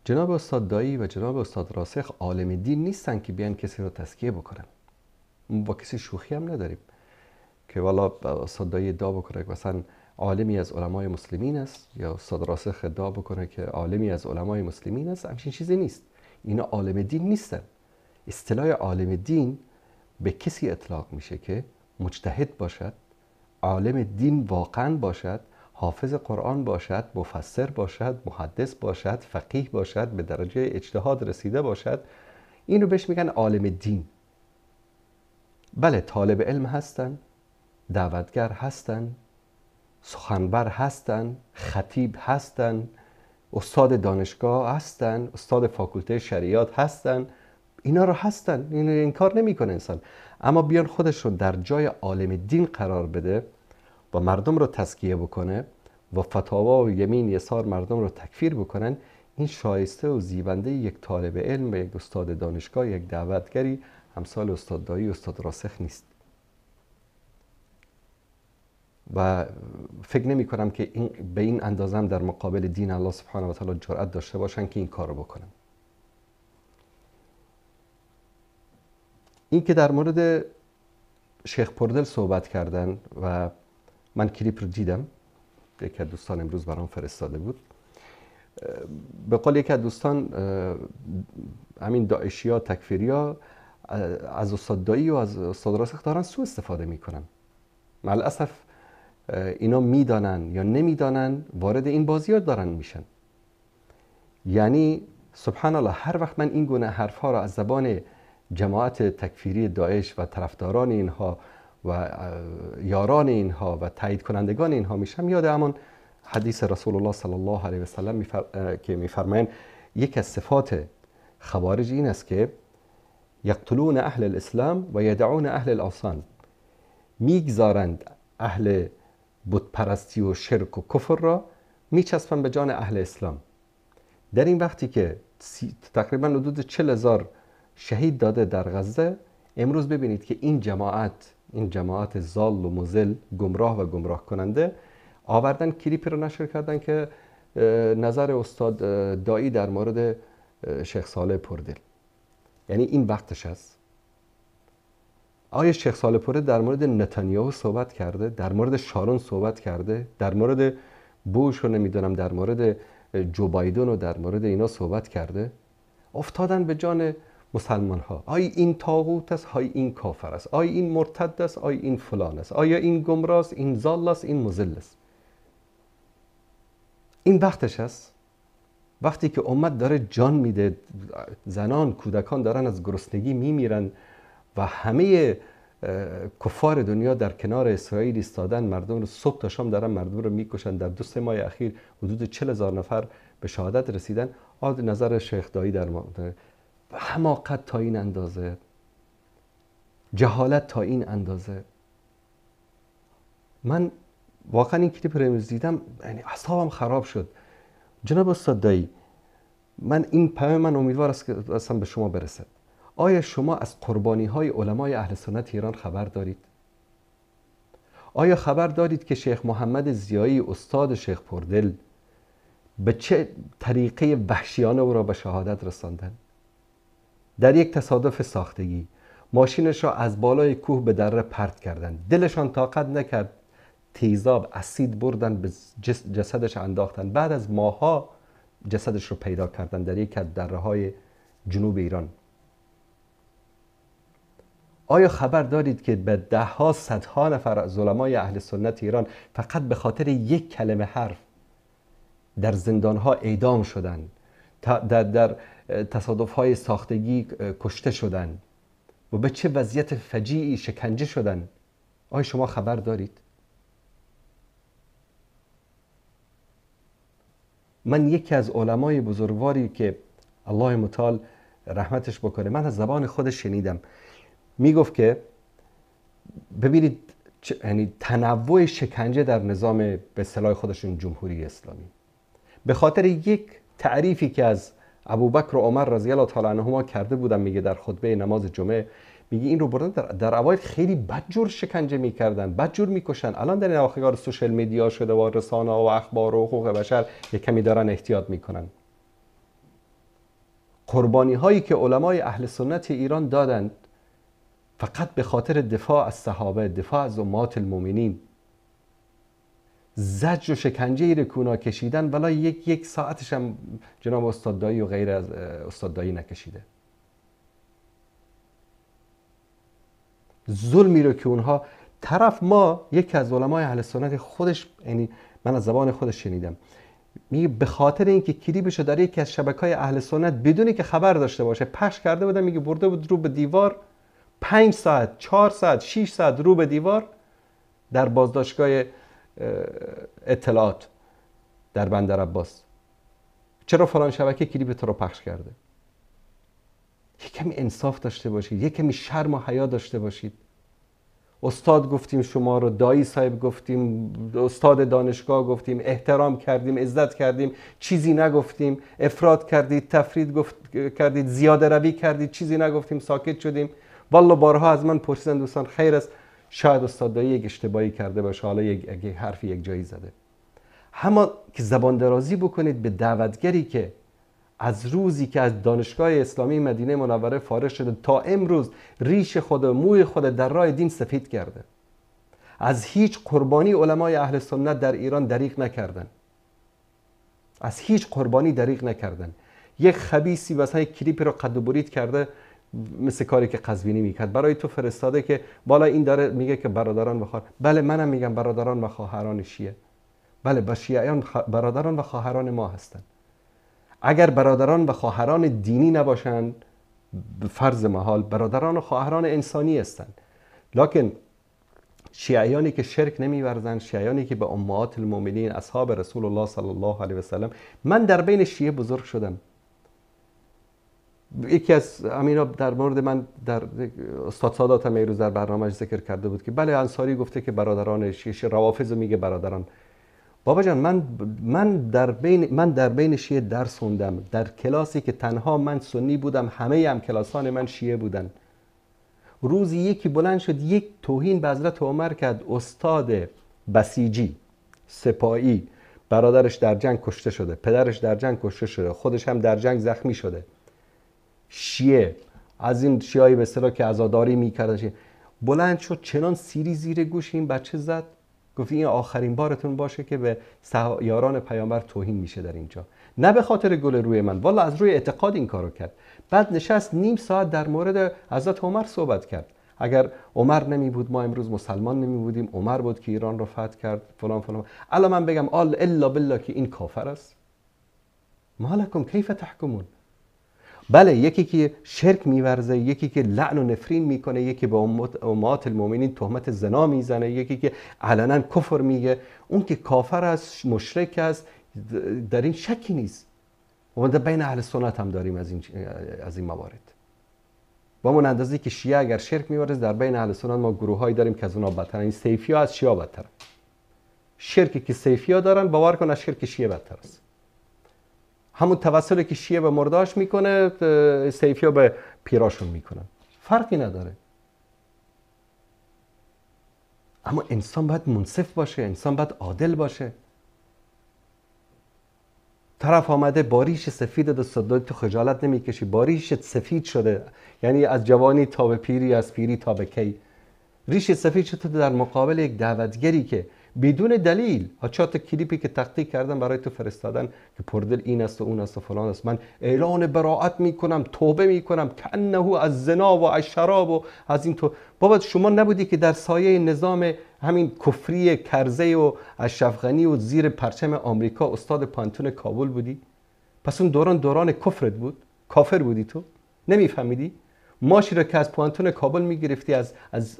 جناب استاد دایی و جناب استاد راسخ عالم دین نیستن که بیان کسی رو تزکیه بکنن. ما با کسی شوخی هم نداریم که والا استاد دایی ادعا بکنه که مثلا عالمی از علمای مسلمین است یا استاد راسخ ادعا بکنه که عالمی از علمای مسلمین است. همچین چیزی نیست. اینا عالم دین نیستن. اصطلاح عالم دین به کسی اطلاق میشه که مجتهد باشد، عالم دین واقعا باشد، حافظ قرآن باشد، مفسر باشد، محدث باشد، فقیه باشد، به درجه اجتهاد رسیده باشد، اینو بهش میگن عالم دین. بله طالب علم هستن، دعوتگر هستن، سخنور هستن، خطیب هستن، استاد دانشگاه هستن، استاد فاکولته شریعت هستن، اینا رو هستن، اینو انکار نمیکنه انسان. اما بیان خودش رو در جای عالم دین قرار بده و مردم رو تزکیه بکنه و فتاوا و یمین یسار مردم رو تکفیر بکنن، این شایسته و زیبنده یک طالب علم و یک استاد دانشگاه، یک دعوتگری همسال استاد دایی، استاد راسخ نیست. و فکر نمی کنم که به این اندازه هم در مقابل دین الله سبحانه و تعالی جرأت داشته باشن که این کارو بکنن. این که در مورد شیخ پردل صحبت کردن و من کلیپ رو دیدم، یکی از دوستان امروز برام فرستاده بود. به قول یکی از دوستان همین داعشی ها، تکفیری ها از استاد دایی و از استاد راسخ دارن سوء استفاده میکنن. ملاسف اینا میدانن یا نمیدانن وارد این بازی ها دارن میشن. یعنی سبحان الله هر وقت من این گونه حرف ها را از زبان جماعت تکفیری داعش و طرفداران اینها و یاران اینها و تایید کنندگان اینها میشم، یاد همون حدیث رسول الله صلی الله علیه و سلم که میفرمایند یک از صفات خوارج این است که یقتلون اهل الاسلام و یدعون اهل الاوثان، میگذارند اهل بت پرستی و شرک و کفر را میچسبند به جان اهل اسلام. در این وقتی که تقریبا حدود 40,000 شهید داده در غزه، امروز ببینید که این جماعت ضال و مضل، گمراه و گمراه کننده آوردن کلیپی رو نشر کردن که نظر استاد دایی در مورد شیخ صالح پردل. یعنی این وقتش است. آیا شیخ صالح پردل در مورد نتانیاهو صحبت کرده؟ در مورد شارون صحبت کرده؟ در مورد بوش و نمیدونم در مورد جو بایدن و در مورد اینا صحبت کرده؟ افتادن به جان مسلمان ها. آیا این طاغوت است؟ آیا این کافر است؟ آیا این مرتد است؟ آیا این فلان است؟ آیا این گمراه است؟ این ضال است؟ این مضل است؟ این وقتش است. وقتی که امت داره جان میده، زنان، کودکان دارن از گرسنگی میمیرن و همه کفار دنیا در کنار اسرائیل ایستادن، مردم رو صبح تا شام دارن مردم رو میکشن. در 2-3 ماه اخیر حدود 40,000 نفر به شهادت رسیدن. نظر شیخ دایی در مورد حماقت تا این اندازه، جهالت تا این اندازه. من واقعا این کلیپ رو امروز دیدم، یعنی اعصابم خراب شد. جناب استاد دایی، من این پیام من امیدوار است که اصلا به شما برسه. آیا شما از قربانی های علمای اهل سنت ایران خبر دارید؟ آیا خبر دارید که شیخ محمد ضیایی استاد شیخ پردل به چه طریقه وحشیانه او را به شهادت رساندن؟ در یک تصادف ساختگی ماشینش را از بالای کوه به دره پرت کردن. دلشان طاقت نکرد، تیزاب اسید بردن به جسدش انداختن. بعد از ماهها جسدش رو پیدا کردن در یک از دره‌های جنوب ایران. آیا خبر دارید که به 10 صدها نفر از علمای اهل سنت ایران فقط به خاطر یک کلمه حرف در زندانها اعدام شدن، در تصادف‌های ساختگی کشته شدن و به چه وضعیت فجیعی شکنجه شدن؟ آیا شما خبر دارید؟ من یکی از علمای بزرگواری که الله متعال رحمتش بکنه، من از زبان خودش شنیدم، میگفت که ببینید یعنی تنوع شکنجه در نظام به اصطلاح خودشون جمهوری اسلامی، به خاطر یک تعریفی که از ابوبکر و عمر رضی الله تعالی عنهما کرده بودن، میگه در خطبه نماز جمعه، میگه این رو بردن در اوایل خیلی بدجور شکنجه میکردن، بدجور میکشن. الان در این اواخر سوشال میدیا شده و رسانه و اخبار و حقوق بشر یک کمی دارن احتیاط میکنن. قربانی هایی که علمای اهل سنت ایران دادند فقط به خاطر دفاع از صحابه، دفاع از امهات المؤمنین، زجر و شکنجه ای رکونا کشیدن، ولی یک ساعتش هم جناب استاد دایی و غیر از استاد دایی نکشیده. ظلمی رو که اونها طرف ما یکی از علمای اهل سنت خودش، یعنی من از زبان خودش شنیدم، میگه به خاطر اینکه کلیپشو در یکی از شبکه‌های اهل سنت بدون که خبر داشته باشه پخش کرده بودن، میگه برده بود رو به دیوار 5 ساعت 4 ساعت 6 ساعت رو به دیوار در بازداشتگاه اطلاعات در بندر عباس. چرا فلان شبکه کلیپ تو رو پخش کرده؟ یک کمی انصاف داشته باشید، یک کمی شرم و حیا داشته باشید. استاد گفتیم شما رو، دایی صاحب گفتیم، استاد دانشگاه گفتیم، احترام کردیم، عزت کردیم، چیزی نگفتیم، افراط کردید، تفرید کردید، زیاده روی کردید، چیزی نگفتیم، ساکت شدیم. والله بارها از من پرسیدن دوستان خیر است، شاید استاد دایی یک اشتباهی کرده باشه، حالا یک حرفی یک جایی زده. همه که زبان درازی بکنید به دعوتگری که از روزی که از دانشگاه اسلامی مدینه منوره فارغ شده تا امروز ریش خود و موی خود در راه دین سفید کرده، از هیچ قربانی علمای اهل سنت در ایران دریغ نکردن، از هیچ قربانی دریغ نکردن. یک خبیثی مثلا یک کلیپ رو قد و برید کرده، مثل کاری که قزوینی میکرد، برای تو فرستاده که بالا این داره میگه که برادران و خواهران. بله منم میگم برادران و خواهران شیعه، بله با شیعیان برادران و خواهران ما هستند. اگر برادران و خواهران دینی نباشند، فرض محال برادران و خواهران انسانی هستند. لکن شیعیانی که شرک نمی‌ورزند، شیعیانی که به امهات المؤمنین اصحاب رسول الله صلی الله علیه و سلم، من در بین شیعه بزرگ شدم. یکی از امینا در مورد من، در استاد سادات هم روز در برنامه ذکر کرده بود که بله انصاری گفته که برادران شیعه، روافض میگه برادران. بابا جان من در بین شیعه درس خوندم، در کلاسی که تنها من سنی بودم، همه هم کلاسان من شیعه بودن. روزی یکی بلند شد یک توهین به حضرت عمر کرد. استاد بسیجی سپاهی، برادرش در جنگ کشته شده، پدرش در جنگ کشته شده، خودش هم در جنگ زخمی شده. شیعه از این شیعه‌ای به اصطلاح که عزاداری می‌کردن، بلند شد چنان سیری زیر گوش این بچه زد، گفت این آخرین بارتون باشه که به یاران پیامبر توهین میشه در اینجا. نه به خاطر گل روی من، والا از روی اعتقاد این کارو کرد. بعد نشست نیم ساعت در مورد حضرت عمر صحبت کرد. اگر عمر نمی بود ما امروز مسلمان نمی بودیم، عمر بود که ایران رو فتح کرد، فلان فلان. الان من بگم الا بالله که این کافر است؟ مالکم کیف تحکمون؟ بله یکی که شرک میورزه، یکی که لعن و نفرین میکنه، یکی به امهات المؤمنین تهمت زنا میزنه، یکی که علنا کفر میگه، اون که کافر است، مشرک است، در این شکی نیست. و در بین اهل سنت هم داریم از این موارد. با من اندازه که شیعه اگر شرک میورزه، در بین اهل سنت ما گروهایی داریم که از اونها بدترن. این سیفیا از شیعه بدترن. شرکی که سیفیا دارن باور کن از شرک شیعه بدتر است. همون توسلی که شیعه به مرداش میکنه، سیفیا به پیراشون میکنن، فرقی نداره. اما انسان باید منصف باشه، انسان باید عادل باشه. طرف آمده با ریش سفید دست تو خجالت نمیکشی، با ریش سفید شده، یعنی از جوانی تا به پیری، از پیری تا به کی ریش سفید شده در مقابل یک دعوتگری که بدون دلیل، چهار کلیپی که تحقیق کردن برای تو فرستادن که پردل این است و اون است و فلان است، من اعلان براءت میکنم، توبه میکنم، کانه از زنا و از شراب و از این تو. بابا شما نبودی که در سایه نظام همین کفری کرزی و اشرف غنی و زیر پرچم آمریکا استاد پانتون کابل بودی؟ پس اون دوران کفرت بود؟ کافر بودی تو؟ نمیفهمیدی؟ ماشی را که از پوانتون کابل میگرفتی از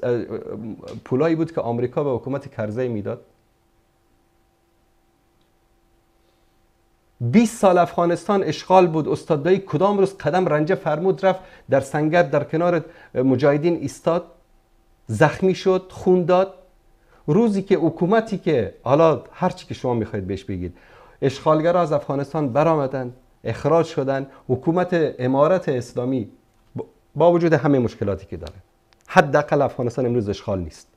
پولایی بود که آمریکا به حکومت کرزی میداد. 20 سال افغانستان اشغال بود، استادای کدام روز قدم رنجه فرمود رفت در سنگر در کنار مجاهدین ایستاد، زخمی شد، خون داد. روزی که حکومتی که حالا هر چی که شما میخواید بهش بگید، اشغالگرا از افغانستان برآمدن، اخراج شدن، حکومت امارت اسلامی با وجود همه مشکلاتی که داره، حداقل افغانستان امروز اشغال نیست.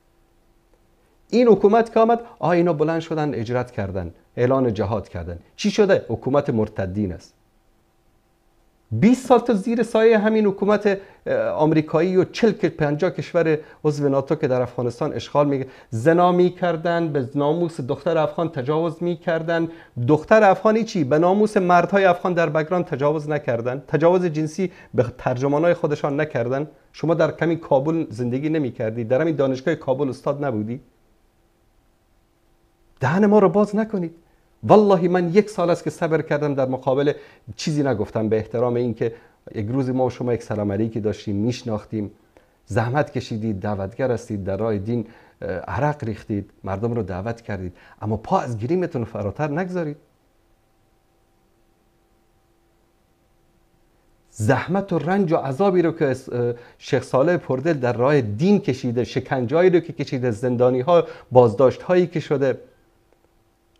این حکومت که آمد، اینا بلند شدن، اجرت کردن، اعلان جهاد کردن. چی شده؟ حکومت مرتدین است. 20 سال تا زیر سایه همین حکومت آمریکایی و 50 کشور عضو ناتو که در افغانستان اشغال میگه زنا میکردن، به ناموس دختر افغان تجاوز میکردن. دختر افغانی چی؟ به ناموس مردهای افغان در بگران تجاوز نکردن؟ تجاوز جنسی به ترجمانای خودشان نکردن؟ شما در کمی کابل زندگی نمیکردی؟ در همین دانشگاه کابل استاد نبودی؟ دهن ما رو باز نکنید. والله من 1 سال است که صبر کردم، در مقابل چیزی نگفتم، به احترام این که یک روزی ما و شما یک سلام علیکی داشتیم، میشناختیم، زحمت کشیدید، دعوتگر هستید، در راه دین عرق ریختید، مردم رو دعوت کردید، اما پا از گریمتون فراتر نگذارید. زحمت و رنج و عذابی رو که شیخ صالح پردل در راه دین کشیده، شکنجه‌ای رو که کشیده، زندانی‌ها، بازداشت‌هایی که شده،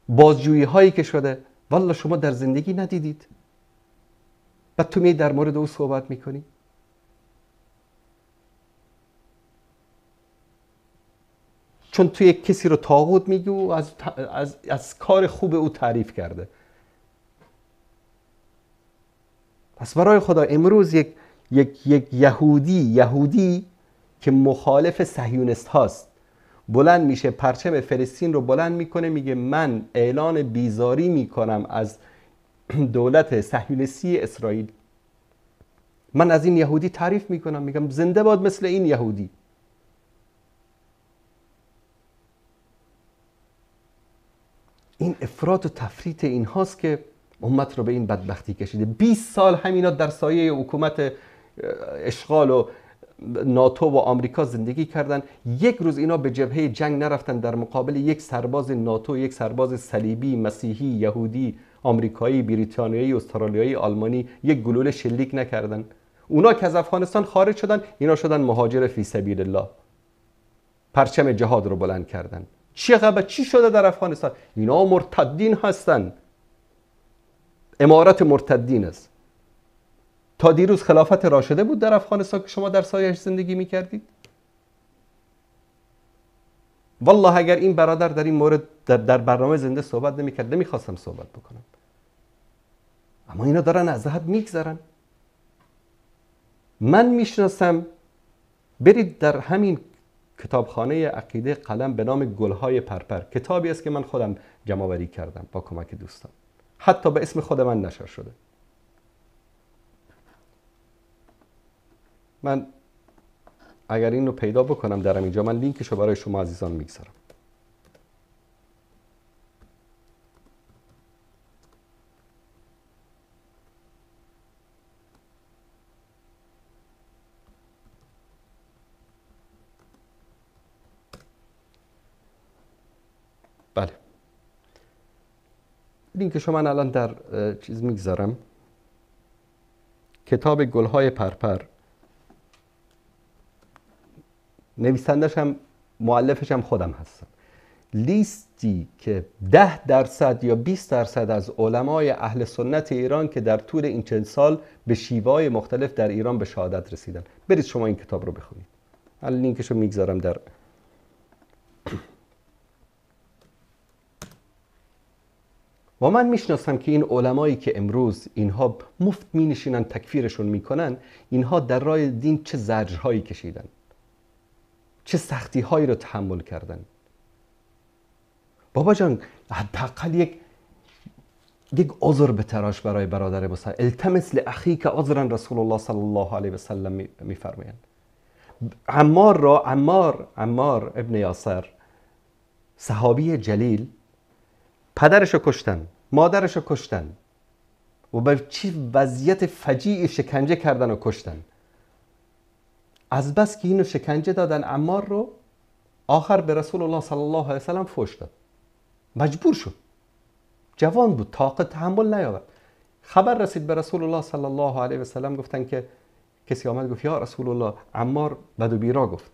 بازجویی هایی که شده، والله شما در زندگی ندیدید. بعد تو می در مورد او صحبت میکنی؟ چون تو یک کسی رو طاغوت میگی و از کار خوب او تعریف کرده. پس برای خدا امروز یک یهودی که مخالف صهیونیست هاست بلند میشه، پرچم فلسطین رو بلند میکنه، میگه من اعلان بیزاری میکنم از دولت صهیونیستی اسرائیل. من از این یهودی تعریف میکنم، میگم زنده باد مثل این یهودی. این افراط و تفریط این هاست که امت رو به این بدبختی کشیده. 20 سال همینا در سایه حکومت اشغال و ناتو و آمریکا زندگی کردن. 1 روز اینا به جبهه جنگ نرفتن، در مقابل یک سرباز ناتو، یک سرباز صلیبی، مسیحی، یهودی، آمریکایی، بریتانیایی، استرالیایی، آلمانی یک گلوله شلیک نکردن. اونا که از افغانستان خارج شدن، اینا شدن مهاجر فی سبیل الله، پرچم جهاد رو بلند کردن. چی شده در افغانستان؟ اینا مرتدین هستن، امارت مرتدین است. تا دیروز خلافت راشده بود در افغانستان که شما در سایه‌اش زندگی میکردید. والله اگر این برادر در این مورد در برنامه زنده صحبت نمیکرد، نمیخواستم صحبت بکنم. اما اینا دارن از حد میگذرن. من میشناسم، برید در همین کتابخانه عقیده قلم به نام گلهای پرپر، کتابی است که من خودم جمع آوری کردم با کمک دوستان، حتی به اسم خود من نشر شده. من اگر این رو پیدا بکنم در اینجا، من لینکش رو برای شما عزیزان میگذارم. بله، لینکش رو من الان در چیز میگذارم. کتاب گلهای پرپر، نویسندش هم مؤلفش هم خودم هستم. لیستی که 10% یا 20% از علمای اهل سنت ایران که در طول این چند سال به شیوه‌های مختلف در ایران به شهادت رسیدن. برید شما این کتاب رو بخونید. من لینکش رو میگذارم در و من میشناسم که این علمایی که امروز اینها مفت مینشینن تکفیرشون میکنن، اینها در راه دین چه زجرهایی کشیدن، چه سختی هایی رو تحمل کردن. بابا جان حداقل یک عذر بتراش برای برادر مسلم. التمس لاخیک عذرا، رسول الله صلی الله علیه و سلم میفرمایند. عمار ابن یاسر، صحابی جلیل، پدرشو کشتن، مادرشو کشتن و به چی وضعیت فجیعی شکنجه کردن و کشتن. از بس که اینو شکنجه دادن عمار رو، آخر به رسول الله صلی الله علیه و سلم فحش داد. مجبور شد، جوان بود، طاقت تحمل نیاورد. خبر رسید به رسول الله صلی الله علیه و سلم، گفتن که کسی آمد گفت یا رسول الله عمار بد و بیرا گفت.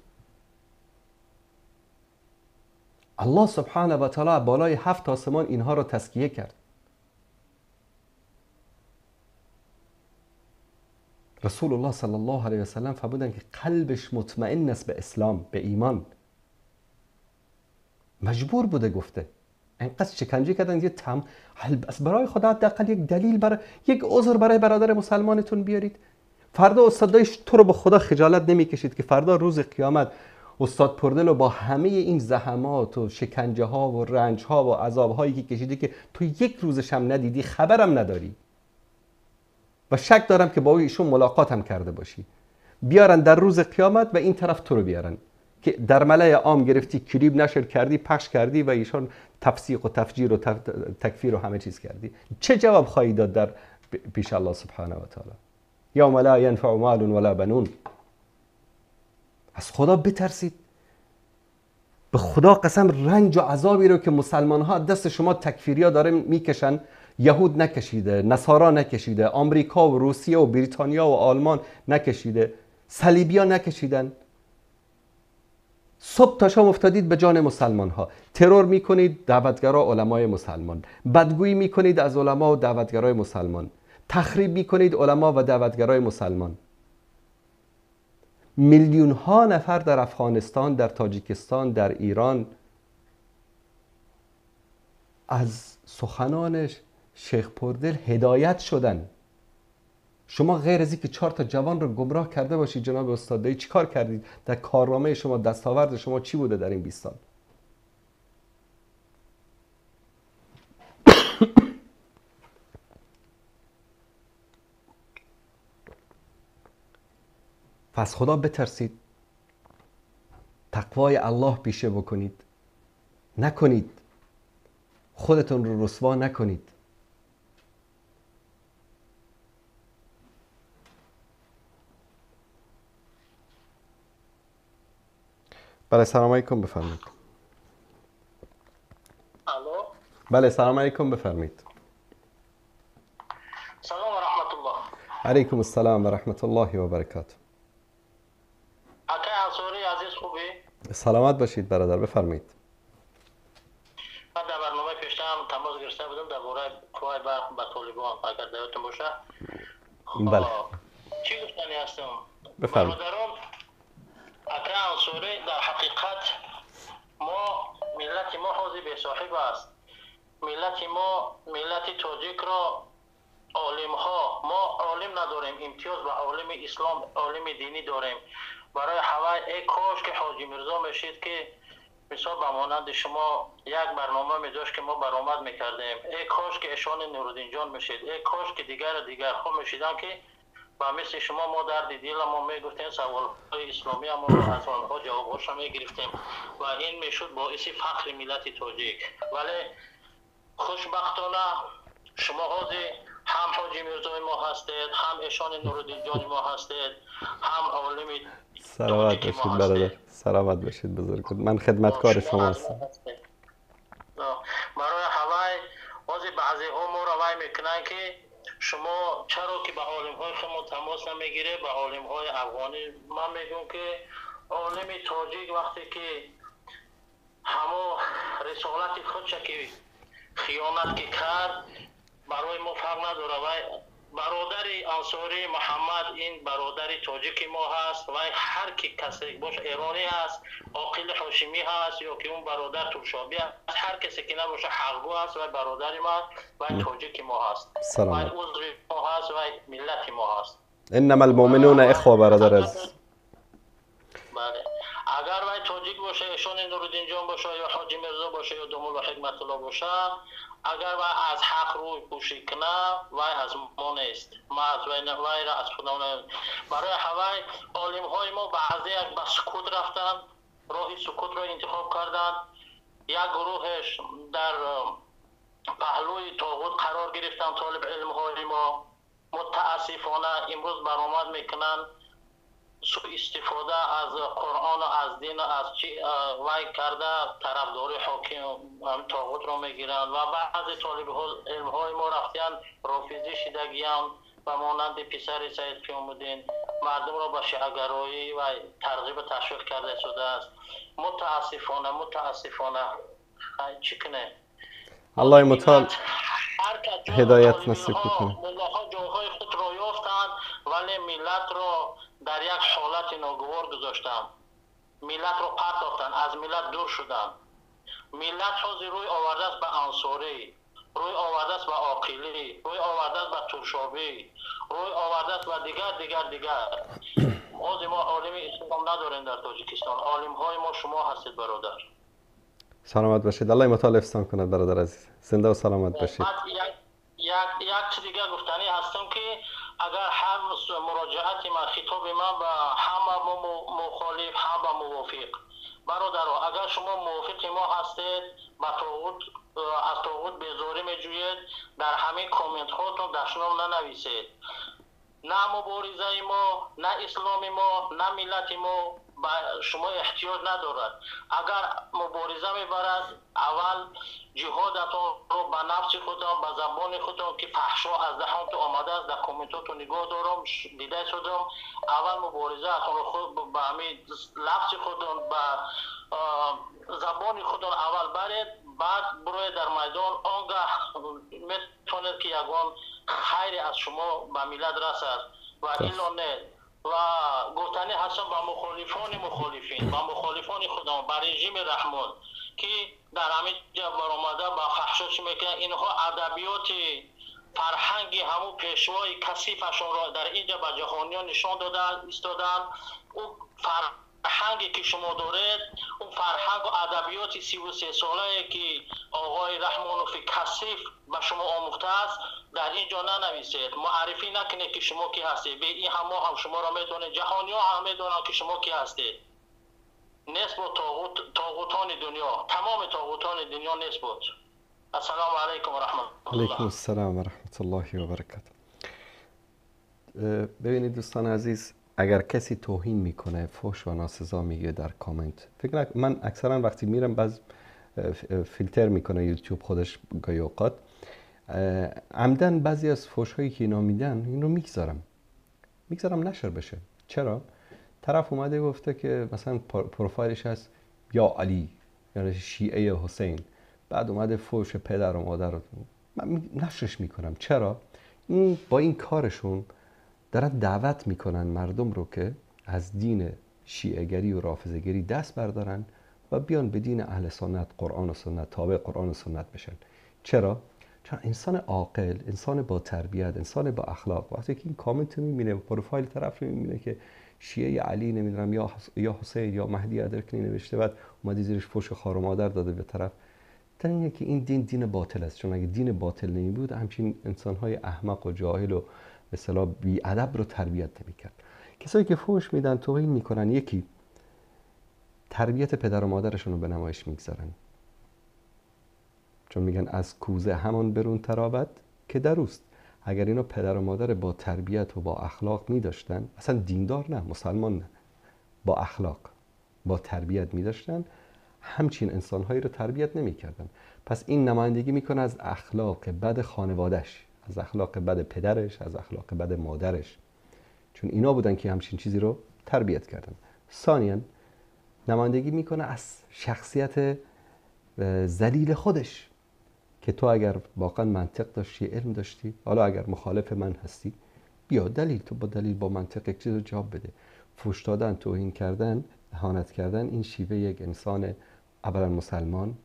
الله سبحانه و تعالی بالای 7 آسمان اینها را تزکیه کرد. رسول الله صلی الله علیه و سلم فرمودند که قلبش مطمئن است به اسلام، به ایمان. مجبور بوده گفته. انقدر شکنجه کردن یه بس برای خدا حداقل یک دلیل برای یک عذر برای برادر مسلمانتون بیارید. فردا استادای تو رو به خدا خجالت نمیکشید که فردا روز قیامت استاد پردل رو با همه این زحمات و شکنجه ها و رنج ها و عذاب هایی که کشیده که تو یک روزش هم ندیدی، خبرم نداری و شک دارم که با ایشون ملاقات هم کرده باشی، بیارن در روز قیامت و این طرف تو رو بیارن که در ملأ عام گرفتی کلیپ نشر کردی، پخش کردی و ایشون تفسیق و تفجیر و تکفیر و همه چیز کردی. چه جواب خواهی داد در پیش الله سبحانه و تعالی؟ یوم لا ینفع مال ولا بنون. از خدا بترسید. به خدا قسم رنج و عذابی رو که مسلمان ها دست شما تکفیری ها داره میکشن، یهود نکشیده، نصارا نکشیده، آمریکا و روسیه و بریتانیا و آلمان نکشیده، صلیبی ها نکشیدن. صبح تا شام افتادید به جان مسلمان ها، ترور میکنید دعوتگرا علمای مسلمان، بدگویی میکنید از علما و دعوتگرای مسلمان، تخریب میکنید علما و دعوتگرای مسلمان. میلیون ها نفر در افغانستان، در تاجیکستان، در ایران از سخنان شیخ پردل هدایت شدن. شما غیر از اینکه 4 تا جوان رو گمراه کرده باشید جناب استاد، چیکار کردید؟ در کارنامه شما، دستاورد شما چی بوده در این 20 سال؟ پس خدا بترسید، تقوای الله پیشه بکنید، نکنید، خودتون رو رسوا نکنید. بله سلام علیکم، بفرمایید. الو. بله سلام علیکم، بفرمایید. سلام و رحمت الله. علیکم السلام و رحمت الله و برکاته. اکای انصاری عزیز خوبی؟ سلامت باشید برادر، بفرمایید. من در برنامه پیشتر هم تماس گرفته بودم درباره کمک به طالبان، اگر یادتون باشه. بله. چی گفتنی هستم؟ بفرمایید. برادران، اکای انصاری در حقیقت ملت ما حاضر به صاحب است. ملت ما، ملت تاجیک را عالم ها، ما عالم نداریم، امتیاز به عالم اسلام، عالم دینی داریم. برای هوای ای کاش که حاجی مرزا میشید که مثال به مانند شما یک برنامه میداشت که ما برآمد میکردیم. ای کاش که اشان نورالدین جان میشید، ای کاش که دیگر ها میشیدن که با مثل شما ما درد دل ما میگفتیم، سوال های اسلامی ما از آنها جوابش میگرفتیم و این میشد باعث فخر ملت تاجیک. ولی خوشبختانه شما حاضر هم حاجی مرزای ما هستید، هم اشان نورالدین جان ما هستید، هم عالم سلامت باشید برادر، سلامت باشید بزرگ. من خدمتکار شما هستم. برای هوای بعضی ها ما رو وای میکنن که شما چرا که به عالم های شما تماس نمیگیره، به عالم های افغانی. من میگم که عالم تاجیک وقتی که همه رسالت خودش که خیانت که کرد برای ما فرق نداره. و برادر انصاری محمد این برادر تاجیک ما هست و هر کی کسی باشه، ایرانی هست، عاقل هاشمی هست یا که اون برادر ترشابی هست، هر کسی که نباشه حقگو هست و برادر ما و تاجیک ما هست و عضو ما هست و ملت ما هست. انما المؤمنون اخوه برادر عزیز. بله، اگر وای تاجیک باشه، اشان نورالدین جان باشه یا حاجی مرزا باشه یا دومولا حکمت الله باشه، اگر وای از حق روی پوشی کنه وای از ما نیست، ما از وای را از خدا نه. برای هوای عالم های ما بعضی یک به سکوت رفتن، راه سکوت را انتخاب کردن. یک گروهش در پهلوی طاغوت قرار گرفتن. طالب علم های ما متاسفانه امروز برآمد میکنن سوء استفاده از قرآن و از دین و از چی وای کرده طرفداری حاکم طاغوت رو میگیرن و بعضی طالب علم های ما رفتن رافضی شدگیان و مانند پسر سید پیام‌الدین مردم را به شیعه‌گرایی و ترغیب تشویق کرده شده است. متاسفانه چی کنه الله متعال هدایت نصیب کنه. ملاها جاهای خود را یافتند ولی ملت را در یک حالت ناگوار گذاشتند، ملت را پرتافتند، از ملت دور شدند ملت حاضر روی آورده است به انصاری، روی آورده است به عاقلی، روی آورده است به ترشابی، روی آورده است به دیگر. حاضر ما عالم اسلام نداریم در تاجیکستان. عالم های ما شما هستید برادر. سلامت باشید. الله متعال حفظتان کند برادر عزیز. زنده و سلامت باشید. بعد یک چیز دیگه گفتنی هستم که اگر هر مراجعت من خطاب من به همه مخالف هم به موافق برادرها، اگر شما موافق ما هستید با طاغوت از طاغوت بیزاری میجویید، در همین کامنت هاتون دشنام ننویسید. نه مبارزه ما، نه اسلام ما، نه ملت ما به شما احتیاج ندارد. اگر مبارزه میبرد اول جهادتون رو به نفس خودتون، به زبان خودتون که فحشا از دهانتون آمده است، در کامنتاتون نگاه دارم دیده شدم، اول مبارزه اتون رو خود به همین لفظ خودتون به زبان خودتون اول برید، بعد بروید در میدان. آنگاه میتونید که یگان خیری از شما به ملت رسد و الا نه. و گفتنی هستم به مخالفین و مخالفان خودم، به رژیم رحمان که در همین جا برآمده با فحشاش میکنن، اینها ادبیات فرهنگ همون پیشوای کثیفشون را در اینجا به جهانیان نشان دادن ایستادن. اون فرهنگی که شما دارید، اون فرهنگ و ادبیات 33 ساله که آقای رحمانوفی کثیف به شما آموخته است در اینجا ننویسید. معرفی نکنید که شما کی هستید. به این هم شما را میدونید، جهانی ها هم میدونن که شما کی هستید. نسبت طاغوتان دنیا، تمام طاغوتان دنیا نسبت. السلام علیکم و رحمت الله. علیکم السلام و رحمت الله و برکاته. ببینید دوستان عزیز، اگر کسی توهین میکنه، فحش و ناسزا میگه در کامنت، فکر من اکثرا وقتی میرم باز فیلتر میکنه یوتیوب خودش گاهی اوقات، عمدن بعضی از فحش هایی که اینا میدن این رو میگذارم نشر بشه. چرا؟ طرف اومده گفته که مثلا پروفایلش هست یا علی یا شیعه حسین، بعد اومده فحش پدر و مادر رو من نشرش میکنم. چرا؟ این با این کارشون دارن دعوت میکنن مردم رو که از دین شیعه‌گری و رافضه‌گری دست بردارن و بیان به دین اهل سنت، قرآن و سنت، تابع قرآن و سنت بشن. چرا؟ چون انسان عاقل، انسان با تربیت، انسان با اخلاق وقتی که این کامنت میبینه، پروفایل طرف رو میبینه که شیعه علی نمیدونم یا حسین یا مهدی ادرکنی نوشته، بعد اومده زیرش فحش خار و مادر داده به طرف، تا اینه که این دین باطل است. چون اگه دین باطل نمی بود همچین انسان‌های احمق و جاهل و به اصطلاح بی ادب رو تربیت نمی‌کرد. کسایی که فحش میدن، توهین میکنن، یکی تربیت پدر و مادرشون رو به نمایش میگذارن، چون میگن از کوزه همان برون ترابد که دروست. اگر اینا پدر و مادر با تربیت و با اخلاق میداشتن، اصلا دیندار نه، مسلمان نه، با اخلاق با تربیت میداشتن، همچین انسانهایی رو تربیت نمیکردن. پس این نمایندگی میکنه از اخلاق بد خانوادهش، از اخلاق بد پدرش، از اخلاق بد مادرش، چون اینا بودن که همچین چیزی رو تربیت کردن. ثانیاً نمایندگی میکنه از شخصیت ذلیل خودش، که تو اگر واقعا منطق داشتی، علم داشتی، حالا اگر مخالف من هستی، بیا دلیل، تو با دلیل با منطق یک چیز رو جواب بده. فحش دادن، توهین کردن، اهانت کردن، این شیوه یک انسان اولا مسلمان،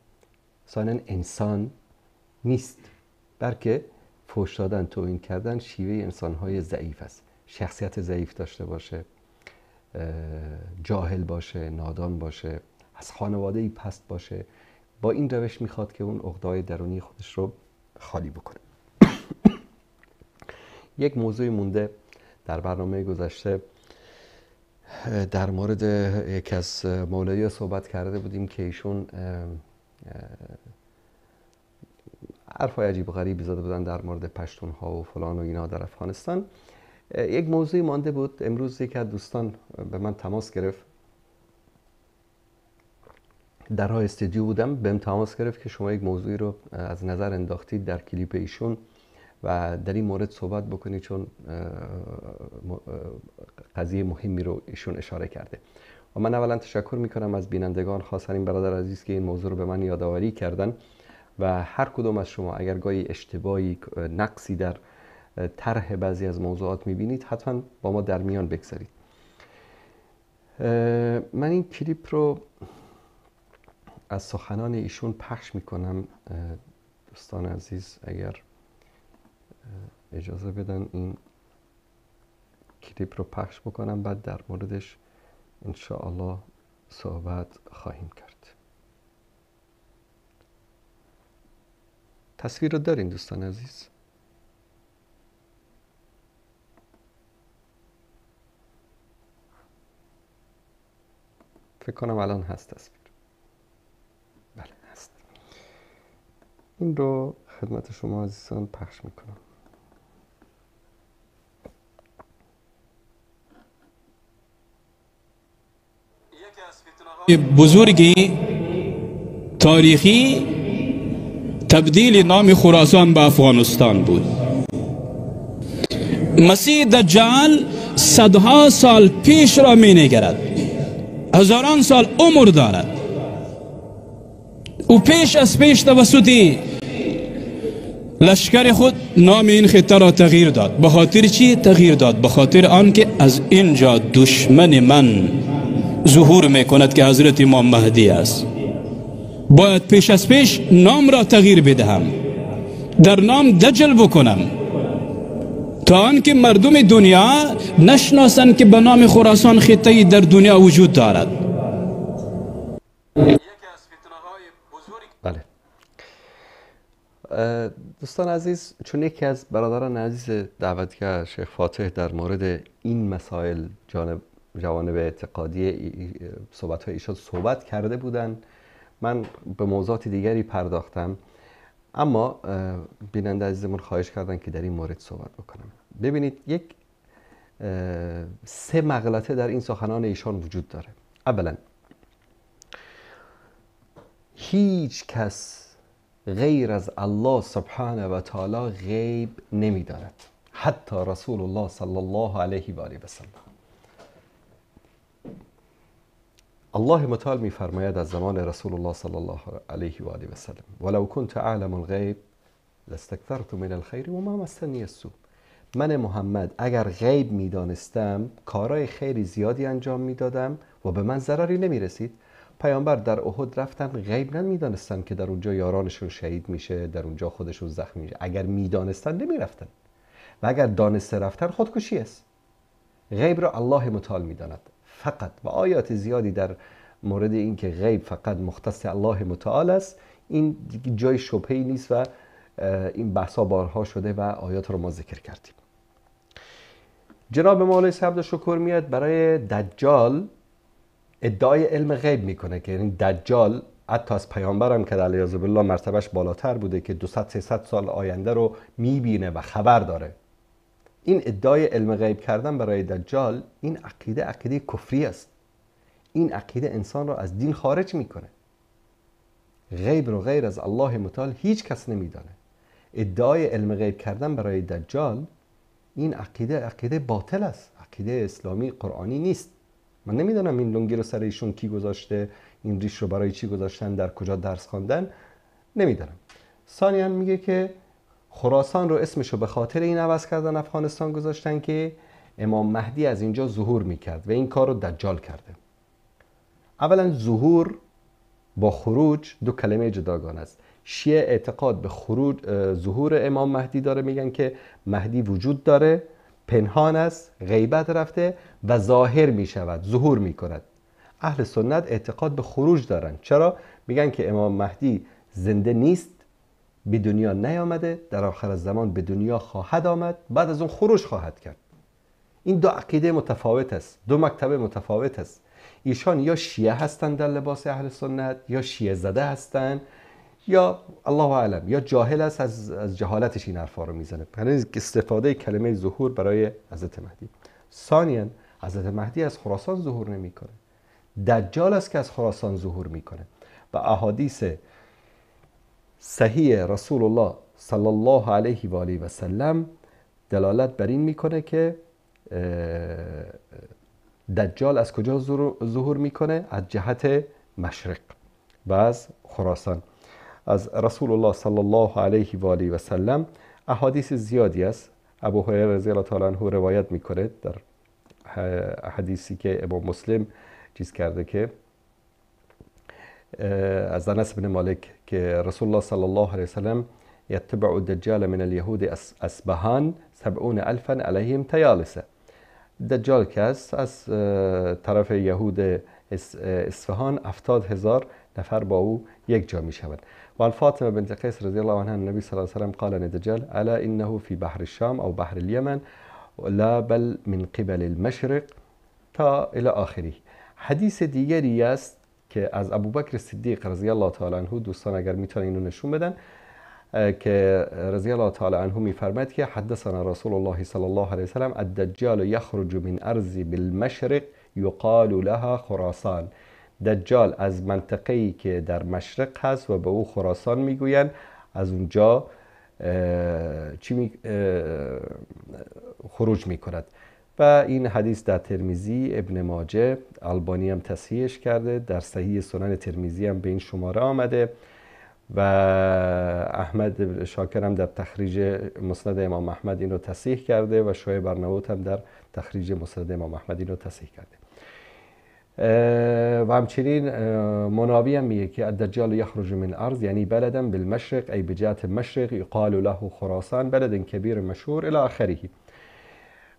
ثانیاً انسان نیست، بلکه فحش دادن، توهین کردن شیوه انسان‌های ضعیف است. شخصیت ضعیف داشته باشه، جاهل باشه، نادان باشه، از خانواده‌ای پست باشه، با این روش میخواد که اون عقده‌های درونی خودش رو خالی بکنه. یک موضوع مونده در برنامه گذشته، در مورد یک از مولوی‌ها صحبت کرده بودیم که ایشون حرفای عجیب و غریبی زده بودن در مورد پشتون‌ها و فلان و اینا در افغانستان. یک موضوعی مانده بود. امروز یک از دوستان به من تماس گرفت، در راه استودیو بودم، بهم تماس گرفت که شما یک موضوعی رو از نظر انداختید در کلیپ ایشون و در این مورد صحبت بکنید، چون قضیه مهمی رو ایشون اشاره کرده. و من اولا تشکر میکنم از بینندگان، خاصا این برادر عزیز که این موضوع رو به من یادآوری کردن، و هر کدوم از شما اگر گاهی اشتباهی، نقصی در طرح بعضی از موضوعات میبینید، حتما با ما در میان بگذارید. من این کلیپ رو از سخنان ایشون پخش میکنم. دوستان عزیز اگر اجازه بدن این کلیپ رو پخش بکنم، بعد در موردش انشاءالله صحبت خواهیم کرد. تصویر رو دارین دوستان عزیز؟ فکر کنم الان هست تصویر. بله هست. این رو خدمت شما عزیزان پخش میکنم. بزرگی تاریخی تبدیل نام خراسان به افغانستان بود. مسیح دجال صدها سال پیش را می نگرد، هزاران سال عمر دارد. او پیش از پیش توسط لشکر خود نام این خطه را تغییر داد. به خاطر چی تغییر داد؟ به خاطر آنکه از اینجا دشمن من ظهور میکند که حضرت امام مهدی است. باید پیش از پیش نام را تغییر بدهم، در نام دجل بکنم، تا آنکه مردم دنیا نشناسند که به نام خراسان خطه‌ای در دنیا وجود دارد. بله دوستان عزیز، چون یکی از برادران عزیز دعوتگر شیخ فاتح در مورد این مسائل جوانب اعتقادی صحبت‌های ایشان صحبت کرده بودن، من به موضوعات دیگری پرداختم، اما بیننده عزیزمون خواهش کردن که در این مورد صحبت بکنم. ببینید، یک 3 مغلطه در این سخنان ایشان وجود داره. اولا، هیچ کس غیر از الله سبحانه و تعالی غیب نمی‌داند، حتی رسول الله صلی الله علیه و آله و سلم. الله متعال می‌فرماید از زمان رسول الله صلی الله علیه و آله و سلم: ولو كنت اعلم الغیب لاستكثرت من الخیر وما مسنی السوء. من محمد اگر غیب میدانستم کارهای خیری زیادی انجام میدادم و به من ضرری نمیرسید. پیامبر در احد رفتن، غیب نمیدانستن که در اونجا یارانشون شهید میشه، در اونجا خودشون زخمی میشه. اگر میدانستن نمیرفتن، و اگر دانسته رفتن خودکشی است. غیب را الله متعال میداند فقط، و آیات زیادی در مورد این که غیب فقط مختص الله متعال است، این جای شبهه‌ای نیست و این بحثا بارها شده و آیات رو ما ذکر کردیم. جناب مولوی صاحب شکر میاد برای دجال ادعای علم غیب میکنه که این دجال حتی از پیامبرم که علیه بالله مرتبهش بالاتر بوده که 200-300 سال آینده رو میبینه و خبر داره. این ادعای علم غیب کردن برای دجال، این عقیده کفری است. این عقیده انسان را از دین خارج میکنه. غیب رو غیر از الله متعال هیچ کس نمیدانه. ادعای علم غیب کردن برای دجال، این عقیده باطل است، عقیده اسلامی قرآنی نیست. من نمیدونم این لنگی رو سر ایشون کی گذاشته، این ریش رو برای چی گذاشتن، در کجا درس خواندن، نمیدونم. ثانیاً میگه که خراسان رو اسمشو به خاطر این عوض کردن افغانستان گذاشتن که امام مهدی از اینجا ظهور میکرد و این کار رو دجال کرده. اولا ظهور با خروج 2 کلمه جداگانه است. شیعه اعتقاد به ظهور امام مهدی داره، میگن که مهدی وجود داره، پنهان است، غیبت رفته و ظاهر میشود، ظهور میکند. اهل سنت اعتقاد به خروج دارن. چرا؟ میگن که امام مهدی زنده نیست، به دنیا نیامده، در آخر الزمان به دنیا خواهد آمد، بعد از اون خروج خواهد کرد. این 2 عقیده متفاوت است، 2 مکتب متفاوت است. ایشان یا شیعه هستند در لباس اهل سنت، یا شیعه زده هستند، یا الله اعلم یا جاهل است، از جهالتش این حرفا رو میزنه. یعنی استفاده کلمه ظهور برای حضرت مهدی. ثانیاً حضرت مهدی از خراسان ظهور نمیکنه، دجال است که از خراسان ظهور میکنه. و احادیث صحیح رسول الله صلی الله علیه و آله و سلم دلالت بر این میکنه که دجال از کجا ظهور میکنه؟ از جهت مشرق و از خراسان. از رسول الله صلی الله علیه و آله و سلم احادیث زیادی است. ابو هریره رضی الله تعالی عنه روایت میکنه در حدیثی که امام مسلم چیز کرده که از انس بن مالک که رسول الله صلی الله علیه وسلم یتبع الدجال من اليهود اصبهان 70,000 علیهم تیالسه. دجال که است از طرف یهود اصفهان 70,000 نفر با او یک جا می شوند. و الفاطمه بنت قیس رضی الله عنها النبی صلی الله علیه و سلم قال الدجال الا انه في بحر الشام او بحر اليمن لا بل من قبل المشرق تا الى آخره. حدیث دیگری است که از ابوبکر صدیق رضی الله تعالی عنه، دوستان اگر میتونن اینو نشون بدن، که رضی الله تعالی عنه میفرماید که حدثنا رسول الله صلی الله علیه وسلم الدجال یخرج من ارض بالمشرق یقال لها خراسان. دجال از منطقه‌ای که در مشرق هست و به او خراسان میگویند، از اونجا خروج میکند. و این حدیث در ترمیزی، ابن ماجه، البانی هم تصحیحش کرده، در صحیح سنن ترمیزی هم به این شماره آمده و احمد شاکر هم در تخریج مسند امام احمد این رو تصحیح کرده و شعیب ارناؤوط هم در تخریج مسند امام احمد این رو تصحیح کرده. و همچنین مناوی هم میگه که الدجال یخرج من ارض یعنی بلدا بالمشرق ای بجهت المشرق یقال له خراسان بلد کبیر مشهور الی آخره.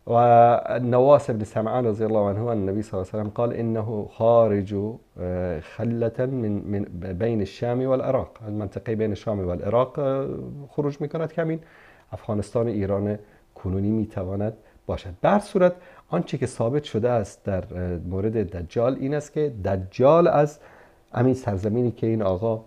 و نواس بن سمعان رضی الله عنه النبی صلی الله علیه وسلم قال انه خارج خلة من بین الشام والعراق، از منطقه بین شام و العراق خروج میکند که همین افغانستان ایران کنونی میتواند باشد. در صورت آنچه که ثابت شده است در مورد دجال این است که دجال از همین سرزمینی که این آقا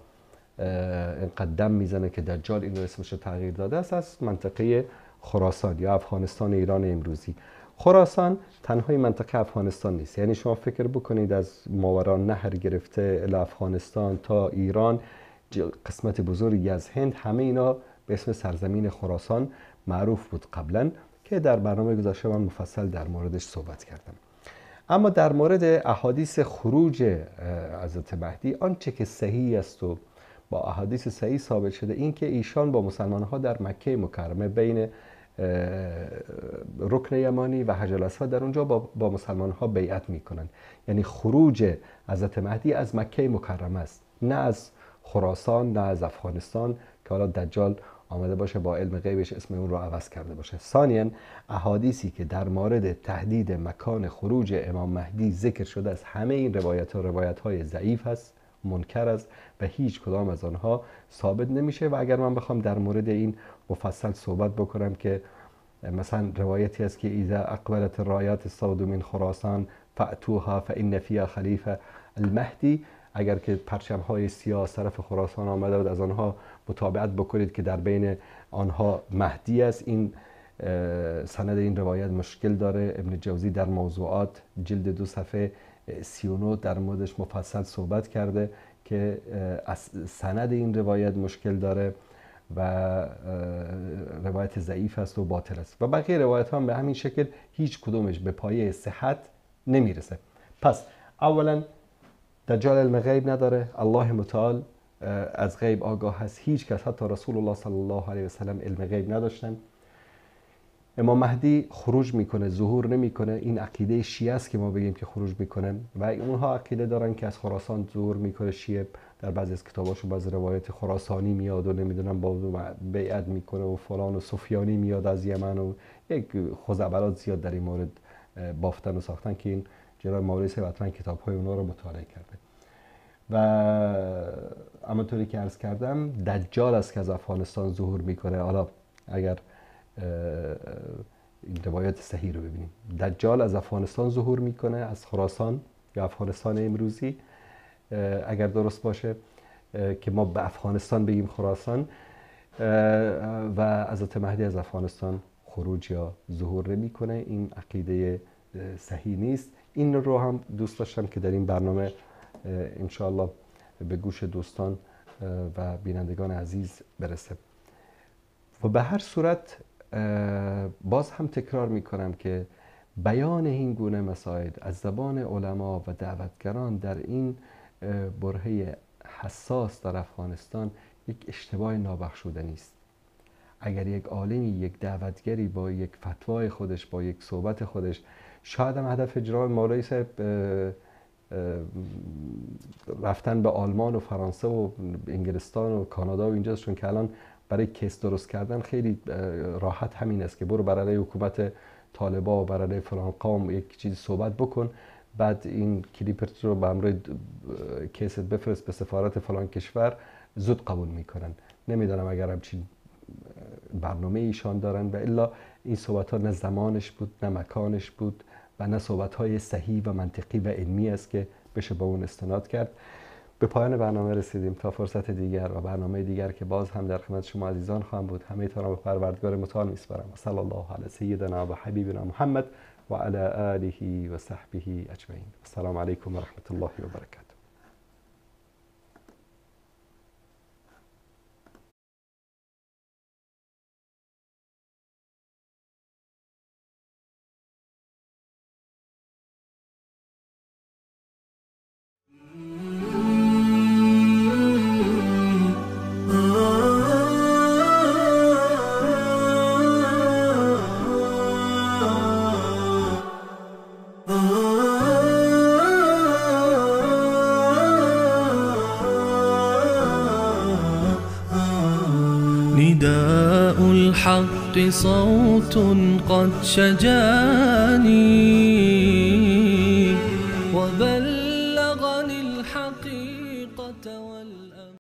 قدم میزنه که دجال این اسمش رو تغییر داده است، از منطقه خراسان یا افغانستان ایران امروزی. خراسان تنهای منطقه افغانستان نیست، یعنی شما فکر بکنید از ماوران نهر گرفته الی افغانستان تا ایران، قسمت بزرگی از هند، همه اینا به اسم سرزمین خراسان معروف بود قبلا که در برنامه گذشته من مفصل در موردش صحبت کردم. اما در مورد احادیث خروج حضرت مهدی، آنچه که صحیح است و با احادیث صحیح ثابت شده این که ایشان با مسلمان‌ها در مکه مکرمه بین رکن یمانی و حجر الاسود در اونجا با مسلمان‌ها بیعت میکنند. یعنی خروج حضرت مهدی از مکه مکرمه است، نه از خراسان، نه از افغانستان که حالا دجال آمده باشه با علم غیبش اسم اون رو عوض کرده باشه. ثانیاً احادیثی که در مورد تهدید مکان خروج امام مهدی ذکر شده است، همه این روایت‌های ضعیف است، منکر است و هیچ کدام از آنها ثابت نمیشه. و اگر من بخوام در مورد این مفصل صحبت بکنم که مثلا روایتی است که اذا اقبلت الرایات السود من خراسان فاتوها فان فيها خلیفه المهدی، اگر که پرچم‌های سیاه از طرف خراسان آمده و از آنها متابعت بکنید که در بین آنها مهدی است، این سند این روایت مشکل داره. ابن جوزی در موضوعات جلد 2 صفحه 39 در موردش مفصل صحبت کرده که سند این روایت مشکل داره و روایت ضعیف است و باطل است و بقیه روایت ها به همین شکل هیچ کدومش به پایه صحت نمیرسه. پس اولا دجال علم غیب نداره، الله متعال از غیب آگاه هست، هیچ کس حتی رسول الله صلی الله علیه و سلم علم غیب نداشتن. امام مهدی خروج میکنه، ظهور نمیکنه. این عقیده شیعه است که ما بگیم که خروج میکنه و اونها عقیده دارن که از خراسان ظهور میکنه. شیعه در بعضی از کتاباشون بعضی روایت خراسانی میاد و نمیدونم با بیعت میکنه و فلان و سفیانی میاد از یمن و یک خزعبلات زیاد در این مورد بافتن و ساختن که این جناب مولوی صاحب حتما کتاب‌های اونها رو مطالعه کرده. و همونطوری که عرض کردم دجال است که از افغانستان ظهور میکنه. حالا اگر این روایت صحیح رو ببینیم، دجال از افغانستان ظهور میکنه، از خراسان یا افغانستان امروزی اگر درست باشه که ما به افغانستان بگیم خراسان، و حضرت مهدی از افغانستان خروج یا ظهور نمیکنه. این عقیده صحیح نیست. این رو هم دوست داشتم که در این برنامه انشاءالله به گوش دوستان و بینندگان عزیز برسه. و به هر صورت باز هم تکرار میکنم که بیان این گونه مسائل از زبان علما و دعوتگران در این برهه حساس در افغانستان یک اشتباه نابخشوده نیست. اگر یک عالمی، یک دعوتگری با یک فتوای خودش، با یک صحبت خودش، شاید هم هدف جناب مولوی صاحب رفتن به آلمان و فرانسه و انگلستان و کانادا و اینجاست، چون که الان برای کیس درست کردن خیلی راحت همین است که برو برای حکومت طالبا و برای فلان قوم یک چیزی صحبت بکن، بعد این کلیپت رو به همراه کیست بفرست به سفارت فلان کشور، زود قبول میکنن. نمیدونم اگر همچین برنامه ایشان دارن، و الا این صحبت ها نه زمانش بود نه مکانش بود و نه صحبت های صحیح و منطقی و علمی است که بشه با اون استناد کرد. به پایان برنامه رسیدیم. تا فرصت دیگر و برنامه دیگر که باز هم در خدمت شما عزیزان خواهم بود، همه تان را به پروردگار متعال میسپارم. صلی الله علی سیدنا و حبیبنا محمد و علی آله و صحبه اجمعین. السلام علیکم و رحمت الله و برکاته. نداء الحق صوت قد شجاني